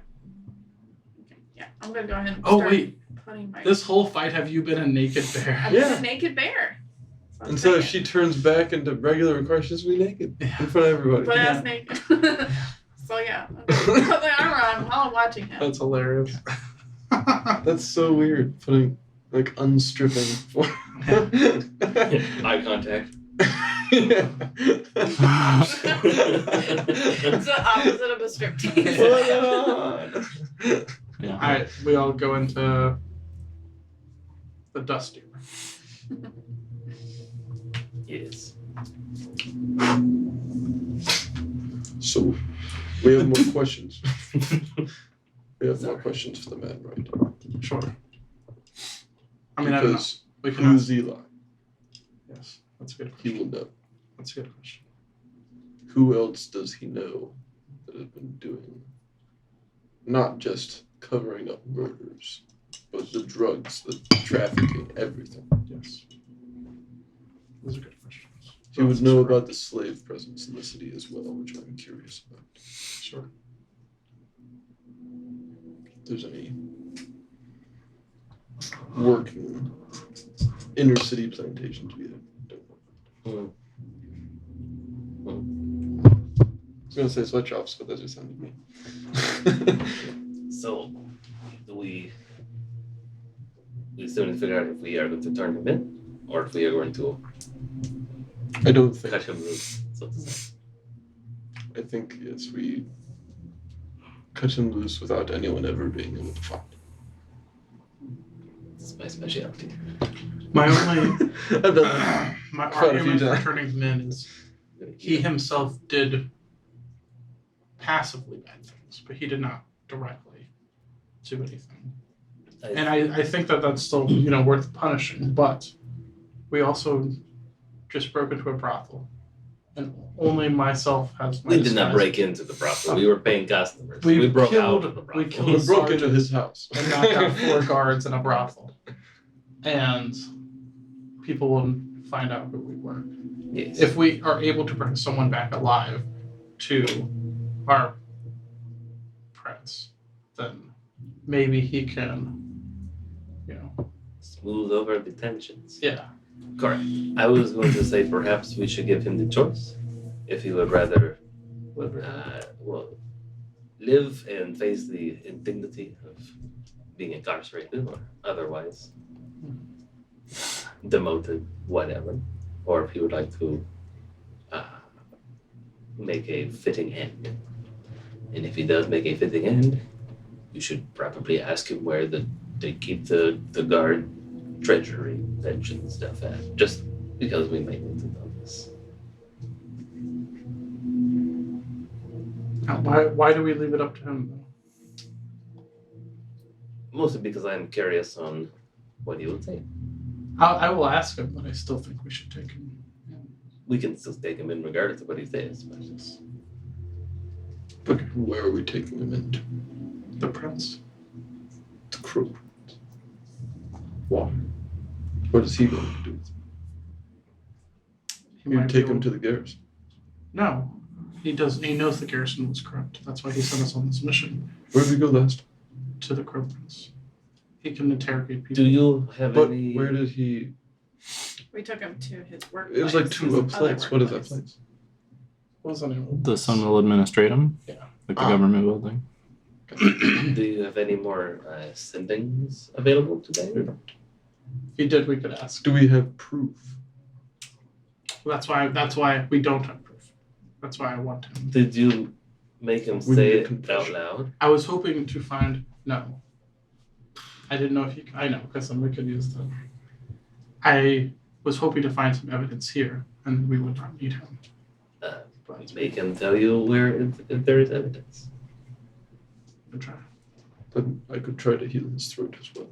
Yeah, I'm gonna go ahead and Oh start wait, putting my. this whole fight have you been a naked bear? I'm Yeah. a naked bear. That's what I'm And so saying. she turns back into regular Ricard. She's be naked in front of everybody. But ass naked. So yeah, I'm gonna put my armor on while I'm watching him. That's hilarious. That's so weird. Putting like unstripping. Eye contact. Yeah. It's the opposite of a striptease. Yeah. All right, we all go into the dusty room. Yes. So, we have more questions. We have more questions for the man, right? Sure. I mean, I don't know. Because We can who's ask. Eli? Yes, that's a good He question. will know. That's a good question. Who else does he know that has been doing not just covering up murders, but the drugs, the trafficking, everything? Yes. Those are good questions. He would know about the slave presence in the city as well, which I'm curious about. Sure. If there's any working inner city plantations we don't know. I was gonna say sweatshops, but that just sounded mean. So, do we still need to figure out if we are going to turn him in or if we are going to I don't think. cut him loose, so to say. I think yes, we cut him loose without anyone ever being able to find him. This is my specialty. My only I've done that. my Quite a few argument for times. turning him in is he himself did passively bad things, but he did not directly do anything. And I think that that's still worth punishing. But we also just broke into a brothel, and only myself has my We did not disguise. break into the brothel. We were paying customers. We We broke killed- out of the we brothel. killed- We broke into his house. and knocked out 4 guards in a brothel, and people will find out who we were. Yes. If we are able to bring someone back alive to our prince, then maybe he can, Smooth over the tensions. yeah. Correct. I was going to say perhaps we should give him the choice if he would rather live and face the indignity of being incarcerated or otherwise demoted, whatever, or if he would like to make a fitting end. And if he does make a fitting end, you should probably ask him where they keep the guard treasury pension stuff at, just because we might need to know this. Now, why do we leave it up to him, though? Mostly because I'm curious on what he will say. I will ask him, but I still think we should take him. We can still take him in regardless of what he says, but But where are we taking him into? The prince. The crow. Why? What is he going to do with him? He You might take be him able- to the garrison. No, he does. He knows the garrison was corrupt. That's why he sent us on this mission Where did we go last? to the crow prince. He can interrogate people. do you have But any? where did he? We took him to his work. It was like to a place. What is that place? What was the name of it? The Sunmill Administratum. Yeah. Like the Ah. government building. Do you have any more sendings available today? If he did, we could ask. Do we have proof? That's why we don't have proof. That's why I want him. Did you make him We say need a it out confession. loud? I was hoping to find no. I didn't know if you. I know because then we could use them. I was hoping to find some evidence here, and we would not need him. But Make him tell you where if there is evidence. we'll try. Then I could try to heal his throat as well.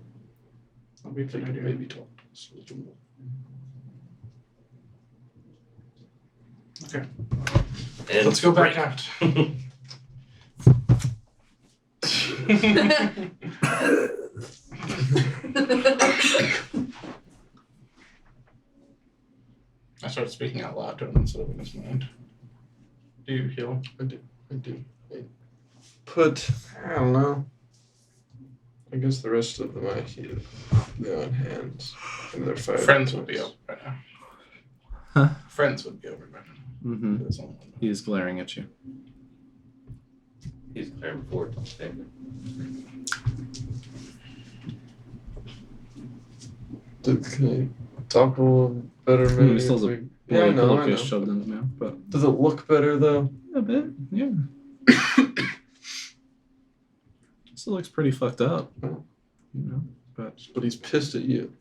That'll be a They good could idea. maybe talk to us a little more. Okay. And Let's go back break. out. I start speaking out loud to him instead of in his mind. Do you heal? I do. I put, I don't know. I guess the rest of my heal, they're on hands. And they're 5. Friends would be over by now. Huh? Friends would be over by now. Mm-hmm. There's only one. He's glaring at you. He's clearing forward. Can I talk a little better, maybe? He still has a Yeah, I know. pillowcase shoved in his mouth, but Does it look better, though? a bit, yeah. Still looks pretty fucked up, Oh. you know. But he's pissed at you.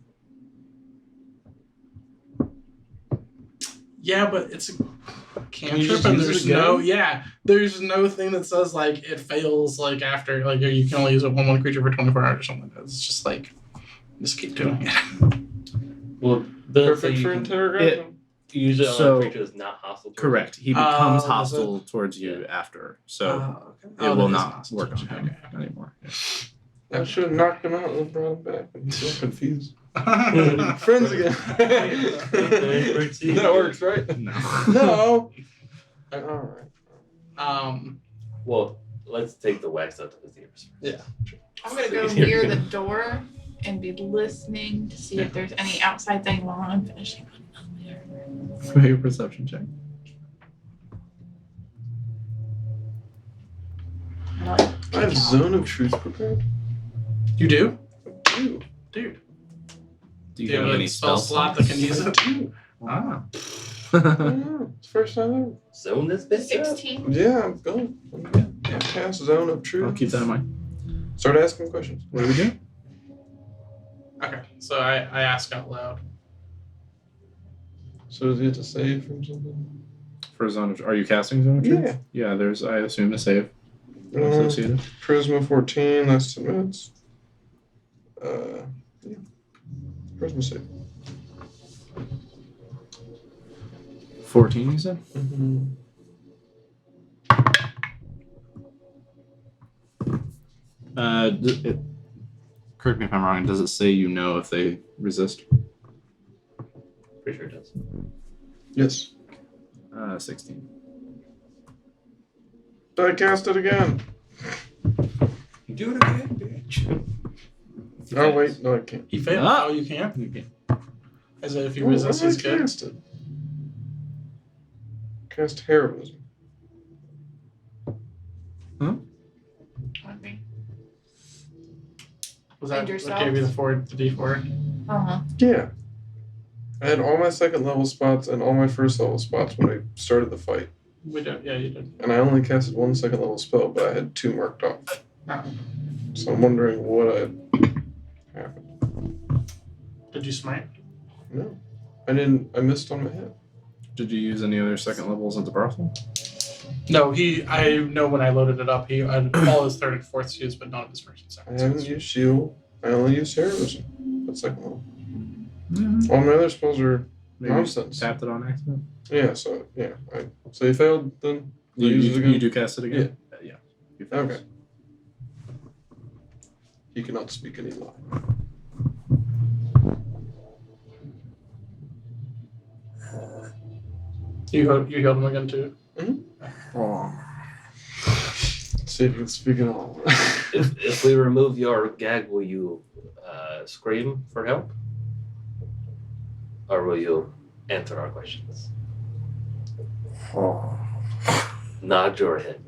Yeah, but it's a Can cantrip, you just and use it there's no thing that says like it fails like after like you can only use it on one creature for 24 hours or something like that. It's just like just keep doing it. Well, the Perfect for interrogation. usually So- a creature is not hostile. towards Correct. He becomes Oh, hostile towards you Yeah. after, so Okay. it will that is not awesome. work on him Okay. anymore. I should have knocked him out and brought him back. He's so confused. Okay. Friends again. That works, right? No. No. Alright. Well, let's take the wax out of his ears. Yeah. I'm gonna go Here. near the door and be listening to see if there's any outside thing while I'm finishing on Make a perception check. I have Zone of Truth prepared. You do? Ew. Dude. Do you Do you have have any a spell slot slots? that can use it? Ah. I don't know. It's the first time ever. Zone this bitch up. 16. Yeah, I'm going. I'm cast Zone of Truth. I'll keep that in mind. Start asking questions. What do we do? Okay, so I ask out loud. So does he have to save from something? For Zone of Are you casting Zone of Truth? Yeah. Yeah, there's, I assume, a save Um, associated. Charisma 14, that's 10 minutes. Yeah. Charisma save. 14, you said? Mm-hmm. Correct me if I'm wrong. Does it say you know if they resist? Pretty sure it does. Yes. 16. I cast it again. Do it again, bitch. Oh, wait. No, I can't. He failed. Ah. Oh, you can? Okay. As if you Oh, resist I is good. cast it. Cast heroism. Okay. Was that And what yourself? gave you the D4? Uh-huh. Yeah. I had all my second level spots and all my first level spots when I started the fight. We did. Yeah, you did. And I only casted one second level spell, but I had 2 marked off. Oh. So I'm wondering what happened. Did you smite? No. I missed on my head. Did you use any other second levels at the brothel? No, I know when I loaded it up, he had all his third and fourth shoots, but none of his first and I second haven't shoots. used shield. I only used heroism. That's second level. Mm-hmm. All my other spells are Maybe nonsense. tapped it on accident. Yeah, so so you failed then? You, use it again? you do cast it again? Yeah. You failed. Okay. He cannot speak any lie. You healed him again too. Oh. See if you can speak at all. If we remove your gag, will you scream for help? Or will you answer our questions? Oh. Nod your head.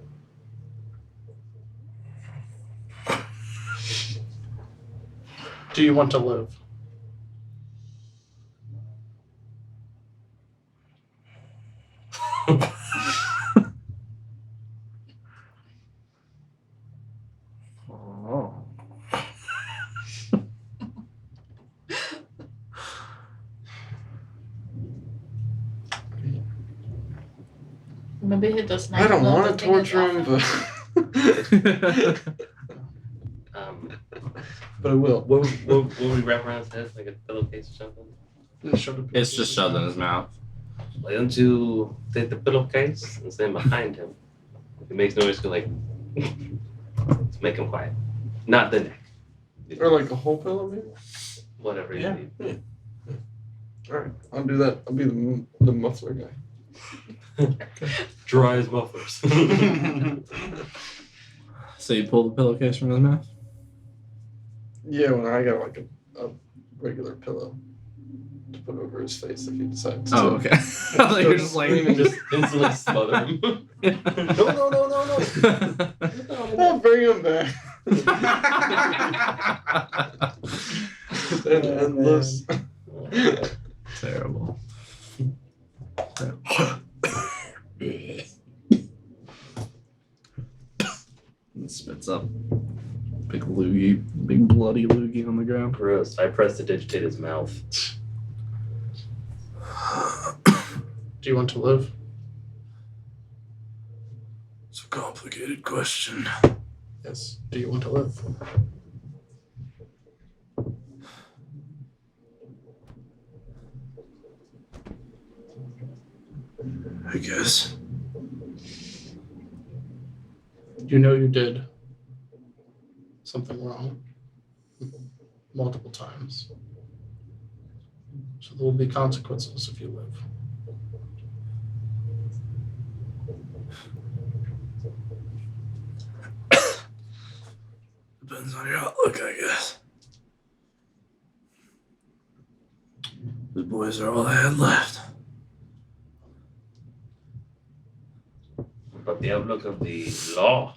Do you want to live? Oh. Maybe he does not I don't know want the to thing is torture him, awful. but I will. Will we wrap around his head like a pillowcase or something? It's just shoved in his mouth. Why don't you take the pillowcase and stand behind him? If he makes noise, go like to make him quiet. Not the neck. Or like a whole pillow, maybe? Whatever you Yeah. need. All right, I'll do that. I'll be the muffler guy. Dry as mufflers. So you pull the pillowcase from his mouth? Yeah, when I got like a regular pillow to put over his face if he decides to. Oh, okay. I thought you were just like. Just instantly smother him. No. I'll bring him back. And endless. Terrible. And spits up. Big loogie, big bloody loogie on the ground. Gross. I pressed to digitate his mouth. Do you want to live? It's a complicated question. Yes. Do you want to live? I guess. You know you did something wrong multiple times. So there will be consequences if you live. Depends on your outlook, I guess. The boys are all I had left. But the outlook of the law.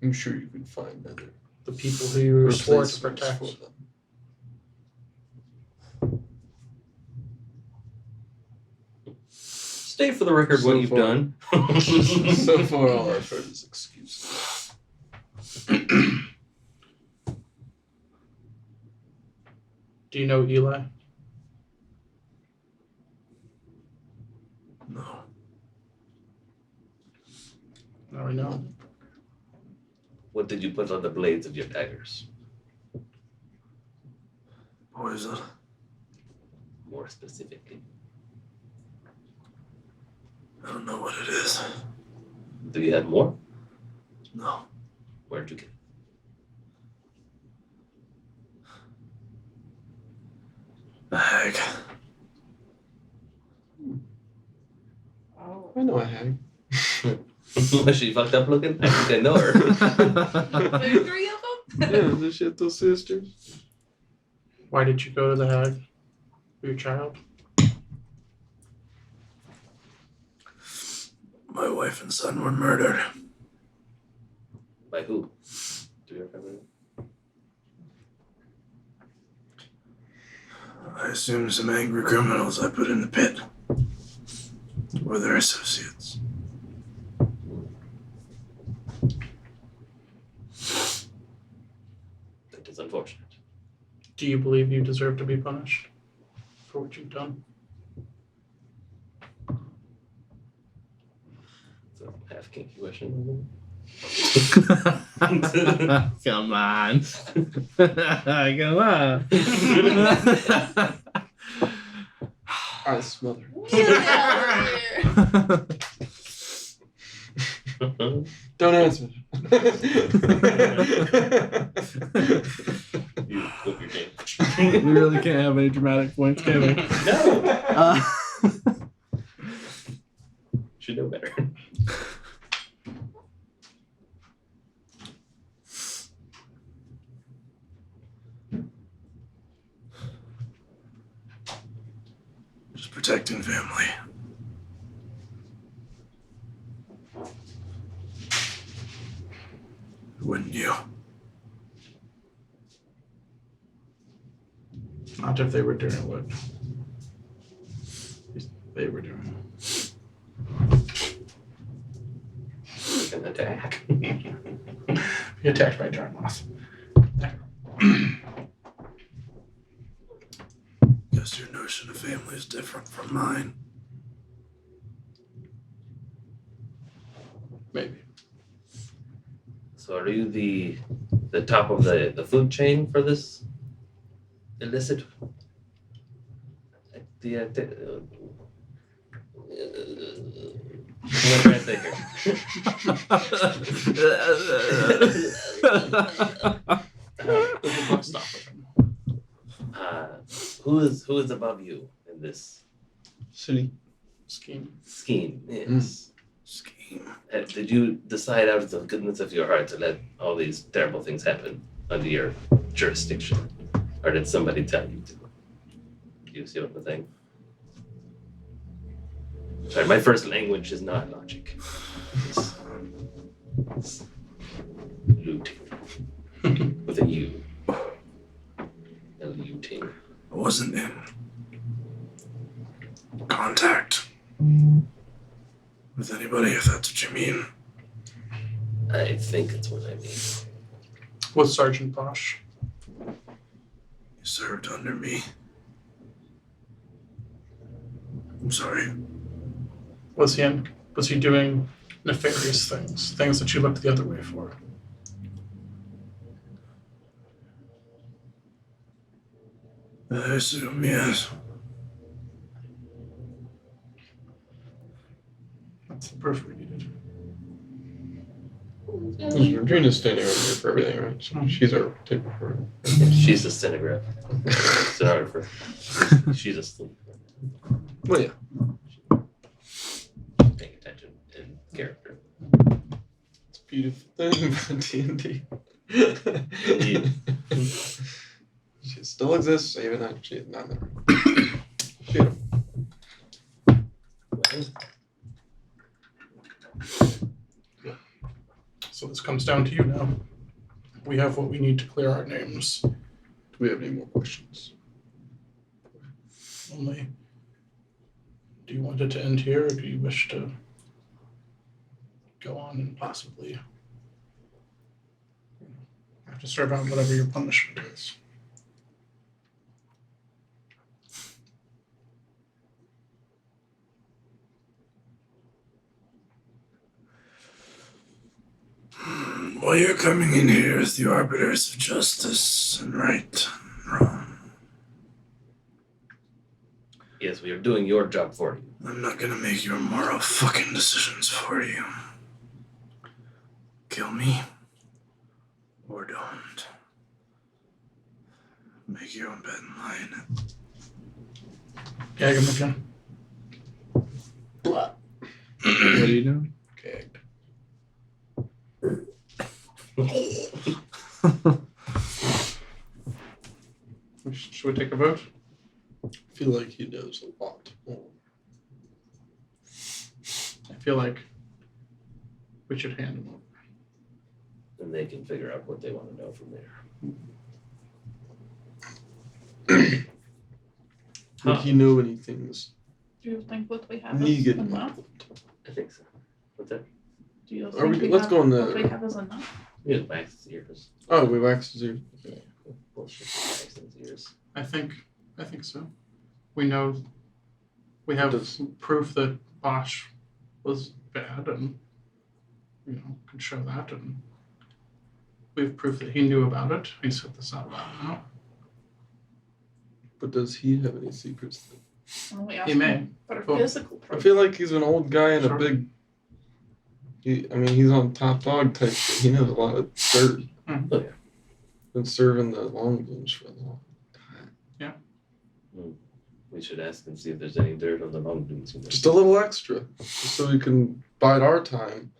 I'm sure you could find other The people who you swore to replacements protect. for them. State for the record So what you've far. done. So far, all I've heard is excuses. Do you know Eli? No. Now we know. What did you put on the blades of your daggers? Poison. More specifically. I don't know what it is. Do you have more? No. Where'd you get it? A hag. Oh. I know a hag. Was she fucked up looking? I think I know her. There's 3 of them? Yeah, the shit, those sisters. Why did you go to the hag for your child? My wife and son were murdered. By who? Do you remember? I assume some angry criminals I put in the pit. Or their associates. That is unfortunate. Do you believe you deserve to be punished for what you've done? It's a half kinky question. Come on. Come on. I smother. Get out of here. Don't answer. You flip your game. We really can't have any dramatic points, can we? No! Should know better. Just protecting family. Wouldn't you? Not if they were doing what they were doing. An attack. Be attacked by a giant moth. Guess your notion of family is different from mine. Maybe. So are you the top of the food chain for this illicit? I'm trying to think here. Let's stop with him. who is above you in this City. Scheme. scheme? Yes. Scheme. Did you decide out of the goodness of your heart to let all these terrible things happen under your jurisdiction, or did somebody tell you to? Do you see what the thing? Sorry, my first language is not logic. It's looting with a U. Looting. I wasn't in contact with anybody, if that's what you mean. I think that's what I mean. With Sergeant Bosch. You served under me. I'm sorry. Was he doing nefarious things that you looked the other way for? I assume yes. That's the proof we needed. Regina's standing over here for everything, right? So she's our table for it. She's a stenographer. Stenographer. She's asleep. Well, yeah. Paying attention in character. It's a beautiful thing about D&D. She still exists, even though she's not there. Shoot him. So this comes down to you now. We have what we need to clear our names. Do we have any more questions? Only, do you want it to end here, or do you wish to go on and possibly have to serve out whatever your punishment is? Well, you're coming in here as the arbiters of justice and right and wrong. Yes, we are doing your job for you. I'm not gonna make your moral fucking decisions for you. Kill me or don't. Make your own bed and lie in it. Gag him again. What are you doing? Gagged. Should we take a vote? I feel like he knows a lot more. I feel like we should hand him over. And they can figure out what they want to know from there. Would he know any things Do you think what we have is Negan enough? involved? I think so. What's that? Do you Are think we- let's have, go on what we the- have is enough? Yeah, wax his ears. Oh, we waxed his ears. Bullshit. Wax his ears. I think so. We know we have Does- proof that Bosch was bad, and can show that, and we have proof that he knew about it. He said this out loud now. But does he have any secrets? And we He ask may. him for Well, physical I proof. feel like he's an old guy and Sure. a big. He's on top dog type shit. He knows a lot of dirt. Oh, yeah. Been serving the long blues for a long time. We should ask and see if there's any dirt on the long dunes. Just a little extra, just so we can bide our time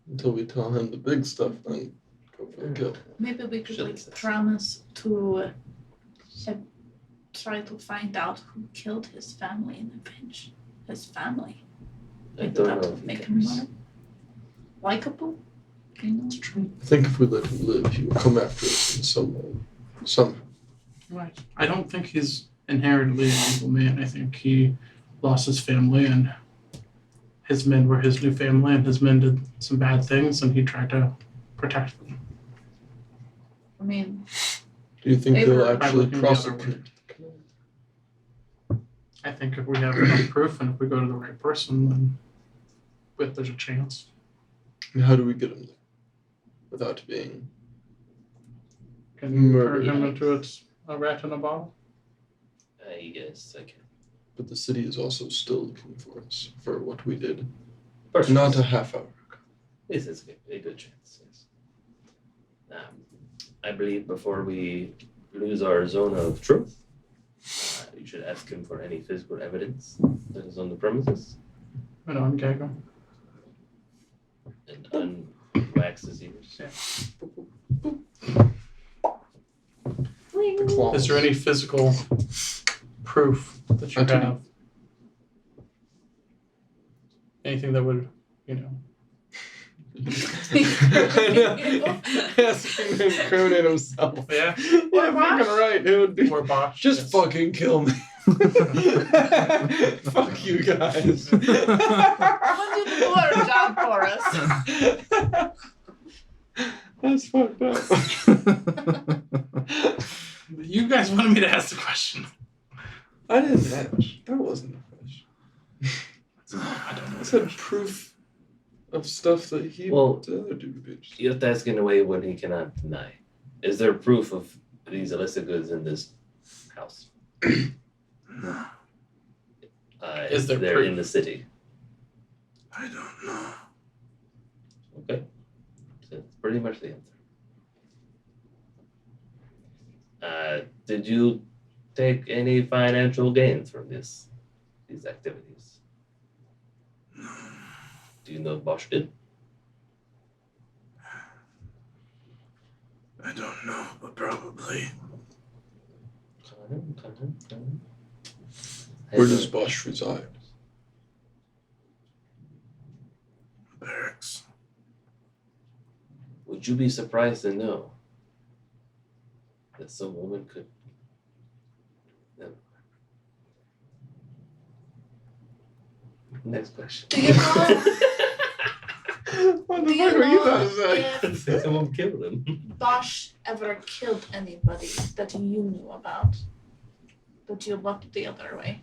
until we tell him the big stuff, then go for the kill. Maybe we could Shouldn't say. promise to try to find out who killed his family and avenge his family. I Maybe don't that know would if make he him cares. more likable. You know? I think if we let him live, he will come after us in some way, somehow. Right. I don't think he's inherently an evil man. I think he lost his family, and his men were his new family, and his men did some bad things, and he tried to protect them. I mean, Do you think They they'll were- actually By looking the other prosecute? I think if we have enough proof, and if we go to the right person, then there's a chance. And how do we get him there without being? Can you Murder. turn him into a rat in a bottle? I guess I can. But the city is also still looking for us for what we did. First, Not a half hour ago. This is a good chance, yes. I believe before we lose our zone of truth, You should ask him for any physical evidence that is on the premises And on gaggle. and unwax his ears. The claws. Is there any physical proof that you I do. have? Anything that would, Asking him to incriminate himself. Yeah. Yeah, fucking right. It would be. Or Bosch? Just yes. fucking kill me. Fuck you guys. Someone do the blur job for us. That's fucked up. You guys wanted me to ask the question. I didn't ask. That wasn't a question. I don't know. I said proof of stuff that he Well, the other dude bitch. You have to ask in a way what he cannot deny. Is there proof of these illicit goods in this house? No, Is there they're proof? in the city? I don't know. Okay. So that's pretty much the answer. Did you take any financial gains from these activities? No. Do you know if Bosch did? I don't know, but probably. Where does Bosch reside? Barracks. Would you be surprised to know that some woman could? No. Next question. Do you know What Do the you fuck were you know about to say? if Someone killed him. Bosch ever killed anybody that you knew about? That you looked the other way?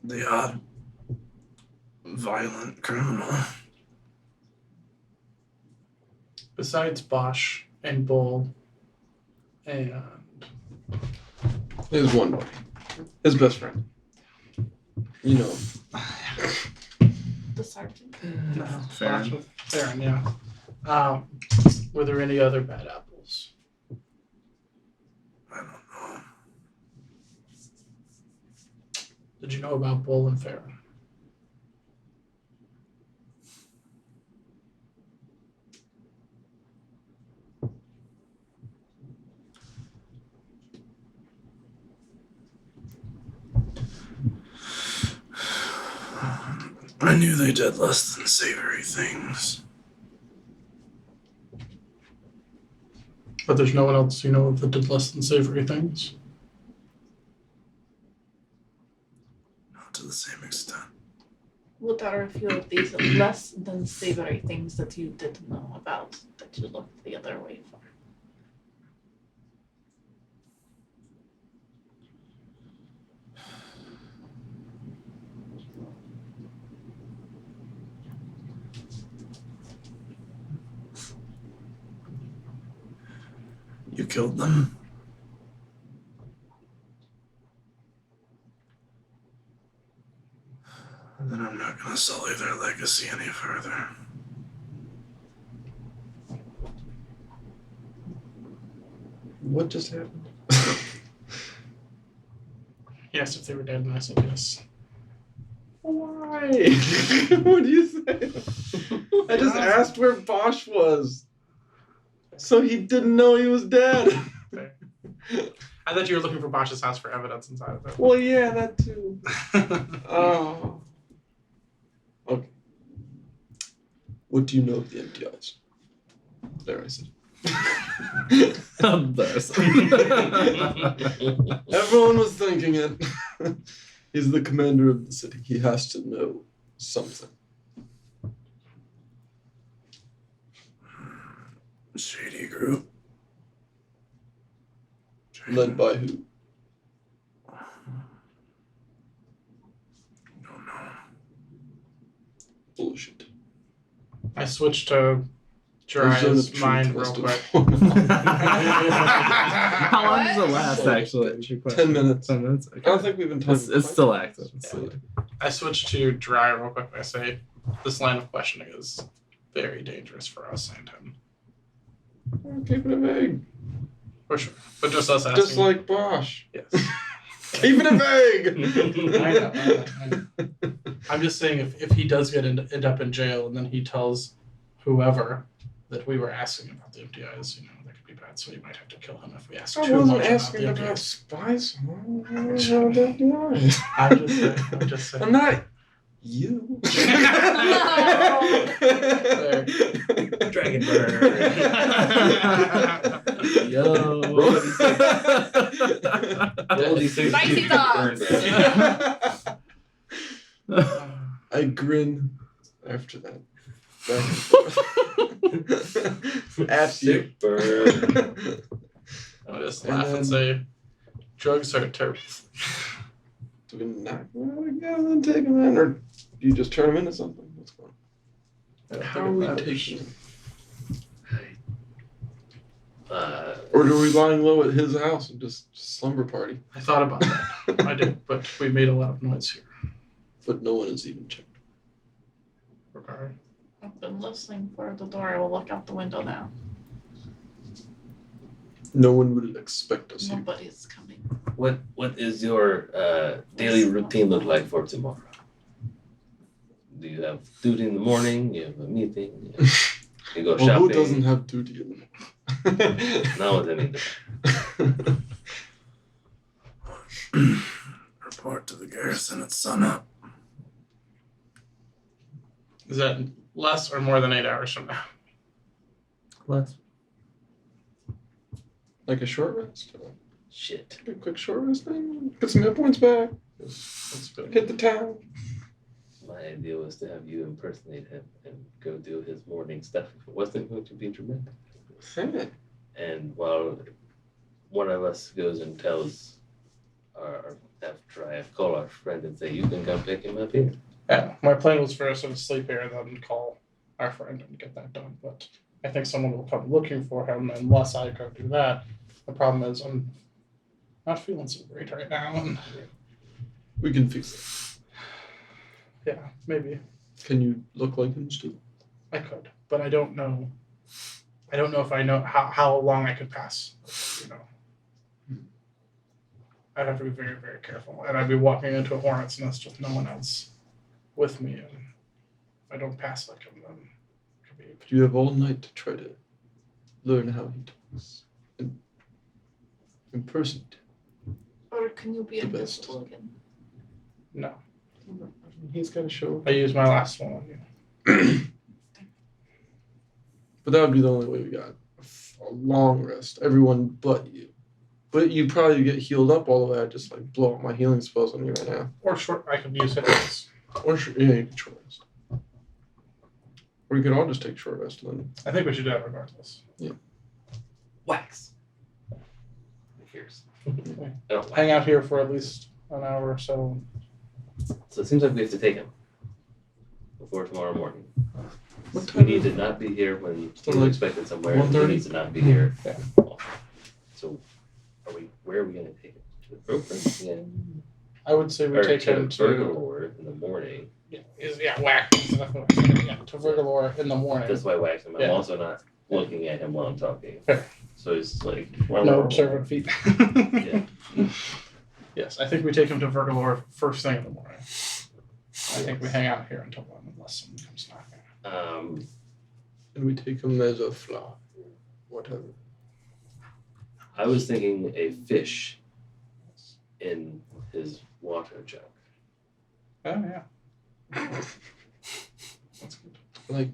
The odd violent criminal. Besides Bosch and Bull and His one buddy. His best friend. You know. The sergeant? no, Farron. Bosch with Farron, yeah. Were there any other bad apples? I don't know. Did you know about Bull and Farron? I knew they did less than savory things. But there's no one else you know of that did less than savory things? Not to the same extent. What are a few of these less than savory things that you didn't know about that you looked the other way for? You killed them. And then I'm not gonna sully their legacy any further. What just happened? Yes, if they were dead, and I said yes. Why? What do you say? I just asked where Bosch was. So he didn't know he was dead. I thought you were looking for Bosch's house for evidence inside of it. Well, yeah, that too. Oh. Okay. What do you know of the MTIs? There, I said. Everyone was thinking it. He's the commander of the city. He has to know something. Shady group. Led by who? Don't know. Bullshit. I switched to Zone Jiraiya's of mind truth real must quick. How long does it last, actually? 10 minutes. 10 minutes? I don't think we've been talking. It's still active. It's I switched to Jiraiya real quick. I say, this line of questioning is very dangerous for us and him. We're keeping it vague. For sure. But just us asking. Just like Bosch. Yes. Keeping it vague! I know. I'm just saying if he does end up in jail and then he tells whoever that we were asking about the empty eyes, that could be bad. So we might have to kill him if we ask I too wasn't much asking about the empty about eyes. spies. I'm just saying. I'm not you. Dragon bird. Yo. Roll D6. Spicy thoughts. I grin after that. Back and forth. After you. Super. I'll just And laugh then- and say, drugs are terrible. Do we knock him out again and then take him in? Or do you just turn him into something? What's going on? How are we taking him? Or are we lying low at his house and just slumber party? I thought about that. I did, but we made a lot of noise here. But no one has even checked. Okay. I've been listening for the door. I will look out the window now. No one would expect us here. Nobody's coming. What is your daily routine look like for tomorrow? Do you have duty in the morning? You have a meeting? You go Well, shopping? who doesn't have duty in the morning? No, then either. Report to the garrison at sunup. Is that less or more than 8 hours from now? Less. Like a short rest? Or Shit. a quick short rest thing? Get some hit points back. That's good. Hit the town. My idea was to have you impersonate him and go do his morning stuff. If it wasn't going to be dramatic. Hey. And while one of us goes and tells after I call our friend and say, you can come pick him up here. Yeah, my plan was for us to sleep here and then call our friend and get that done. But I think someone will come looking for him unless I go do that. The problem is I'm not feeling so great right now. And We can fix it. yeah, maybe Can you look like him still? I could, but I don't know. I don't know if I know how long I could pass. I'd have to be very, very careful. And I'd be walking into a hornet's nest with no one else with me. And if I don't pass like him, then it could be. You have all night to try to learn how he talks. And impersonate. Or can you be The invisible best. again? No. He's got to show. I used my last one on you. But that would be the only way we got a long rest. Everyone but you. But you probably get healed up all the way. I just like blow up my healing spells on you right now. Or short, I could use hit points. Or yeah, you can short rest. Or you could all just take short rest and then. I think we should do that regardless. Wax. Here's. I don't like Hang out here for at least an hour or so. So it seems like we have to take him before tomorrow morning. What We time need is to it? not be here when Still we're like expected somewhere. He 1:30? needs to not be here. Yeah. So, where are we going to take him? To the broker? Yeah. I would say we Or take to him the to Vergalore in the morning. whack. Yeah, to Vergalore in the morning. That's why I waxed him. I'm Yeah. also not looking at him while I'm talking. Fair. So it's like No observant feet. Yeah. Yes, I think we take him to Vergalore first thing in the morning. I think we hang out here until 1 unless someone comes knocking. And we take him as a fly. Whatever. I was thinking a fish in his water jug. Oh yeah. That's good. Like,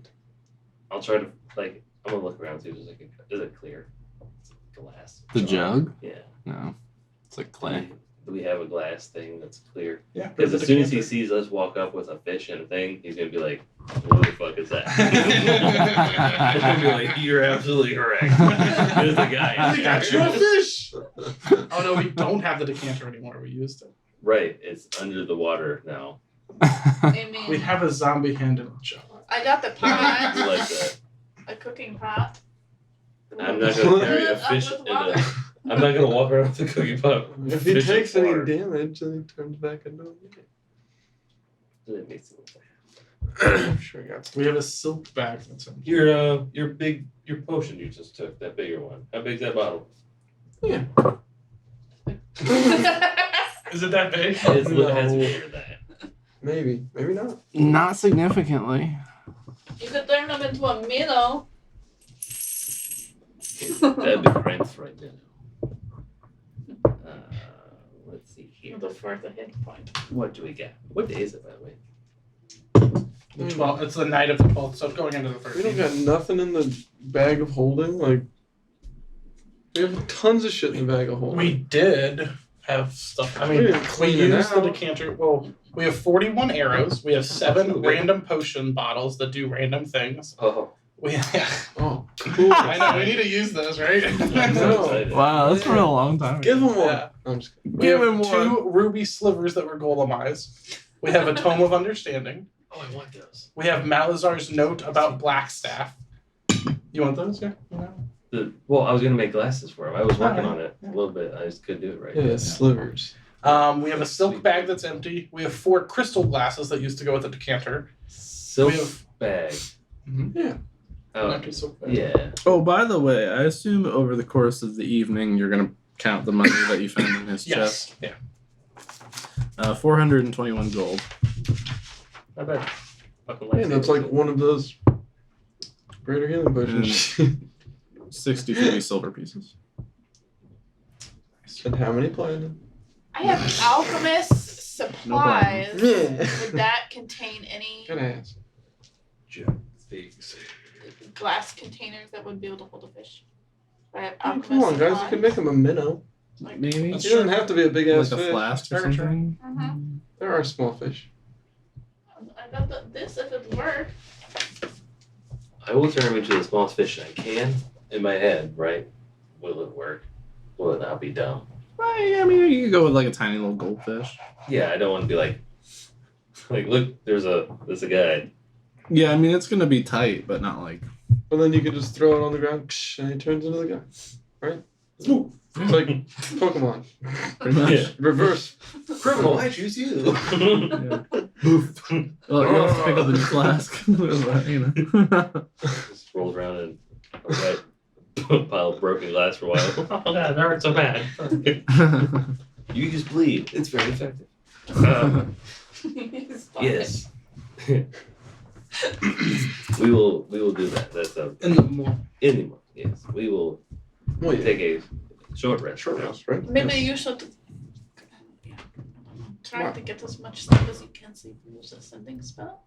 I'll try to I'm gonna look around and see if there's is it clear? It's glass. The jug? Yeah. No. It's like clay. Do we have a glass thing that's clear? Yeah. Because as soon as he sees us walk up with a fish and a thing, he's gonna be like, "What the fuck is that?" He's gonna be like, "You're absolutely correct." Here's the guy. We got you a fish. Oh no, we don't have the decanter anymore. We used it. Right, it's under the water now. I mean, We have a zombie-handed jug. I got the You pot, like that? a cooking pot. I'm not gonna carry a Up fish with in water. a. I'm not gonna walk around with a cookie pot. if he Fish takes in any water. damage, then he turns back into a man. That makes it look bad. I'm sure I got some. We have a silk bag that's empty. Your potion you just took, that bigger one. How big's that bottle? Yeah. Is it that big? It has to be No. bigger than that. Maybe not. Not significantly. You could turn them into a minnow. That'd be Brent's right now. Let's see here. The fourth a hit point. What do we got? What day is it, by the way? The 12th. It's the night of the 12th, so it's going into the 13th. We don't got nothing in the bag of holding. Like, we have tons of shit in the bag of holding. We did have stuff. I We mean, didn't we clean it used the out. decanter. Well, we have 41 arrows. We have 7 random potion bottles that do random things. Oh, Oh, cool. I know, we need to use those, right? I'm so No. excited. Wow, that's been a long time. Give him one. Yeah. I'm just kidding. We have Give him 2 ruby slivers that were golemized. We have a Tome of Understanding. Oh, I want those. We have Malazar's note about Blackstaff. You want those? Yeah. Well, I was gonna make glasses for him. I was working on it a little bit. I just couldn't do it right. Yeah, slivers. We have a silk bag that's empty. We have 4 crystal glasses that used to go with the decanter. Silk We have- bag. Yeah. Oh, An empty silk bag. yeah. Oh, by the way, I assume over the course of the evening you're gonna count the money that you found in his chest. Yes. Yeah. 421 gold. Not bad. Fucking Yeah, that's like one of those greater healing potions. 63 silver pieces. And how many platinum? I have alchemist supplies. Yeah. Would that contain any Good ass. Figs. glass containers that would be able to hold a fish? I have Oh, alchemist come on, guys. You supplies. can make them a minnow. Like, Maybe? That's It doesn't have to be a big ass Like a fish. flask or Very true. something? There are small fish. I got this if it works. I will turn him into the smallest fish I can in my head, right? Will it work? Will it not be dumb? Well, yeah, I mean, you could go with like a tiny little goldfish. Yeah, I don't want to be like, look, there's a guy. Yeah, I mean, it's gonna be tight, but not like. But then you could just throw it on the ground, and he turns into the guy. Right? It's like Pokemon. Pretty much. Yeah. Reverse. Criminal, I choose you. Yeah. Well, you'll have to pick up the new flask. You know. Just rolled around in a wet pile of broken glass for a while. Oh god, that hurts so bad. You just bleed. It's very effective. Yes. we will do that. That's In the morning. in the month. Yes, we will Well, yeah. take a short rest. Short rest, right? Maybe you should. Yeah. Trying to get as much sleep as you can so you can use a sending spell.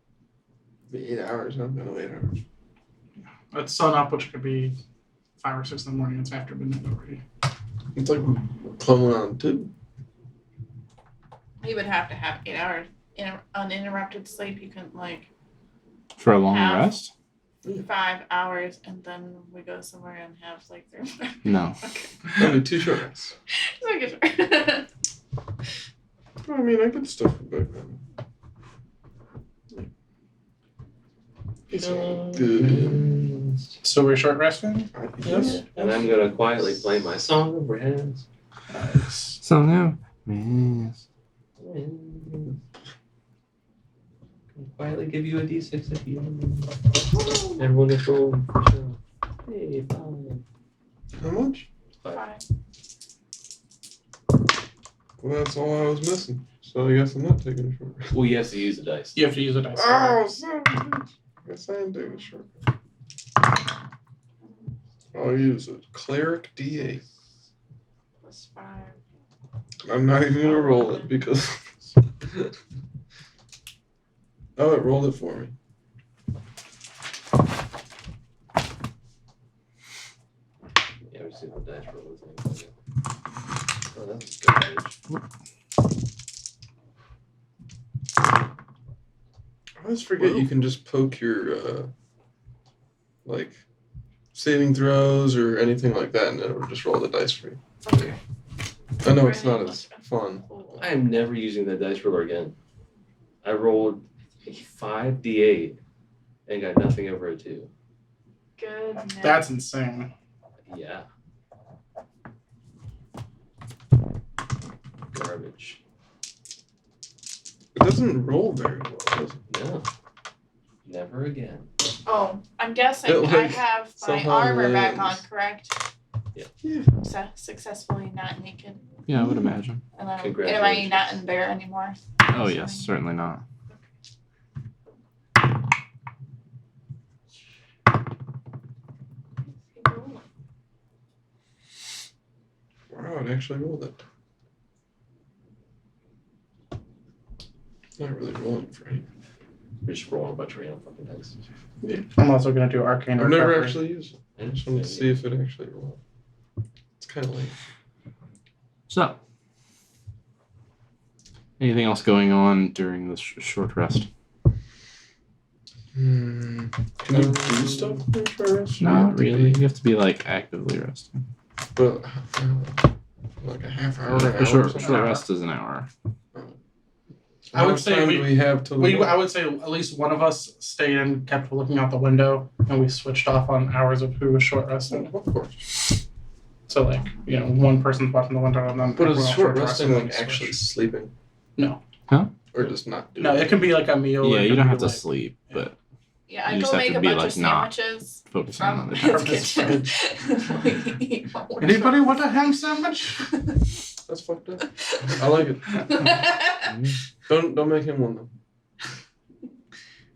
Be 8 hours. I'm gonna 8 hours. It's sun up, which could be 5 or 6 in the morning. It's after midnight already. It's like clone on too. You would have to have 8 hours uninterrupted sleep. You couldn't like For a long Half. rest? 5 hours and then we go somewhere and have like 3 more. No. Okay. That'd be 2 short rests. Just making sure. I mean, I could still go back then. It's all good. So we're short resting? Yes. And I'm gonna quietly play my song of rest. So now. Yes. Quietly give you a D6 at the end. Everyone gets rolled. Hey, 5. How much? 5. Well, that's all I was missing. So I guess I'm not taking a short rest. Well, you have to use the dice. You have to use a dice. Oh, son of a bitch. I guess I am taking a short rest. I'll use a cleric D8. Plus 5. I'm not even gonna roll it because. Oh, it rolled it for me. Yeah, we see what dice roll is. Oh, that's a good age. I always forget you can just poke your, like, saving throws or anything like that, and it will just roll the dice for you. Okay. I know it's not as fun. I am never using that dice roller again. I rolled a 5d8 and got nothing over a 2. Good. That's insane. Yeah. Garbage. It doesn't roll very well, does it? No. Never again. Oh, I'm guessing It, like, I have my somehow armor back on, lands. correct? Yeah. Successfully not naked. Yeah, I would imagine. And am I Congratulations. not in bear anymore? Oh yes, certainly not. Wow, it actually rolled it. Not really rolling for him. We're just rolling a bunch of random fucking dice. I'm also gonna do arcane I've never recovery. actually used it. I just wanted to see if it actually rolled. It's kind of late. So, anything else going on during this short rest? Hmm. Can you do stuff for rest? Not really. You have to be like actively resting. But like a half hour, an A hour. short, or something? short rest is an hour. I How would much say time we- do we have till the I would say at least one of us stayed and kept looking out the window, and we switched off on hours of who was short resting. Of course. So like, one person's watching the window and then But everyone is else short resting, resting and like we actually switch. sleeping? No. Huh? Or just not doing No, it can be like a meal. Yeah, it you can don't be have to like- sleep, but Yeah, I You go just have make to a be, bunch like, of not sandwiches focusing on from the his From his kitchen. Anybody want a ham sandwich? That's fucked up. I like it. Don't make him one though.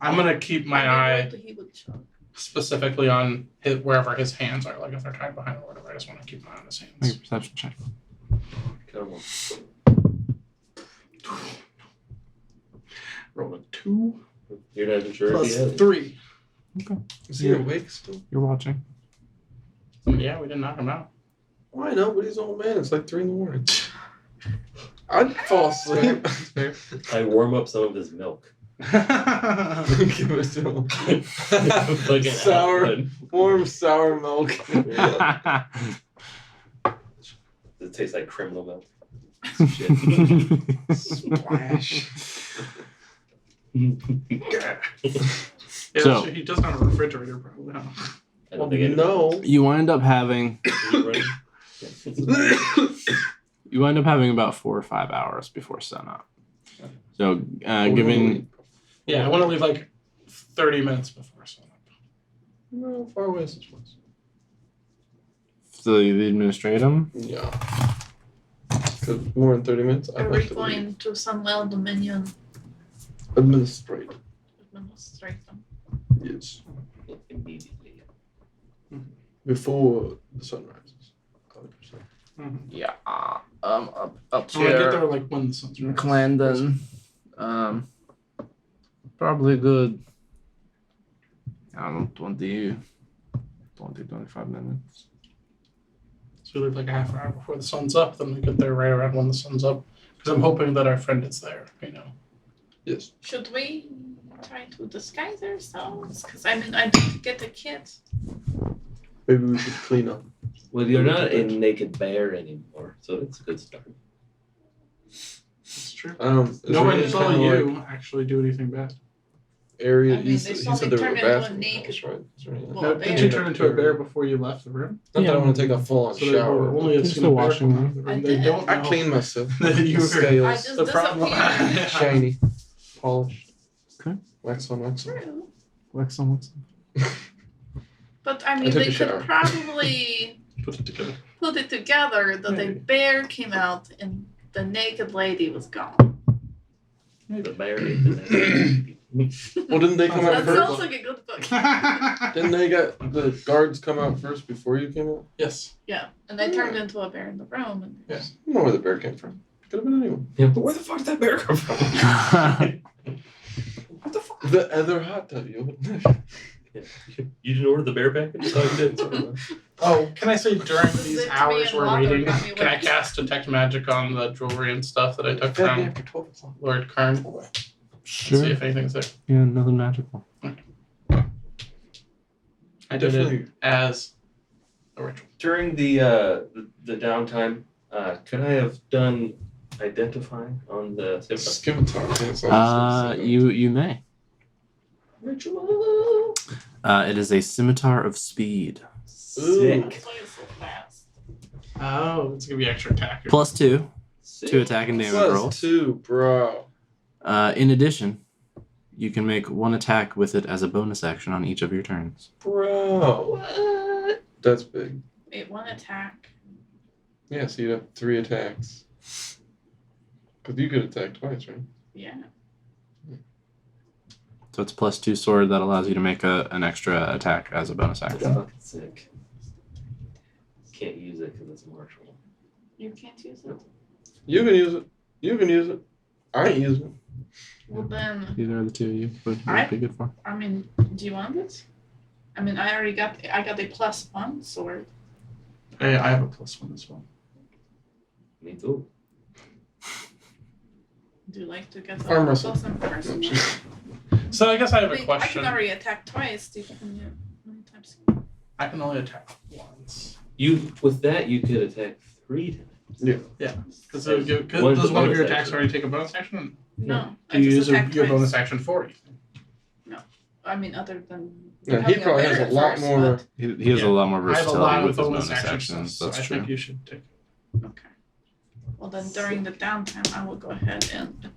I'm gonna keep my eye He would chug. specifically on wherever his hands are. Like if they're tied behind or whatever, I just want to keep my eye on his make hands. a perception check. Come on. Roll a 2 You're not even sure plus if he has it. 3. Is he awake still? You're watching. Yeah, we didn't knock him out. Why not? But he's an old man. It's like 3 a.m. I'd fall asleep. I warm up some of his milk. Give it to him. Like an Sour, almond. warm sour milk. It tastes like criminal milk. Splash. Yeah, So- he doesn't have a refrigerator, probably. Huh? I don't think anyone No. You wind up having about 4 or 5 hours before sunup. So, given Yeah, I want to leave like 30 minutes before sunup. No, far away is this place. the administratum, Yeah. Because more than 30 minutes, I'd Are like we to going to Sunwell Dominion administrate. administrate them? Yes. immediately. Before the sun rises. 100%. yeah, up So I get there like when the sun's rising. Clandon, probably good. I don't know, 25 minutes. So we leave like a half hour before the sun's up, then we get there right around when the sun's up. Because I'm hoping that our friend is there, Yes. Should we try to disguise ourselves? Because I mean, I did get the kids. Maybe we should clean up. Well, you're not a naked bear anymore, so that's a good start. It's true. Is No there one any saw kind of, you like, actually do anything bad. area? I mean, he they said, saw he said me there were turn into a bathrooms, naked- right? Is there any, Well, No, a did bear. you turn into a bear before you left the room? not Yeah. that I want to take a full-on So they shower. only have Just seen the a bear washing come out of the I room. They did. don't I know clean myself. that you The were scales. I just the problem. disappeared. Shiny. Polished. Okay. Wax on, wax on. True. Wax on, wax But I mean, took they a shower. could probably Put it together. put it together that a Maybe. bear came out and the naked lady was gone. The bear ate the next. Well, didn't they come out That first? sounds like a good book. Didn't they get the guards come out first before you came out? Yes. Yeah, and they turned into a bear in the room. And I don't know where the bear came from. Could have been anyone. Yeah, but where the fuck did that bear come from? What the fuck? The other hot tub, you. You didn't order the bear package? Oh, you did. Sorry. Oh, can I say during these It to me hours in we're water waiting, got me can I wet. cast Detect Magic on the jewelry and stuff that I took Fed me from after 12 o'clock. Lord Kern? Sure. See if anything's there. Yeah, nothing magical. I did Definitely. it as a ritual. During the downtime, could I have done identifying on the Scimitar. That's all I was gonna say. You may. ritual? It is a scimitar of speed. Sick. that's why it's so fast. Oh, it's gonna be extra attack. +2 Sick. to attack and damage Plus rolls. 2, bro. In addition, You can make one attack with it as a bonus action on each of your turns. Bro. What? That's big. Wait, one attack. Yeah, so you'd have 3 attacks. Because you could attack twice, right? Yeah. So it's +2 sword that allows you to make an extra attack as a bonus That's action. fucking sick. Can't use it because it's martial. You can't use it. You can use it. You can use it. I ain't using it. Well then, Either of the two of you would be good for. I mean, do you want it? I mean, I already got the +1 sword. I have a +1 as well. Me too. Do you like to get the Arm wrestle. +1 first? So I guess I have a I question. can already attack twice. Do you can do many times? I can only attack once. You with that you could attack 3 times. Because does one of bonus your attacks action. already take a bonus action? No. Do you I use just attack your twice. bonus action for it? I mean, other than. Yeah, he becoming probably has a bear lot first, more. He has Yeah. a lot more I have a versatility lot of with his bonus bonus actions, actions. so That's I true. think you should take it. but- Okay. Well, then during the downtime, I will go ahead and.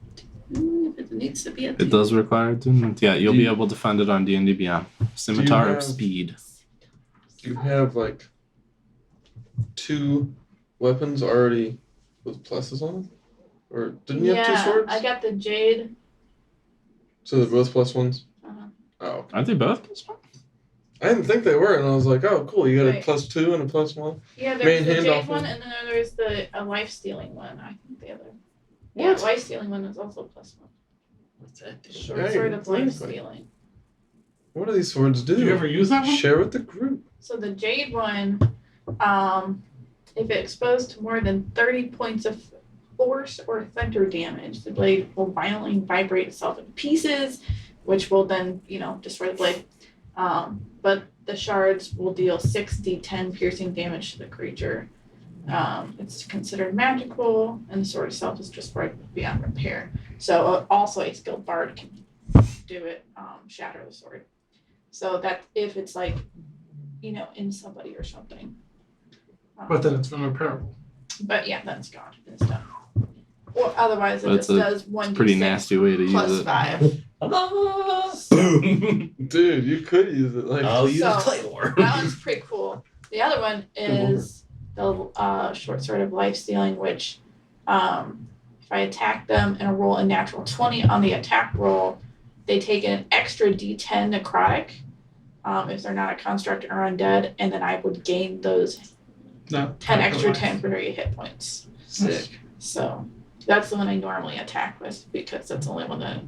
If it needs to be a. It does require attunement. Yeah, you'll Do be you- able to find it on D&D Beyond. Scimitar have- of Speed. You have like 2 weapons already with pluses on them? Or didn't you have 2 swords? I got the jade. So they're both +1s? Uh-huh. Oh, okay. Aren't they both +1? I didn't think they were, and I was like, oh, cool. You got Wait. a +2 and a +1. Yeah, Main there's the hand jade off one, of- and then there's the life stealing one. I think the other. Yeah, What? life stealing one is also +1. What's that do? Short Hey, sword of life exactly. stealing. What do these swords do? Do you ever use that one? Share with the group. So the jade one, if it exposed to more than 30 points of force or thunder damage, the blade will violently vibrate itself into pieces, which will then, destroy the blade. But the shards will deal 6d10 piercing damage to the creature. It's considered magical, and the sword itself is destroyed beyond repair. So also a skilled bard can do it, shatter the sword. So that if it's like, in somebody or something. But then it's unrepairable. But yeah, then it's gone. It's done. Or otherwise, it But just it's a does 1d6 Pretty nasty way to use plus it. 5. Boom! Dude, you could use it. Like, I'll use So- Claymore. That one's pretty cool. The other one is the short sword of life stealing, which if I attack them and roll a natural 20 on the attack roll, they take an extra d10 necrotic if they're not a construct or undead, and then I would gain those No. 10 extra temporary hit points. Sick. So that's the one I normally attack with because that's the only one that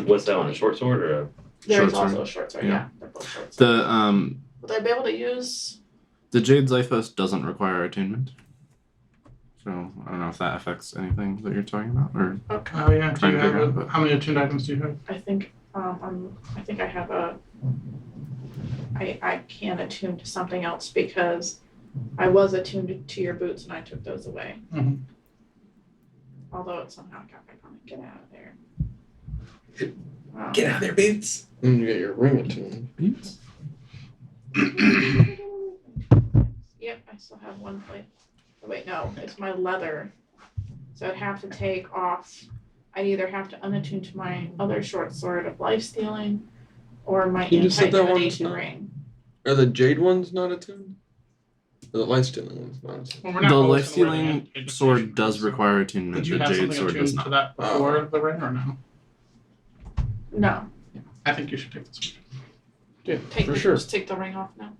What's that one? A short sword or a? There's Short also sword. a short sword, Yeah. yeah. They're both short swords. The Would I be able to use The Jade Zyphos doesn't require attunement. So I don't know if that affects anything that you're talking about, or okay. Oh yeah. Do Trying you to figure have out, how many attuned items do you have? I think I think I have I can attune to something else because I was attuned to your boots and I took those away. Mhm. Although it somehow got back on. Get out of there. Get out of there, boots. and you get your ring attuned. Yep, I still have one plate. Oh, wait, no, it's my leather. So I'd have to take off. I'd either have to unattune to my other short sword of life stealing or my You just said that one's anti-divination not- ring. Are the jade ones not attuned? Or the life stealing ones not attuned? Well, we're not The always life gonna wear stealing the anti-divination sword does ring, so- require attunement. Did you The have Jade something sword does attuned to not. that before the ring or no? No, I think you should take this one. Yeah, for sure. Just take the ring off now.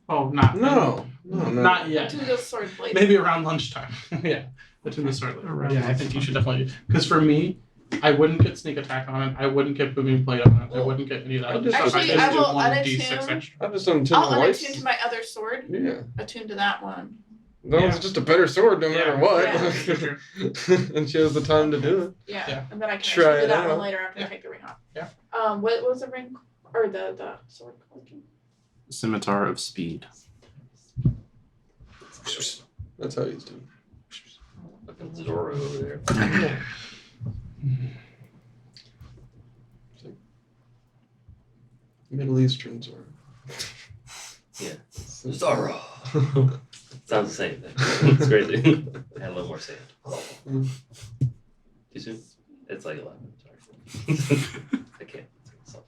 Oh, not No. Not yet. To the sword blade. Maybe around lunchtime. Yeah, attune the sword later. Yeah, I think you should definitely. Because for me, I wouldn't get sneak attack on it. I wouldn't get booming blade on it. I wouldn't get any of that I'll other just- stuff. Actually, I I just will do 1d6 unattune- extra. I'm just unattuned I'll to life. unattune to my other sword. Yeah. Attune to that one. That Yeah. one's just a better sword no matter Yeah. what. Yeah. And she has the time to do it. Yeah. Yeah. And then I can Try attune to it that one out. later after I Yeah. take the ring off. Yeah. What was the ring or the sword called again? Scimitar of Speed. That's how he's doing. Fucking Zorro over there. Middle Eastern sword. Yeah. Zorro. Sounds the same thing. It's crazy. Add a little more sand. Mm. Too soon? It's like 11. Sorry. I can't. So.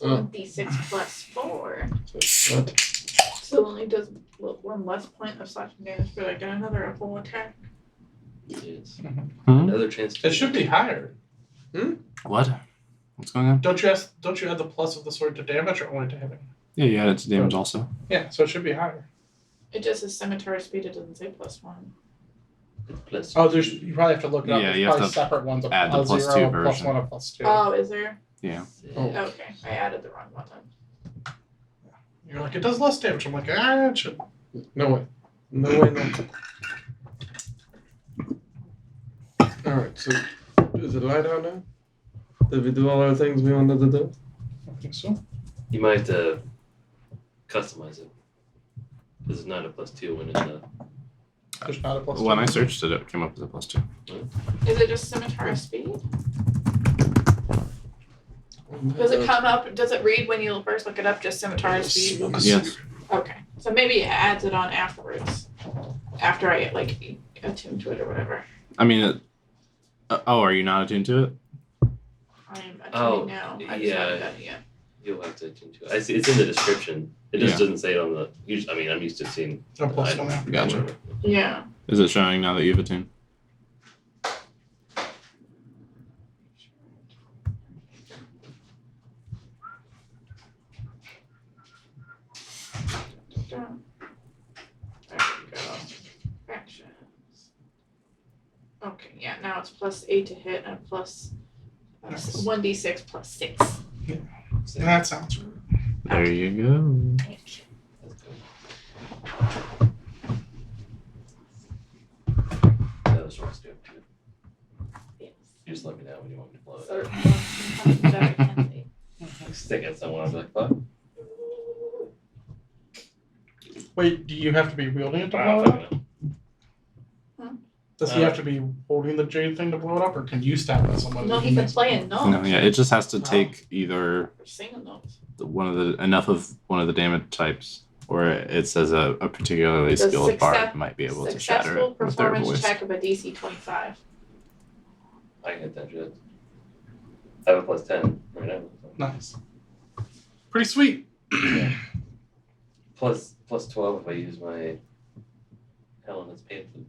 Oh. 1d6 plus 4. So what? So only does one less point of slashing damage, but I get another full attack. Yes. Hmm? Another chance to It should be higher. What? What's going on? Don't you add the plus of the sword to damage or only to hitting? Yeah, you added to damage also. Yeah, so it should be higher. It just says scimitar speed, it doesn't say plus 1. plus. Oh, you probably have to look it up. Yeah, There's you have probably to separate ones. add the a plus 0, two a plus version. 1, a plus 2. Oh, is there? Yeah. Oh. Okay, I added the wrong one then. You're like, it does less damage. I'm like, it should. No way. No way, no. Alright, so is it light out now? Did we do all our things we wanted to do? I think so. You might have to customize it. This is not a +2 when in the. There's not a plus 2. When I searched it, it came up as a +2. Is it just scimitar speed? Does it come up, does it read when you first look it up, just scimitar speed? Yes. Okay, so maybe it adds it on afterwards. After I like attune to it or whatever. I mean, are you not attuned to it? I am attuning Oh, now. I just yeah. haven't done it yet. You'll have to attune to it. I see it's in the description. It just Yeah. doesn't say it on the. I mean, I'm used to seeing. A plus I don't- 1. Gotcha. Yeah. Is it showing now that you've attuned? Done. There we go. Actions. Okay, yeah, now it's +8 to hit and plus Nice. 1d6 plus 6. That sounds right. There you go. That's good. Yeah, those ones do it too. Yes. You just let me know when you want me to blow it. Certain ones can come better, can't they? Like, stick at someone. I'll be like, fuck. Wait, do you have to be wielding it to I blow don't it fucking up? know. Does he have to be holding the jade thing to blow it up, or can you stab at someone? No, he can play a note. No, yeah, it just has to take either Or sing a note. enough of one of the damage types, or it says a particularly The skilled bard might be able to shatter Successful it with their performance voice. check of a DC 25. I can hit that shit. I have a +10 right now. Nice. Pretty sweet. Plus 12 if I use my Helena's Pan Flute.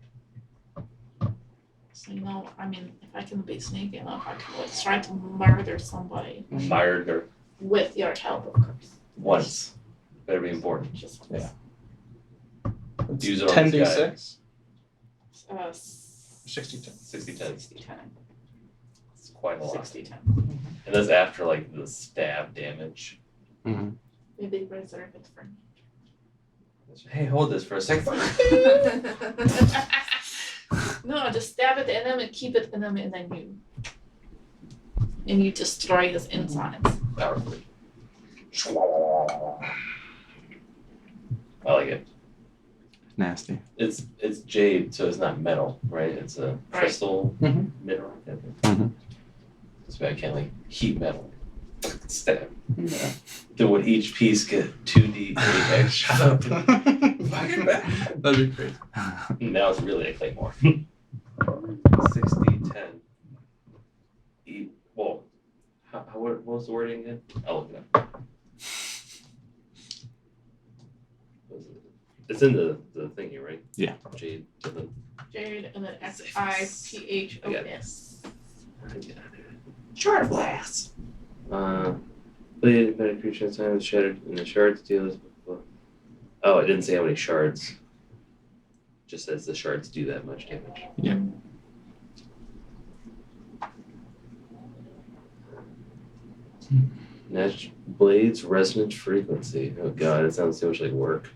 So, I mean, if I can be sneaky enough, I can like, try to murder somebody Fired her with your help, of course. once. Better be important. Just Yeah. Use it on this guy. 10d6. 60-10. 60-10. 60-10. It's quite a lot. 60-10. And that's after like the stab damage. Mm-hmm. Maybe reserve it for me. Hey, hold this for a second. No, just stab it in him and keep it in him, and then you destroy his insides. Powerfully. I like it. Nasty. It's jade, so it's not metal, right? It's a crystal Mhm. mineral. Mhm. That's why I can't like heat metal. Stab. Yeah. Then would each piece get 2d8 shot up? Fucking bad. That'd be great. Now it's really a claymore. 60-10. Well, what was the wording again? I'll look it up. What was it? It's in the thingy, right? Yeah. Jade. Jade and then XIPHOS. Shard blast. Bleed better creature time was shattered and the shards deals. Oh, it didn't say how many shards. Just says the shards do that much damage. Yeah. Natch blades resonance frequency. Oh god, it sounds so much like work.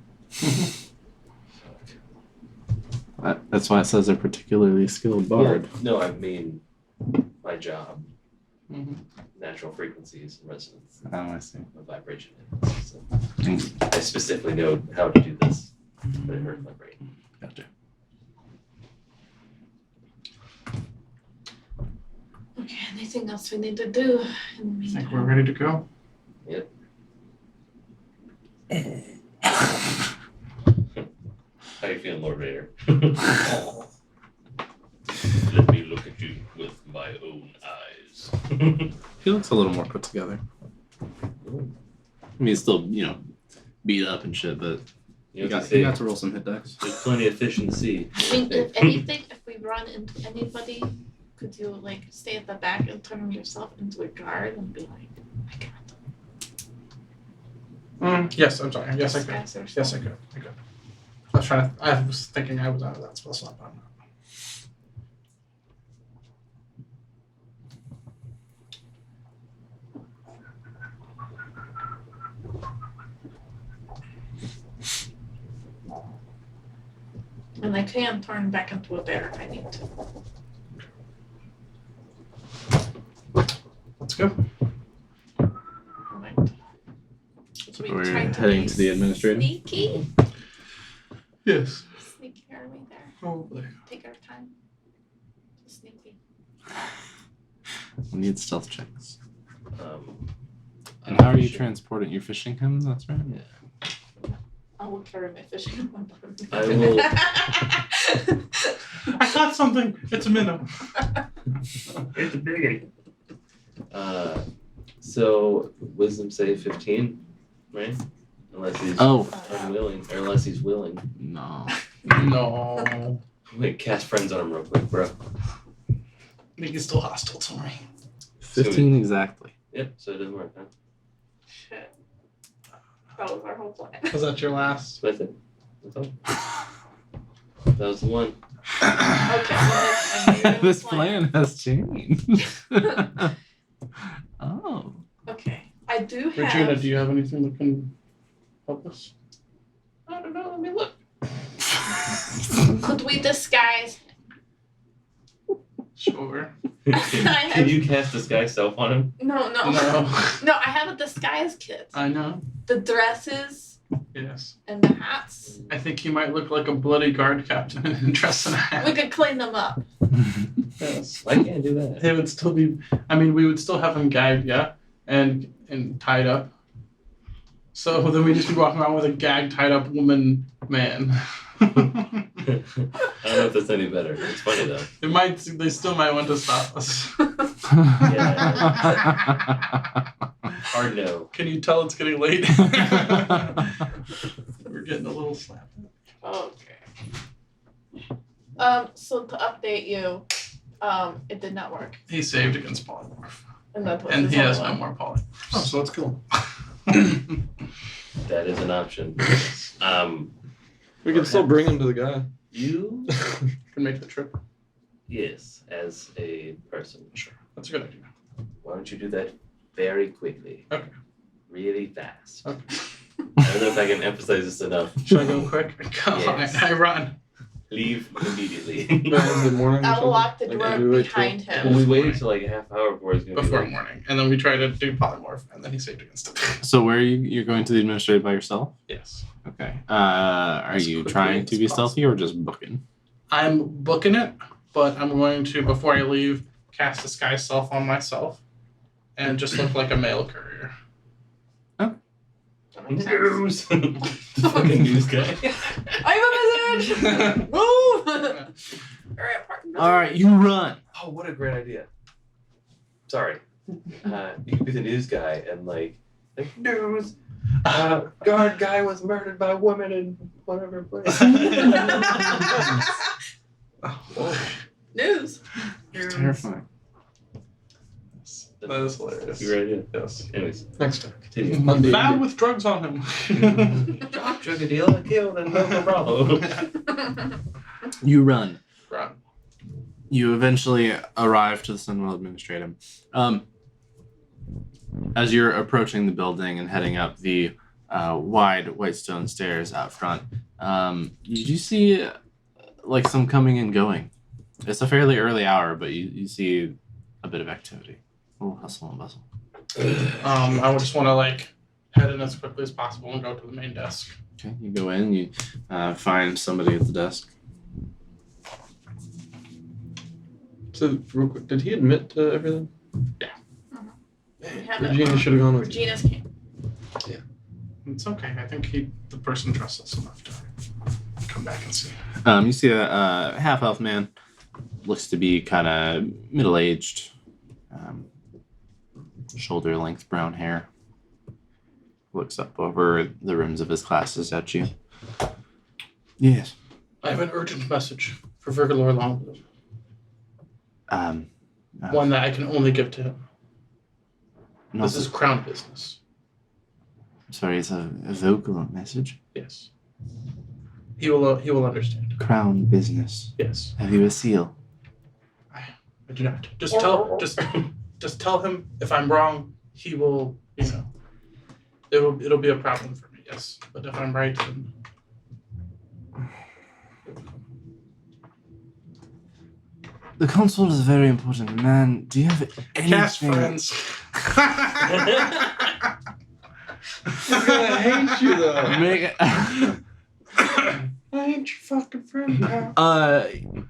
That's why it says a particularly skilled bard. No, I mean my job. Mhm. Natural frequencies and resonance. Oh, I see. A vibration. So I specifically know how to do this, but it hurt my brain. Gotcha. Okay, anything else we need to do in the I think meantime? we're ready to go. How you feeling, Lord Vader? Let me look at you with my own eyes. He looks a little more put together. I mean, he's still, beat up and shit, but You he know, got to roll some hit decks. there's plenty of fish in the sea. I mean, if anything, if we run into anybody, could you like stay at the back and turn yourself into a guard and be like, I got Yes, I'm sorry. Yes, I this could. guys or Yes, I something. could. I was thinking I was out of that spell slot, but I'm not. And I can turn back into a bear if I need to. Let's go. Alright. So we We're try to heading be to the administrator. Sneaky. Yes. Sneaky, are we there? Probably. Take our time. Sneaky. We need stealth checks. I'm And how are you sure. transporting? You're fishing him? That's right. Yeah. I will carry my fishing in my bottom. I will. I caught something. It's a minnow. It's a biggie. So wisdom save 15, right? Unless he's unwilling, or unless he's willing. No. No. Wait, cast friends on him real quick, bro. I think he's still hostile to me. 15 exactly. Yep. So it doesn't work, huh? Shit. That was our whole plan. Was that your last? That's it. That's all. That was the one. Okay. So This plan has changed. Oh. Okay. I do have. Regina, do you have anything that can help us? I don't know. Let me look. Could we disguise? Sure. Can you cast disguise self on him? No. No. No, I have a disguise kit. I know. The dresses Yes. and the hats. I think he might look like a bloody guard captain in dress and a hat. We could clean them up. Yes. I can't do that. It would still be. I mean, we would still have him gagged, yeah, and tied up. So then we just be walking around with a gagged, tied up woman, man. I don't know if that's any better. It's funny though. It might. They still might want to stop us. Hard no. Can you tell it's getting late? We're getting a little slapped. Okay. So to update you, it did not work. He saved against polymorph, And that was and his he has only no one. more poly. Oh, so it's cool. That is an option. We can still bring him to the guy. You, Can make the trip. yes, as a person. Sure, that's a good idea. Why don't you do that very quickly? Okay. Really fast. Okay. I don't know if I can emphasize this enough. Should I go quick? Come Yes. on, I run. Leave immediately. Is it morning or I will something? lock the Like, door do we wait behind till- him. Well, we waited till like a half hour before he's gonna Before be morning, and then we try to do polymorph, and then he saved against it. So where are you? You're going to the administrator by yourself? Yes. Okay. Are As you quickly trying to as be stealthy or just booking? I'm booking it, but I'm going to, before I leave, cast disguise self on myself, and just look like a mail courier. That makes sense. News. The fucking news guy. I'm a wizard! Move! Alright, partner. All right, you run. Oh, what a great idea. Sorry. You could be the news guy and like news. Guard guy was murdered by women in whatever place. News. It's terrifying. That is hilarious. That's a great idea. Yes. Anyways, Next time. continue. Monday. Found with drugs on him. Drug dealer killed in Local Bravo. You run. Run. You eventually arrive to the Sunwell Administratum. As you're approaching the building and heading up the wide white stone stairs out front, you do see like some coming and going. It's a fairly early hour, but you see a bit of activity. A little hustle and bustle. I would just want to like head in as quickly as possible and go to the main desk. Okay, you go in, you find somebody at the desk. So, real quick, did he admit to everything? We have it. Regina should have gone with Regina's camp. It's okay. I think the person trusts us enough to come come back and see. You see a half-elf man. Looks to be kind of middle-aged. Shoulder-length brown hair. Looks up over the rims of his glasses at you. Yes. I have an urgent message for Virgilor Longwood. One that I can only give to him. This is crown business. Sorry, it's a vocal message. Yes. He will understand. Crown business. Yes. Have you a seal? I do not. Just tell him if I'm wrong, he will, it'll be a problem for me, yes. But if I'm right, then The consul is a very important man. Do you have anything? cast friends. He's gonna hate you though. Make I ain't your fucking friend, pal.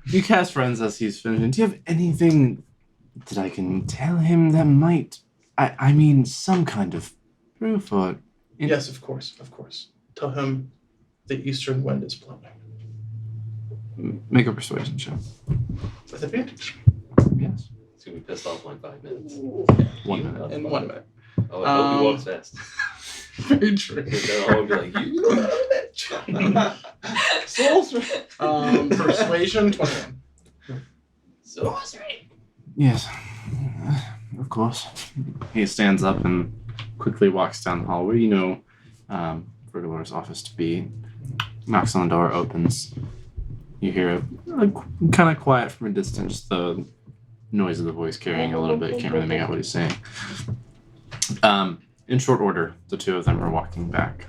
You cast friends as he's finishing. Do you have anything that I can tell him that might, I mean, some kind of proof or... Yes, of course. Tell him the eastern wind is blowing. Make a persuasion check. With advantage. Yes. He's gonna be pissed off in like 5 minutes. 1 minute. In 1 minute. Oh, I hope he walks fast. Very true. Then I'll be like, you bitch. Persuasion 21. So Yes. Of course. He stands up and quickly walks down the hallway. You know Virgilor's office to be. Knocks on the door, opens. You hear a kind of quiet from a distance, the noise of the voice carrying a little bit. Can't really make out what he's saying. In short order, the two of them are walking back.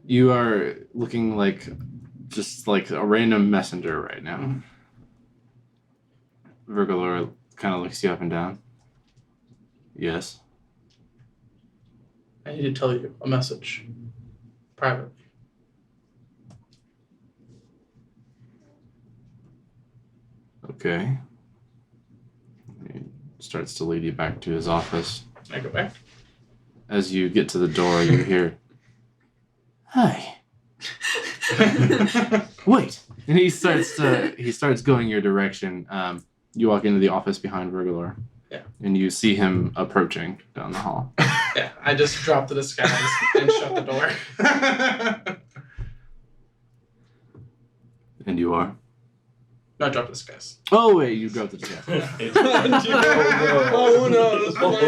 You are looking like just like a random messenger right now. Virgilor kind of looks you up and down. Yes. I need to tell you a message. Privately. Okay. He starts to lead you back to his office. Can I go back? As you get to the door, you hear, "Hi." Wait. And he starts going your direction. You walk into the office behind Virgilor. Yeah. And you see him approaching down the hall. Yeah, I just dropped the disguise and shut the door. And you are? No, I dropped the disguise. Oh wait, you dropped the disguise. Oh no,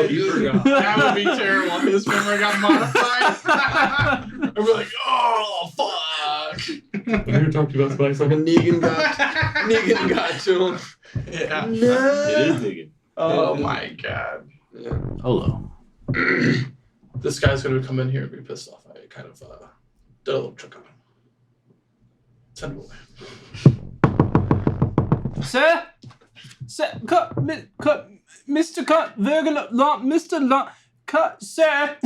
you forgot. That would be terrible if his memory got modified. I'd be like, oh, fuck. I never talked about Spice. fucking Negan got to him. Yeah. No. It is Negan. Oh, my God. Yeah. Hello. This guy's going to come in here and be pissed off. I kind of did a little trick on him. Send him away. Sir, Mr. Virgilor, Mr. Sir,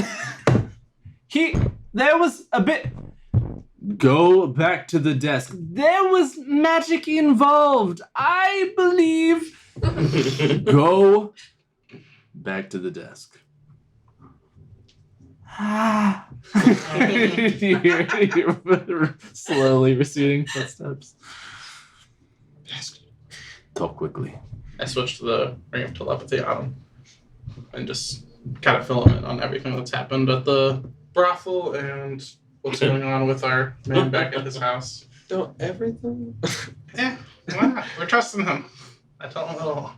there was a bit. Go back to the desk. There was magic involved, I believe. Go back to the desk. You hear slowly receding footsteps. Talk quickly. I switched to the ring of telepathy on him and just kind of fill him in on everything that's happened at the brothel and what's going on with our man back at his house. Don't everything? Yeah, why not? We're trusting him. I tell him it all.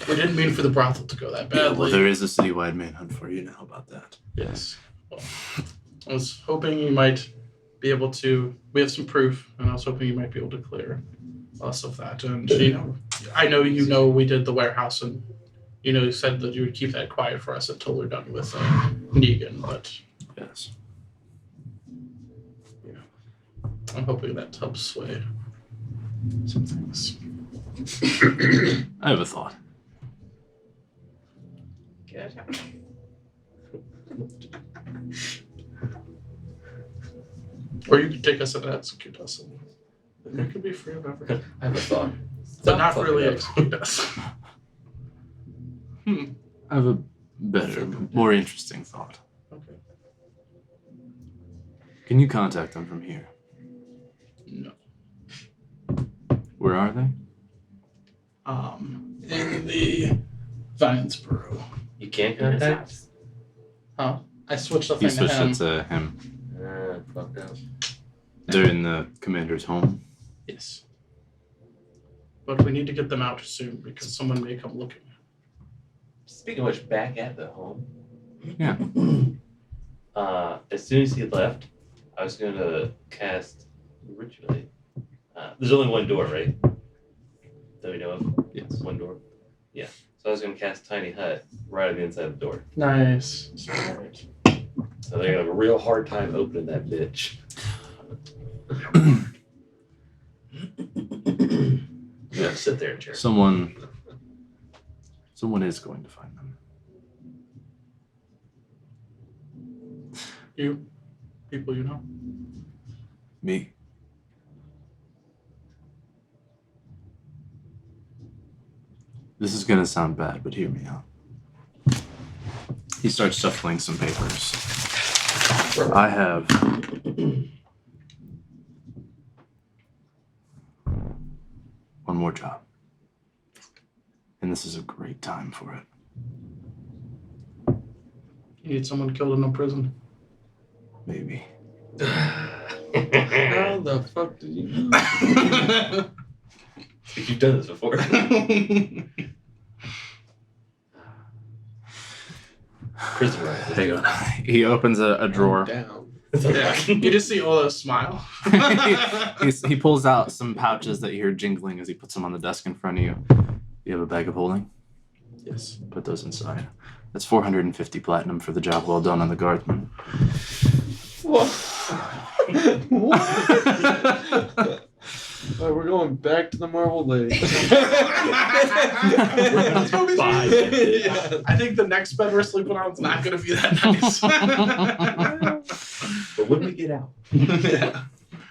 We didn't mean for the brothel to go that badly. Well, there is a citywide manhunt for you now about that. Yes. Well, I was hoping you might be able to. We have some proof, and I was hoping you might be able to clear us of that. And I know we did the warehouse, and you said that you would keep that quiet for us until we're done with Negan. But Yes. I'm hoping that helps sway some things. I have a thought. Good. Or you could take us and execute us, and then we could be free of everything. I have a thought. But not fucking really up. execute us. I have a better, more interesting thought. Okay. Can you contact them from here? No. Where are they? In the Finance Bureau. You can't In his contact? house. Oh, I switched the You thing to switched him. it to him. Fucked up. They're in the commander's home. Yes. But we need to get them out soon because someone may come looking. Speaking of which, back at the home. Yeah. As soon as he left, I was going to cast ritually. There's only one door, right? That we know of? Yes. One door? Yeah. So I was going to cast Tiny Hut right on the inside of the door. Nice. Smart. So they're going to have a real hard time opening that bitch. Yeah, sit there and cheer. Someone is going to find them. You, people you know. Me. This is gonna sound bad, but hear me out. He starts shuffling some papers. I have one more job. And this is a great time for it. You need someone killed in a prison. Maybe. How the fuck did you know? You've done this before. Prison riot. Hang on. He opens a drawer. Down. Yeah. You just see Ola smile. He pulls out some pouches that you hear jingling as he puts them on the desk in front of you. You have a bag of holding? Yes. Put those inside. That's 450 platinum for the job well done on the guardsman. What? Alright, we're going back to the Marble Lake. I think the next bed we're sleeping on is not going to be that nice. But when we get out. Yeah.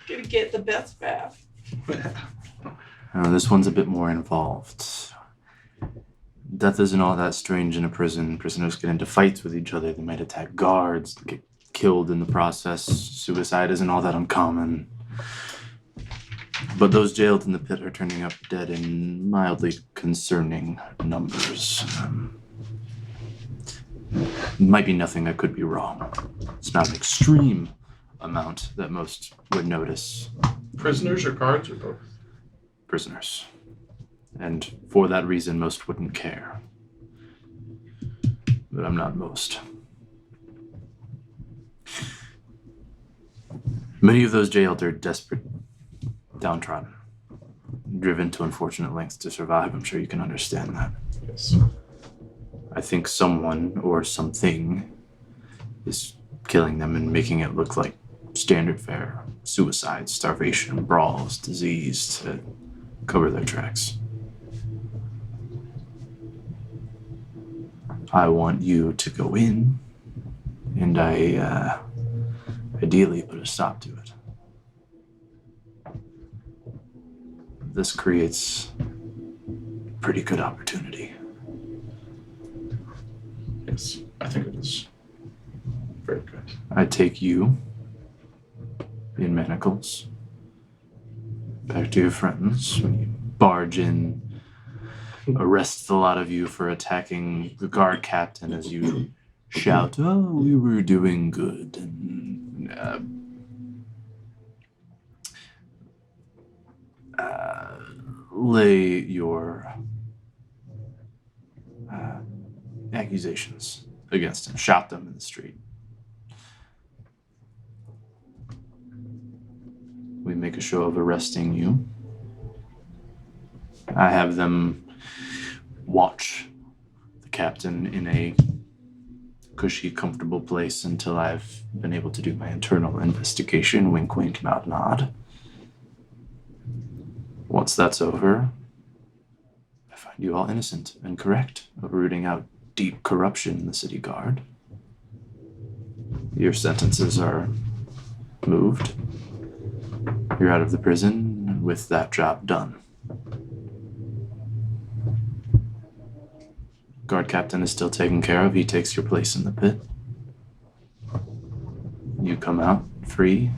Gonna get the best bath. This one's a bit more involved. Death isn't all that strange in a prison. Prisoners get into fights with each other. They might attack guards, get killed in the process. Suicide isn't all that uncommon. But those jailed in the pit are turning up dead in mildly concerning numbers. Might be nothing, I could be wrong. It's not an extreme amount that most would notice. Prisoners or guards or both? Prisoners. And for that reason, most wouldn't care. But I'm not most. Many of those jailed are desperate, downtrodden, driven to unfortunate lengths to survive. I'm sure you can understand that. Yes. I think someone or something is killing them and making it look like standard fare. Suicide, starvation, brawls, disease to cover their tracks. I want you to go in and I ideally put a stop to it. This creates a pretty good opportunity. Yes, I think it is very good. I take you in manacles back to your friends. When you barge in, arrest the lot of you for attacking the guard captain as you shout, "Oh, we were doing good," and lay your accusations against him, shout them in the street. We make a show of arresting you. I have them watch the captain in a cushy, comfortable place until I've been able to do my internal investigation. Wink, wink, nod, nod. Once that's over, I find you all innocent and correct of rooting out deep corruption in the city guard. Your sentences are moved. You're out of the prison with that job done. Guard captain is still taken care of. He takes your place in the pit. You come out free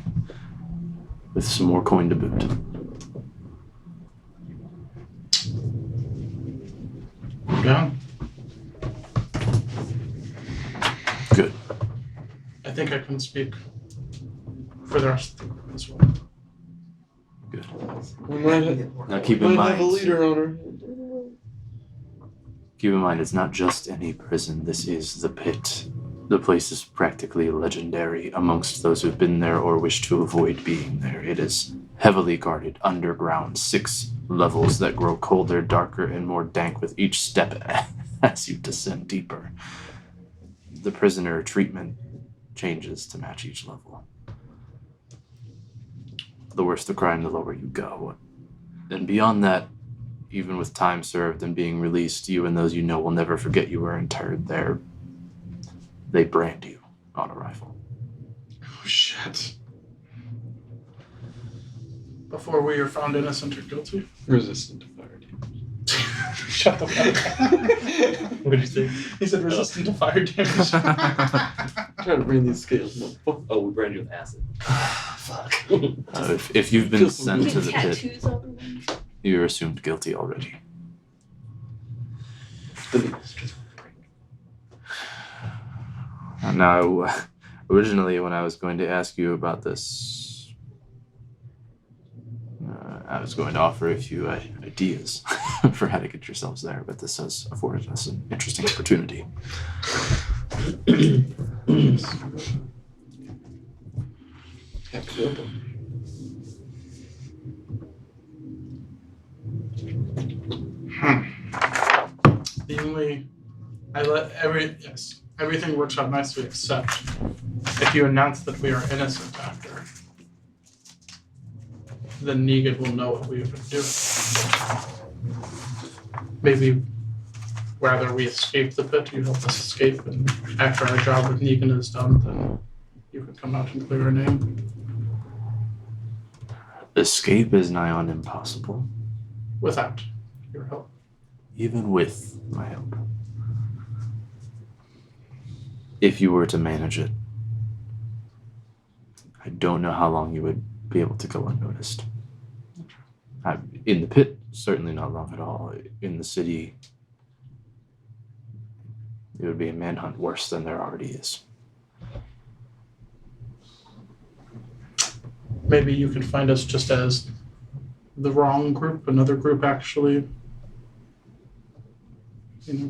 with some more coin to boot. I'm down. Good. I think I can speak for the rest of the group as well. Good. We might have, Now keep in might have a mind, leader on her. it's not just any prison. This is the pit. The place is practically legendary amongst those who've been there or wish to avoid being there. It is heavily guarded underground, 6 levels that grow colder, darker, and more dank with each step as you descend deeper. The prisoner treatment changes to match each level. The worse the crime, the lower you go. And beyond that, even with time served and being released, you and those you know will never forget you were interred there. They brand you on arrival. Oh, shit. Before we are found innocent or guilty. Resistant to fire damage. Shut the fuck up. What did you say? He said resistant to fire damage. Trying to bring these scales, motherfucker. Oh, we brand you with acid. Fuck. If you've been Feels so sent good. to the pit, Tattoos over them. you're assumed guilty already. Now, originally when I was going to ask you about this, I was going to offer a few ideas for how to get yourselves there, but this has afforded us an interesting opportunity. The only everything works out nicely except if you announce that we are innocent after, then Negan will know what we've been doing. Maybe rather we escape the pit, you help us escape, and after our job with Negan is done, then you can come out and clear our name. Escape is nigh on impossible, Without your help. even with my help. If you were to manage it, I don't know how long you would be able to go unnoticed. In the pit, certainly not long at all. In the city, it would be a manhunt worse than there already is. Maybe you can find us just as the wrong group, another group actually,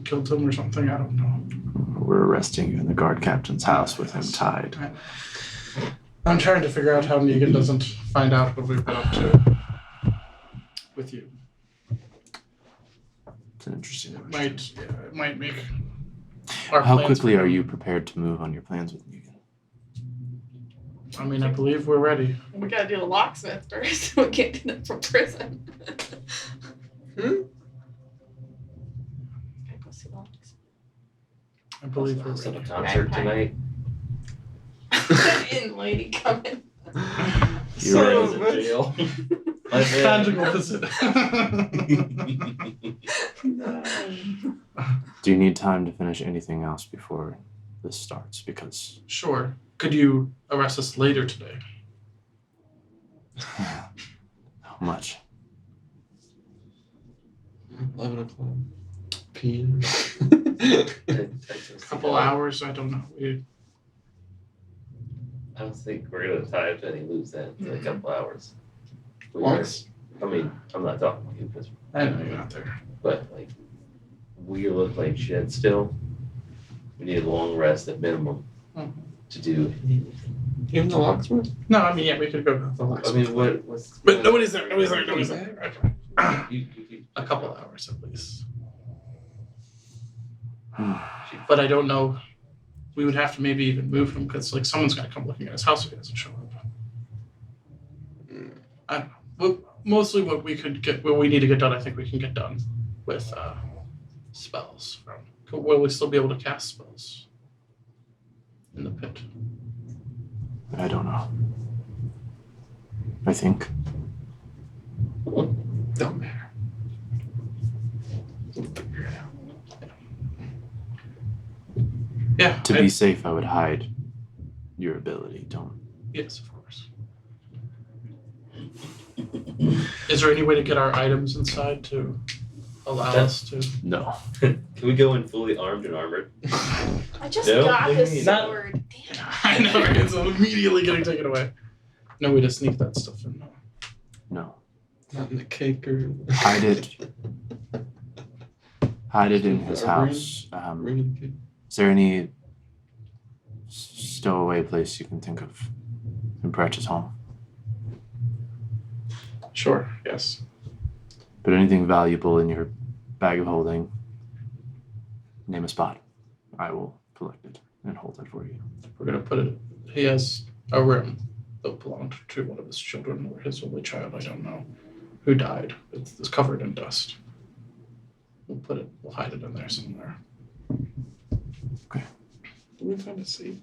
killed him or something, I don't know. We're arresting you in the guard captain's house with him tied. I'm trying to figure out how Negan doesn't find out what we've been up to with you. It's an interesting It question. might make our How plans quickly are become- you prepared to move on your plans with Negan? I mean, I believe we're ready. We gotta do the locksmith first. We can't do that from prison. Gotta go see the locksmith. I believe we're Also, ready. a concert tonight. In lady coming. You're I right. was in jail. Conjugal visit. Do you need time to finish anything else before this starts? Because Sure. Could you arrest us later today? how much? 11 o'clock. PM. A couple hours? I don't know. I don't think we're gonna have time to lose that in a couple hours. We Once? I mean, I'm not talking to you, I know you're not there. but like, we look like shit still. We need a long rest at minimum Mhm. to do. Even the locksmith? No, I mean, yeah, we could go to the I locksmith. mean, what's? But nobody's there. Okay. You, A couple hours at least. Hmm. But I don't know. We would have to maybe even move him because like someone's gonna come looking at his house if he doesn't show up. I don't know. Well, mostly what we need to get done, I think we can get done with spells. Will we still be able to cast spells in the pit? I don't know. I think. Don't matter. We'll figure it out. Yeah. To be safe, I would hide your ability. Don't Yes, of course. Is there any way to get our items inside to allow us to? No. Can we go in fully armed and armored? I just No, got what do you this mean? sword. Damn. I know, it's immediately getting taken away. No way to sneak that stuff in. No. Not in the cake or. Hide it. Hide it in his house. Ring in the cake. Is there any stowaway place you can think of in Pratchett's home? Sure, yes. But anything valuable in your bag of holding, name a spot. I will collect it and hold it for you. We're going to put it. He has a room that belonged to one of his children or his only child, I don't know, who died. It's covered in dust. We'll hide it in there somewhere. Okay. Did we find a safe?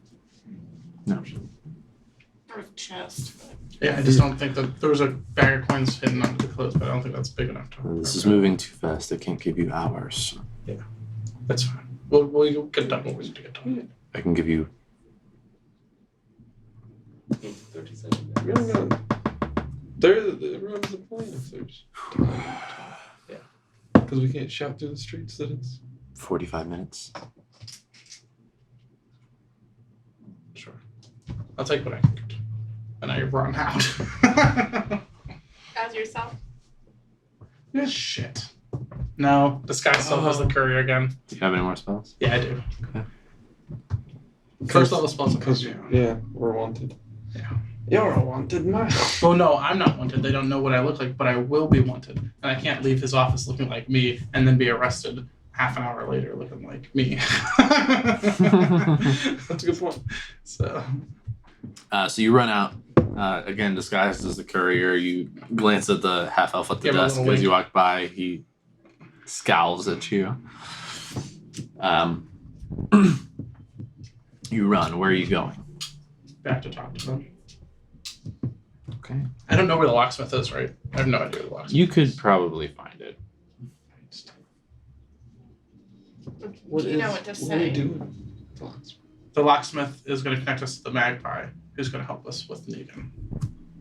No. Or a chest. Yeah, I just don't think that there was a bag of coins hidden under the clothes, but I don't think that's big enough to. This is moving too fast. I can't give you hours. That's fine. We'll get done what we need to get done. I can give you 30 seconds. We only got. Everyone's a point if there's time. Yeah. Because we can't shout through the streets that it's. 45 minutes. Sure. I'll take what I can get. And I run out. As yourself. Shit. No, disguise self as the courier again. Do you have any more spells? Yeah, I do. Okay. First level spells. Because yeah, we're wanted. Yeah. You're a wanted man. Well, no, I'm not wanted. They don't know what I look like, but I will be wanted. And I can't leave his office looking like me and then be arrested half an hour later looking like me. That's a good point. So You run out, again, disguised as the courier. You glance at the half elf at the Give him a desk little as you wink. walk by. He scowls at you. You run. Where are you going? back to talk to them. Okay. I don't know where the locksmith is, right? I have no idea where the locksmith You could probably find it. is. Do you know what to What are we say? doing? The locksmith is going to connect us to the magpie, who's going to help us with Negan.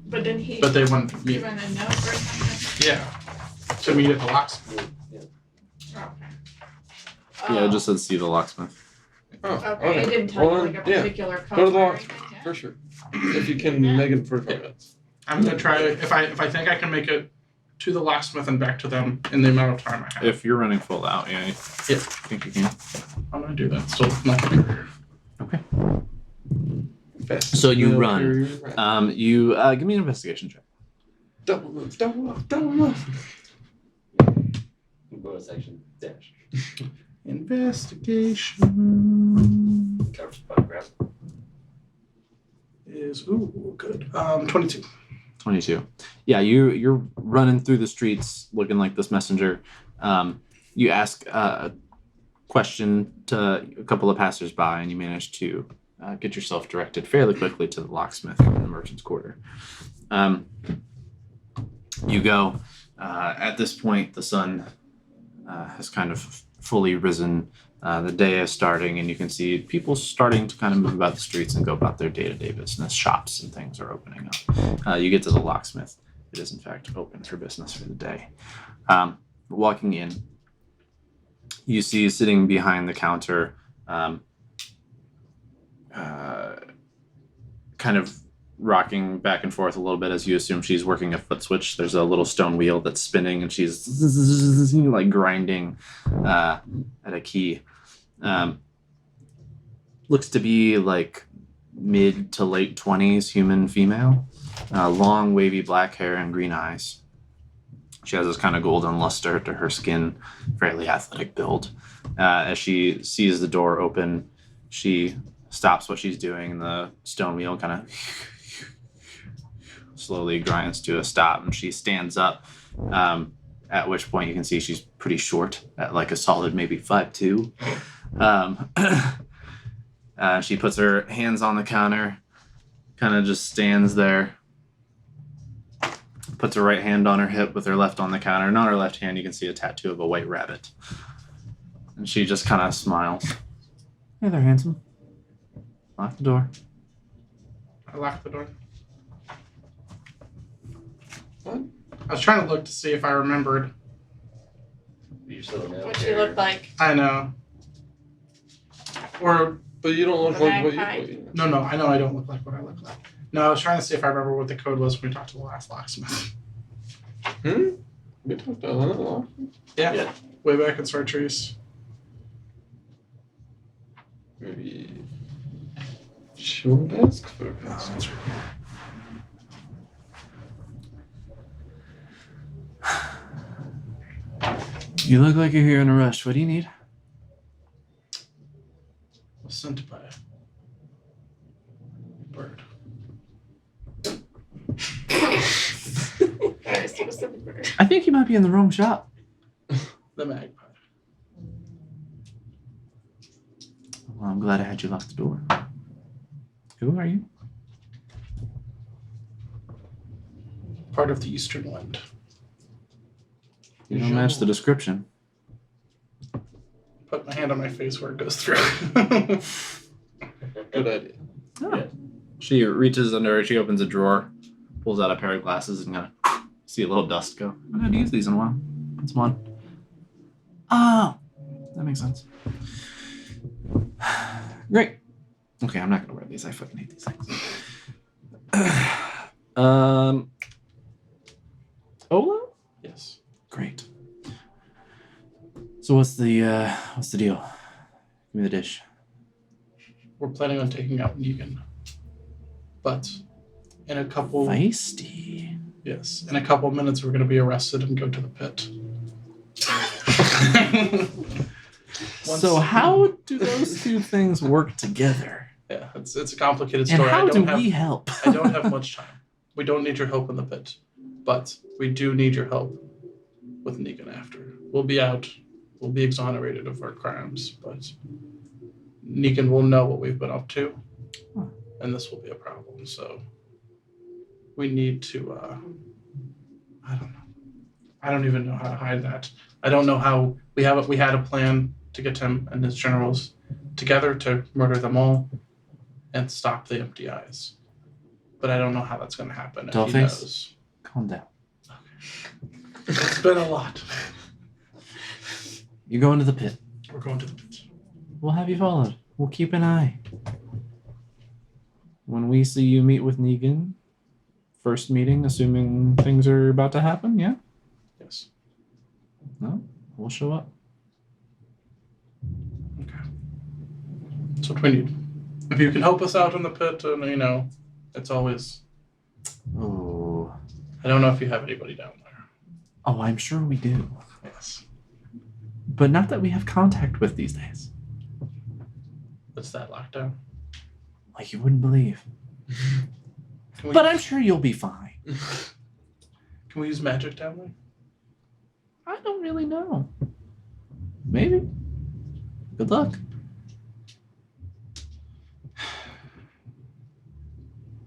But then he But they wouldn't meet. given a note or something. Yeah. To meet at the locksmith. Okay. Yeah, it just said see the locksmith. Oh, Okay, it didn't tell Well, you like a yeah. particular code Go to the or locksmith, anything, yeah? for sure. If you can make it for 5 minutes. I'm going to try, if I think I can make it to the locksmith and back to them in the amount of time I have. If you're running full out, yeah. I think you can. I'm going to do that. Still not the courier. Okay. Fast So you male run. courier, right. You give me an investigation check. Double move, double move, double move. Bonus action dash. Investigation Cover spot grab. is, ooh, good. 22. 22. Yeah, you're running through the streets looking like this messenger. You ask a question to a couple of passersby, and you manage to get yourself directed fairly quickly to the locksmith in the merchant's quarter. You go. At this point, the sun has kind of fully risen. The day is starting, and you can see people starting to kind of move about the streets and go about their day-to-day business. Shops and things are opening up. You get to the locksmith. It is, in fact, open for business for the day. Walking in, you see sitting behind the counter, kind of rocking back and forth a little bit as you assume she's working a foot switch. There's a little stone wheel that's spinning, and she's like grinding at a key. Looks to be like mid to late 20s, human female. Long wavy black hair and green eyes. She has this kind of golden luster to her skin, fairly athletic build. As she sees the door open, she stops what she's doing, and the stone wheel kind of slowly grinds to a stop, and she stands up, at which point you can see she's pretty short, at like a solid maybe 5'2". She puts her hands on the counter, kind of just stands there, puts her right hand on her hip with her left on the counter, and on her left hand you can see a tattoo of a white rabbit. And she just kind of smiles. Hey there, handsome. Lock the door. I locked the door. What? I was trying to look to see if I remembered. You still don't know. What she looked like. I know. Or But you don't look The like magpie? what you. no, I know I don't look like what I look like. No, I was trying to see if I remember what the code was when we talked to the last locksmith. We talked to another law. Yeah. Way back in Star Trees. Maybe. She won't ask for it. That's right. You look like you're here in a rush. What do you need? Was sent by a bird. Very specific bird. I think you might be in the wrong shop. The magpie. Well, I'm glad I had you lock the door. Who are you? Part of the Eastern Wind. You don't match the description. Put my hand on my face where it goes through. Good idea. Oh. She reaches under her, she opens a drawer, pulls out a pair of glasses, and kind of see a little dust go. I haven't used these in a while. Puts them on. Oh, that makes sense. Great. Okay, I'm not gonna wear these. I fucking hate these things. Olo? Yes. Great. So what's the deal? Give me the dish. We're planning on taking out Negan. But in a couple Feisty. yes, in a couple minutes we're gonna be arrested and go to the pit. So how do those two things work together? Yeah, it's a complicated And story. how I do don't we have help? I don't have much time. We don't need your help in the pit. But we do need your help with Negan after. We'll be out. We'll be exonerated of our crimes, but Negan will know what we've been up to. Huh. And this will be a problem. So we need to I don't know. I don't even know how to hide that. I don't know how we had a plan to get him and his generals together to murder them all and stop the empty eyes. But I don't know how that's going to happen if he Dollface? knows. Calm down. It's been a lot. You're going to the pit. We're going to the pit. We'll have you followed. We'll keep an eye. When we see you meet with Negan, first meeting, assuming things are about to happen, yeah? Yes. No? We'll show up. Okay. That's what we need. If you can help us out in the pit, and it's always. Oh. I don't know if you have anybody down there. Oh, I'm sure we do. Yes. But not that we have contact with these days. What's that lockdown? Like you wouldn't believe. Can we, But I'm sure you'll be fine. Can we use magic down there? I don't really know. Maybe. Good luck.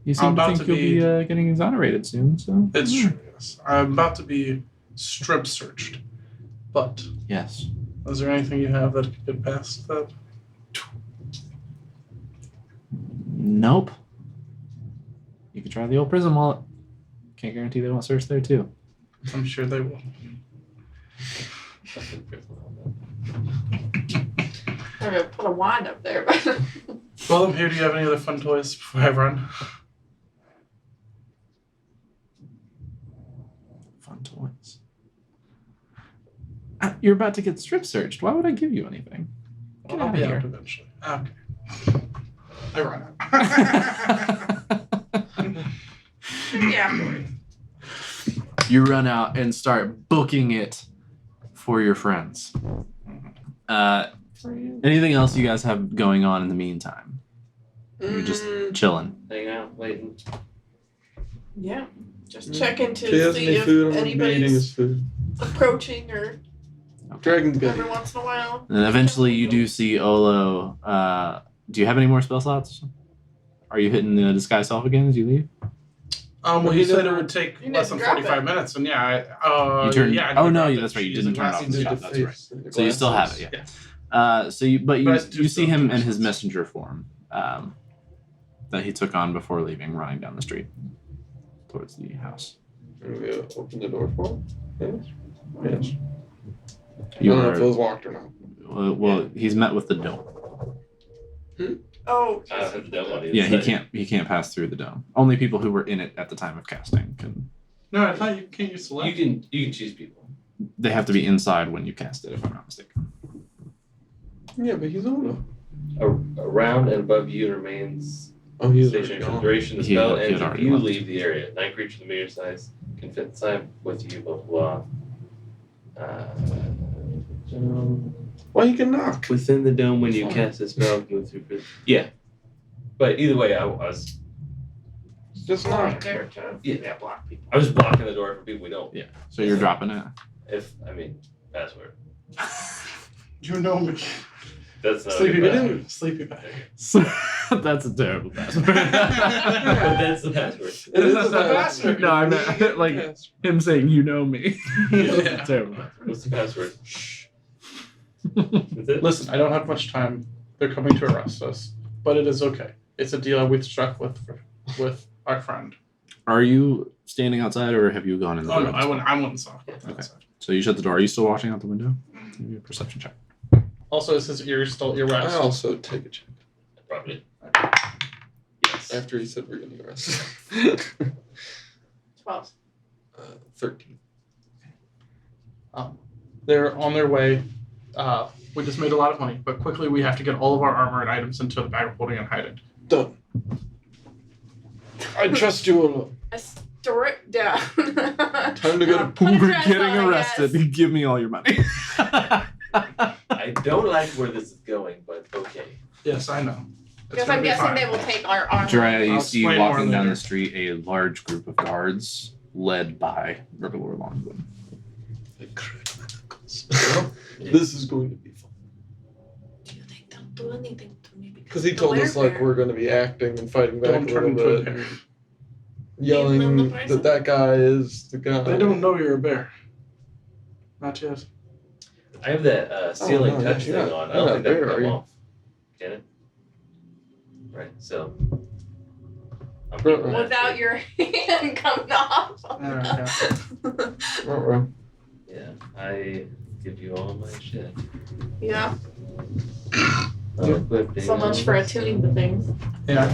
You seem to about think to you'll be- be getting exonerated soon, so. It's true, yes. I'm about to be strip searched. But Yes. is there anything you have that could get past that? Nope. You could try the old prison wallet. Can't guarantee they won't search there too. I'm sure they will. I'm gonna put a wand up there, but Well, I'm here. Do you have any other fun toys before I run? Fun toys. You're about to get strip searched. Why would I give you anything? Get Well, I'll outta be here. out eventually. Okay. I run out. yeah, boy. You run out and start booking it for your friends. Anything else you guys have going on in the meantime? You're just chilling. Hanging out, waiting. Yeah. Just checking If he has to see any if food, I'm gonna be eating anybody's his food. approaching or Dragon's good. every once in a while. And eventually you do see Olo. Do you have any more spell slots? Are you hitting the disguise self again as you leave? Well, he you said it never- would take You less didn't than drop 45 it. minutes, and yeah, You turned- yeah. I oh, never no, grabbed it. that's right, you She's didn't turn it off. glasses. He did Yeah, the that's face. So you still have it, yeah. Yeah. So you But I do see still him do and his sense. messenger form. that he took on before leaving, running down the street towards the house. And we open the door for him? Yes. Yes. I You don't know if it were, was locked or not. well, he's met with the dome. Oh, I don't have the dome on either Yeah, side. he can't pass through the dome. Only people who were in it at the time of casting can. No, I thought you can't use You select. can choose people. They have to be inside when you cast it, if I'm not mistaken. Yeah, but he's on Around and above you remains Oh, he's stationary for the already duration of the He spell had ends if already you left. leave the area. 9 creatures of medium size can fit inside with you, blah blah blah. Well, he can knock. Within the dome when you Fine. cast a spell, move through. Yeah, but either way, I was Just right knock. there, Joe. Yeah. Block people. I was blocking the door for people we don't. Yeah. So you're dropping it. Password. You know me. That's not Sleepy a good bag. password. Sleepy bag. So, that's a terrible password. But that's the password. It is That's a a password. No, I meant like Yes. him saying, "You know me." Yeah. That's a terrible password. What's the password? Shh. That's it. Listen, I don't have much time. They're coming to arrest us, but it is okay. It's a deal we've struck with our friend. Are you standing outside, or have you gone in the Oh no, room? I wouldn't stop. Okay. So you shut the door. Are you still watching out the window? Give me a perception check. Also, is his ear still I earwax? also take a check Probably. Yes. after he said we're going to arrest him. 12. 13. They're on their way. We just made a lot of money, but quickly we have to get all of our armor and items into the bag of holding and hide it. Done. I trust you alone. I store it down. Time to go to Put a We're dress getting on, I arrested. guess. Give me all your money. I don't like where this is going, but okay. Yes, I know. It's Because gonna I'm be guessing fine. they will take our armor. Drea, you I'll see explain more walking down later. the street a large group of guards led by Rivalor Longwood. I crack my knuckles. This is going to be fun. Do you think they'll do anything to me? Because he of the told us like werebear? we're going to be acting and fighting back Don't a turn little into a bit, bear. yelling Leave them the that guy is the guy. They don't know you're a bear. Not yet. I have that ceiling no, touch you're thing not- on. I you're don't not think that there, can are come you? off. Can it? Right, so. I'm Right, keeping right. that Without for- your hand coming off. Ruh-roh. Yeah, I give you all my shit. Yeah. Unequipped So much for animals, attuning the things. Yeah.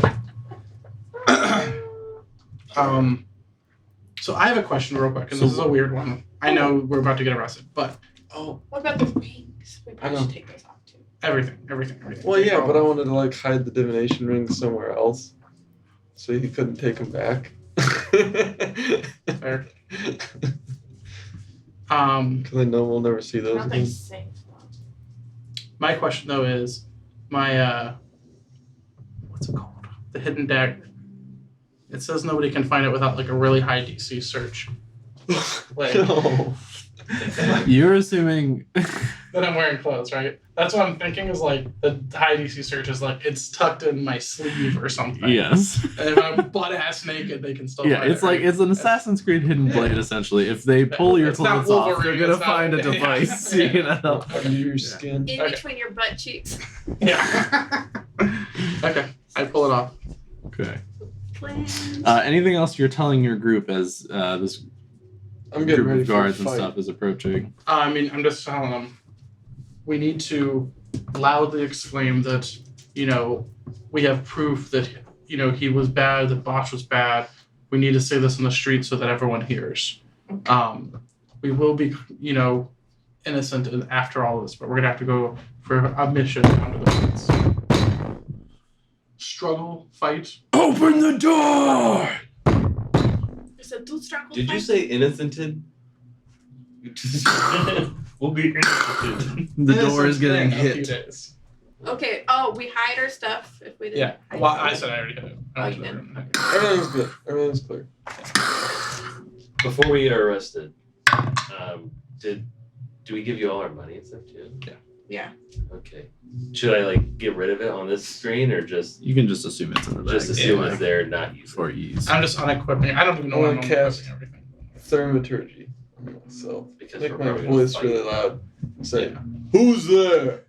So I have a question real quick, and this is a weird one. I know we're about to get arrested, but Oh, What about the rings? We probably I know. should take those off too. everything. well, yeah, but I wanted to like hide the divination ring somewhere else, so he couldn't take them back. Fair. Because I know we'll never see those again. Nothing's safe. My question though is, my what's it called? The hidden dagger. It says nobody can find it without like a really high DC search. Like No. You're assuming. that I'm wearing clothes, right? That's what I'm thinking is like the high DC search is like it's tucked in my sleeve or something. Yes. And if I'm butt ass naked, they can still Yeah, find it's it, like right? it's an Assassin's Creed hidden blade essentially. If they pull your It's not clothes off, Wolverine, they're gonna it's not- find a yeah. device. Yeah. You know. Under your skin. In Okay. between your butt cheeks. Yeah. Okay, I pull it off. Okay. Please. Anything else you're telling your group as this I'm getting group ready of for guards a and fight. stuff is approaching? I mean, I'm just telling them we need to loudly exclaim that, you know, we have proof that, you know, he was bad, that Bosch was bad. We need to say this on the street so that everyone hears. We will be, you know, innocent after all of this, but we're going to have to go for a mission under the woods. Struggle, fight. Open the door! There's a dude struggle. Did you fight. say innocented? We'll be innocented. The door is getting Innocent in a few hit. days. Okay. Oh, we hide our stuff if we didn't. Yeah. hide Well, it. I said I already hit it. I Oh, went you to the did. room. Everything's good. Everything's clear. Before we get arrested, do we give you all our money and stuff too? Yeah. Okay. Should I like get rid of it on this screen or just You can just assume it's in the bag. assume Yeah. it's there and not use for it? ease. I'm just unequipping. I don't even know I what wanna I'm cast- unequipping everything. Thaumaturgy. So Because make we're my probably gonna voice fight. really loud. Say, Yeah. "Who's there?"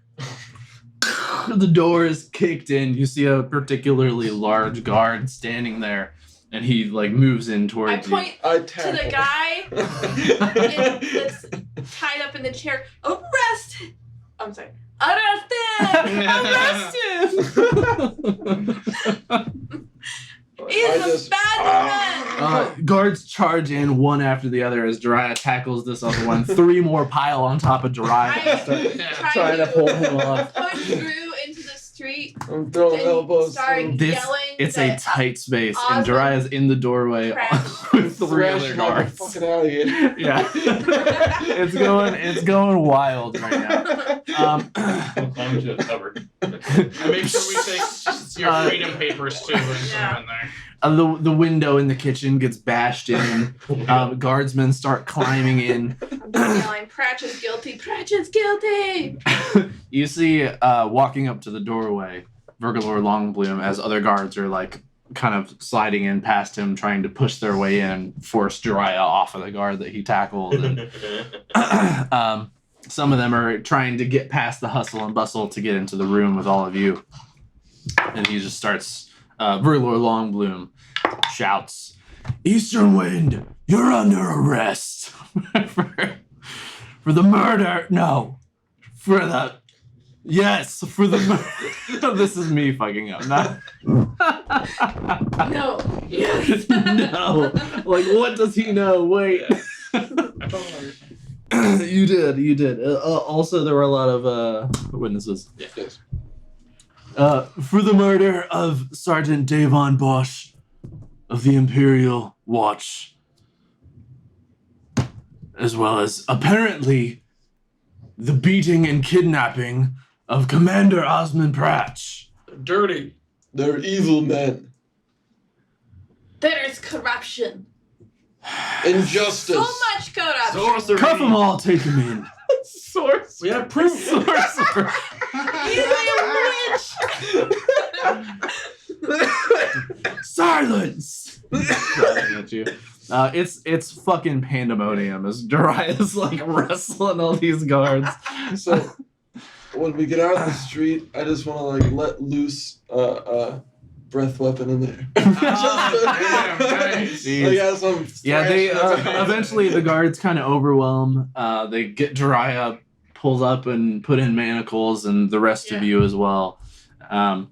The door is kicked in. You see a particularly large guard standing there, and he like moves in I towards point I to tackle. the guy that's tied up in the chair. Arrest! I'm sorry. Arrest him! He's a bad woman! Guards charge in one after the other as Jiraiya tackles this other one. 3 more pile on top of Jiraiya and start trying to pull him off. Push through into the street. I'm throwing and elbows. start This yelling. it's a that tight space, and Osmond Jiraiya's in the doorway crashed. with 3 Thrashing other like a guards. fucking alligator. Yeah, it's going wild right now. I'm to a cover. I make sure we take your freedom papers too and put them in there. The window in the kitchen gets bashed in. Guardsmen start climbing in. I'm just yelling, Pratchett's guilty, Pratchett's guilty! You see, walking up to the doorway, Vergalor Longbloom, as other guards are like kind of sliding in past him, trying to push their way in and force Jiraiya off of the guard that he tackled. And, some of them are trying to get past the hustle and bustle to get into the room with all of you. And he just starts, Vergalor Longbloom shouts, "Eastern Wind, you're under arrest for the murder. No, for the murder." This is me fucking up. Not No. Yes. no. Like, what does he know? Wait. I don't know. You did. Also, there were a lot of witnesses. Yes. For the murder of Sergeant Davon Bosch of the Imperial Watch, as well as apparently the beating and kidnapping of Commander Osmond Pratch. Dirty. They're evil men. There's corruption. Injustice. So much corruption. Cuff them all, take them in. Source. We have proof. Sorcerer. Silence! Shouting at you. It's fucking pandemonium as Jiraiya's like wrestling all these guards. So when we get out of the street, I just want to like let loose breath weapon in there. Damn, nice. Like, as I'm Yeah, they thrashing it. eventually the guards kind of overwhelm. They get Jiraiya pulled up and put in manacles, and the rest of you as well. And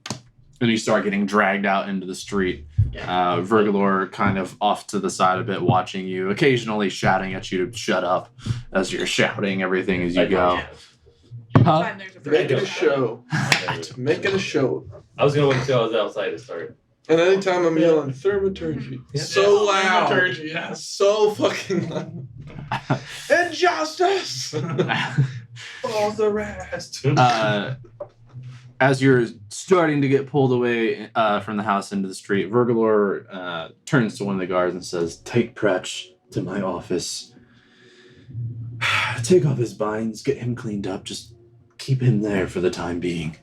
you start getting dragged out into the street. Vergalor kind of off to the side a bit, watching you, occasionally shouting at you to shut up as you're shouting everything as you go. Huh? Time there's a Make it a break. show. Make it a show. I was gonna wait until I was outside to start. And anytime I'm yelling thaumaturgy, Yeah. so loud, Thaumaturgy, yes. so fucking loud. Injustice. All the rest. As you're starting to get pulled away from the house into the street, Vergalor turns to one of the guards and says, "Take Pratch to my office. Take off his binds, get him cleaned up, just keep him there for the time being."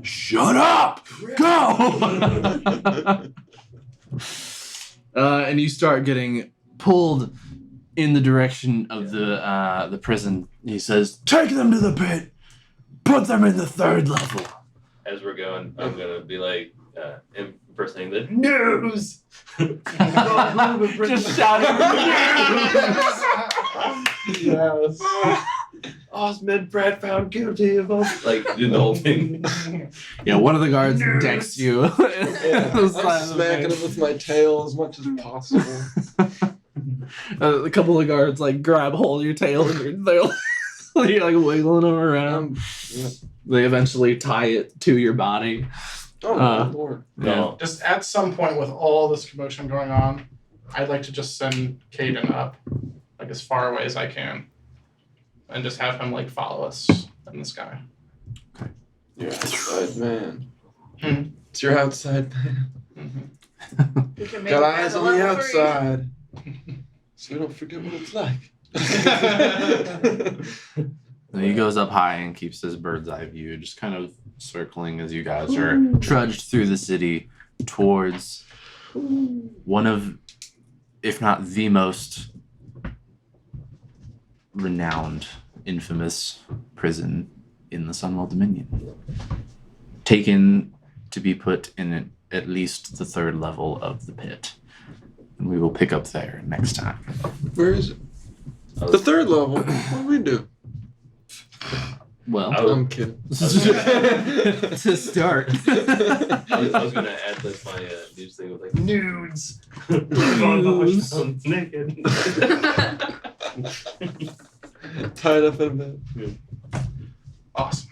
Shut up! Go! And you start getting pulled in the direction of the prison. He says, "Take them to the pit. Put them in the 3rd level." As we're going, I'm gonna be like impersonating the news. Just shouting Yes. Osmond Pratt found guilty of all. Like do the whole thing. Yeah, one of the guards decks you. Yeah, The I'm side of the smacking face. him with my tail as much as possible. A couple of guards like grab hold of your tail and they're you're like wiggling them around. Yeah. They eventually tie it to your body. Oh my lord. No. Just at some point with all this commotion going on, I'd like to just send Caden up, like as far away as I can, and just have him like follow us in the sky. You're outside man. Hmm. It's your outside man. Mm-hmm. We can make Got it eyes as a on the level 3. outside. So we don't forget what it's like. And he goes up high and keeps his bird's eye view, just kind of circling as you guys are trudged through the city towards one of, if not the most renowned, infamous prison in the Sunwell Dominion. Taken to be put in at least the 3rd level of the pit. And we will pick up there next time. Where is it? The 3rd level? What do we do? Well, I'm kidding. to start. I was gonna add like my news thing with like nudes. Naked. Tied up in bed. Awesome.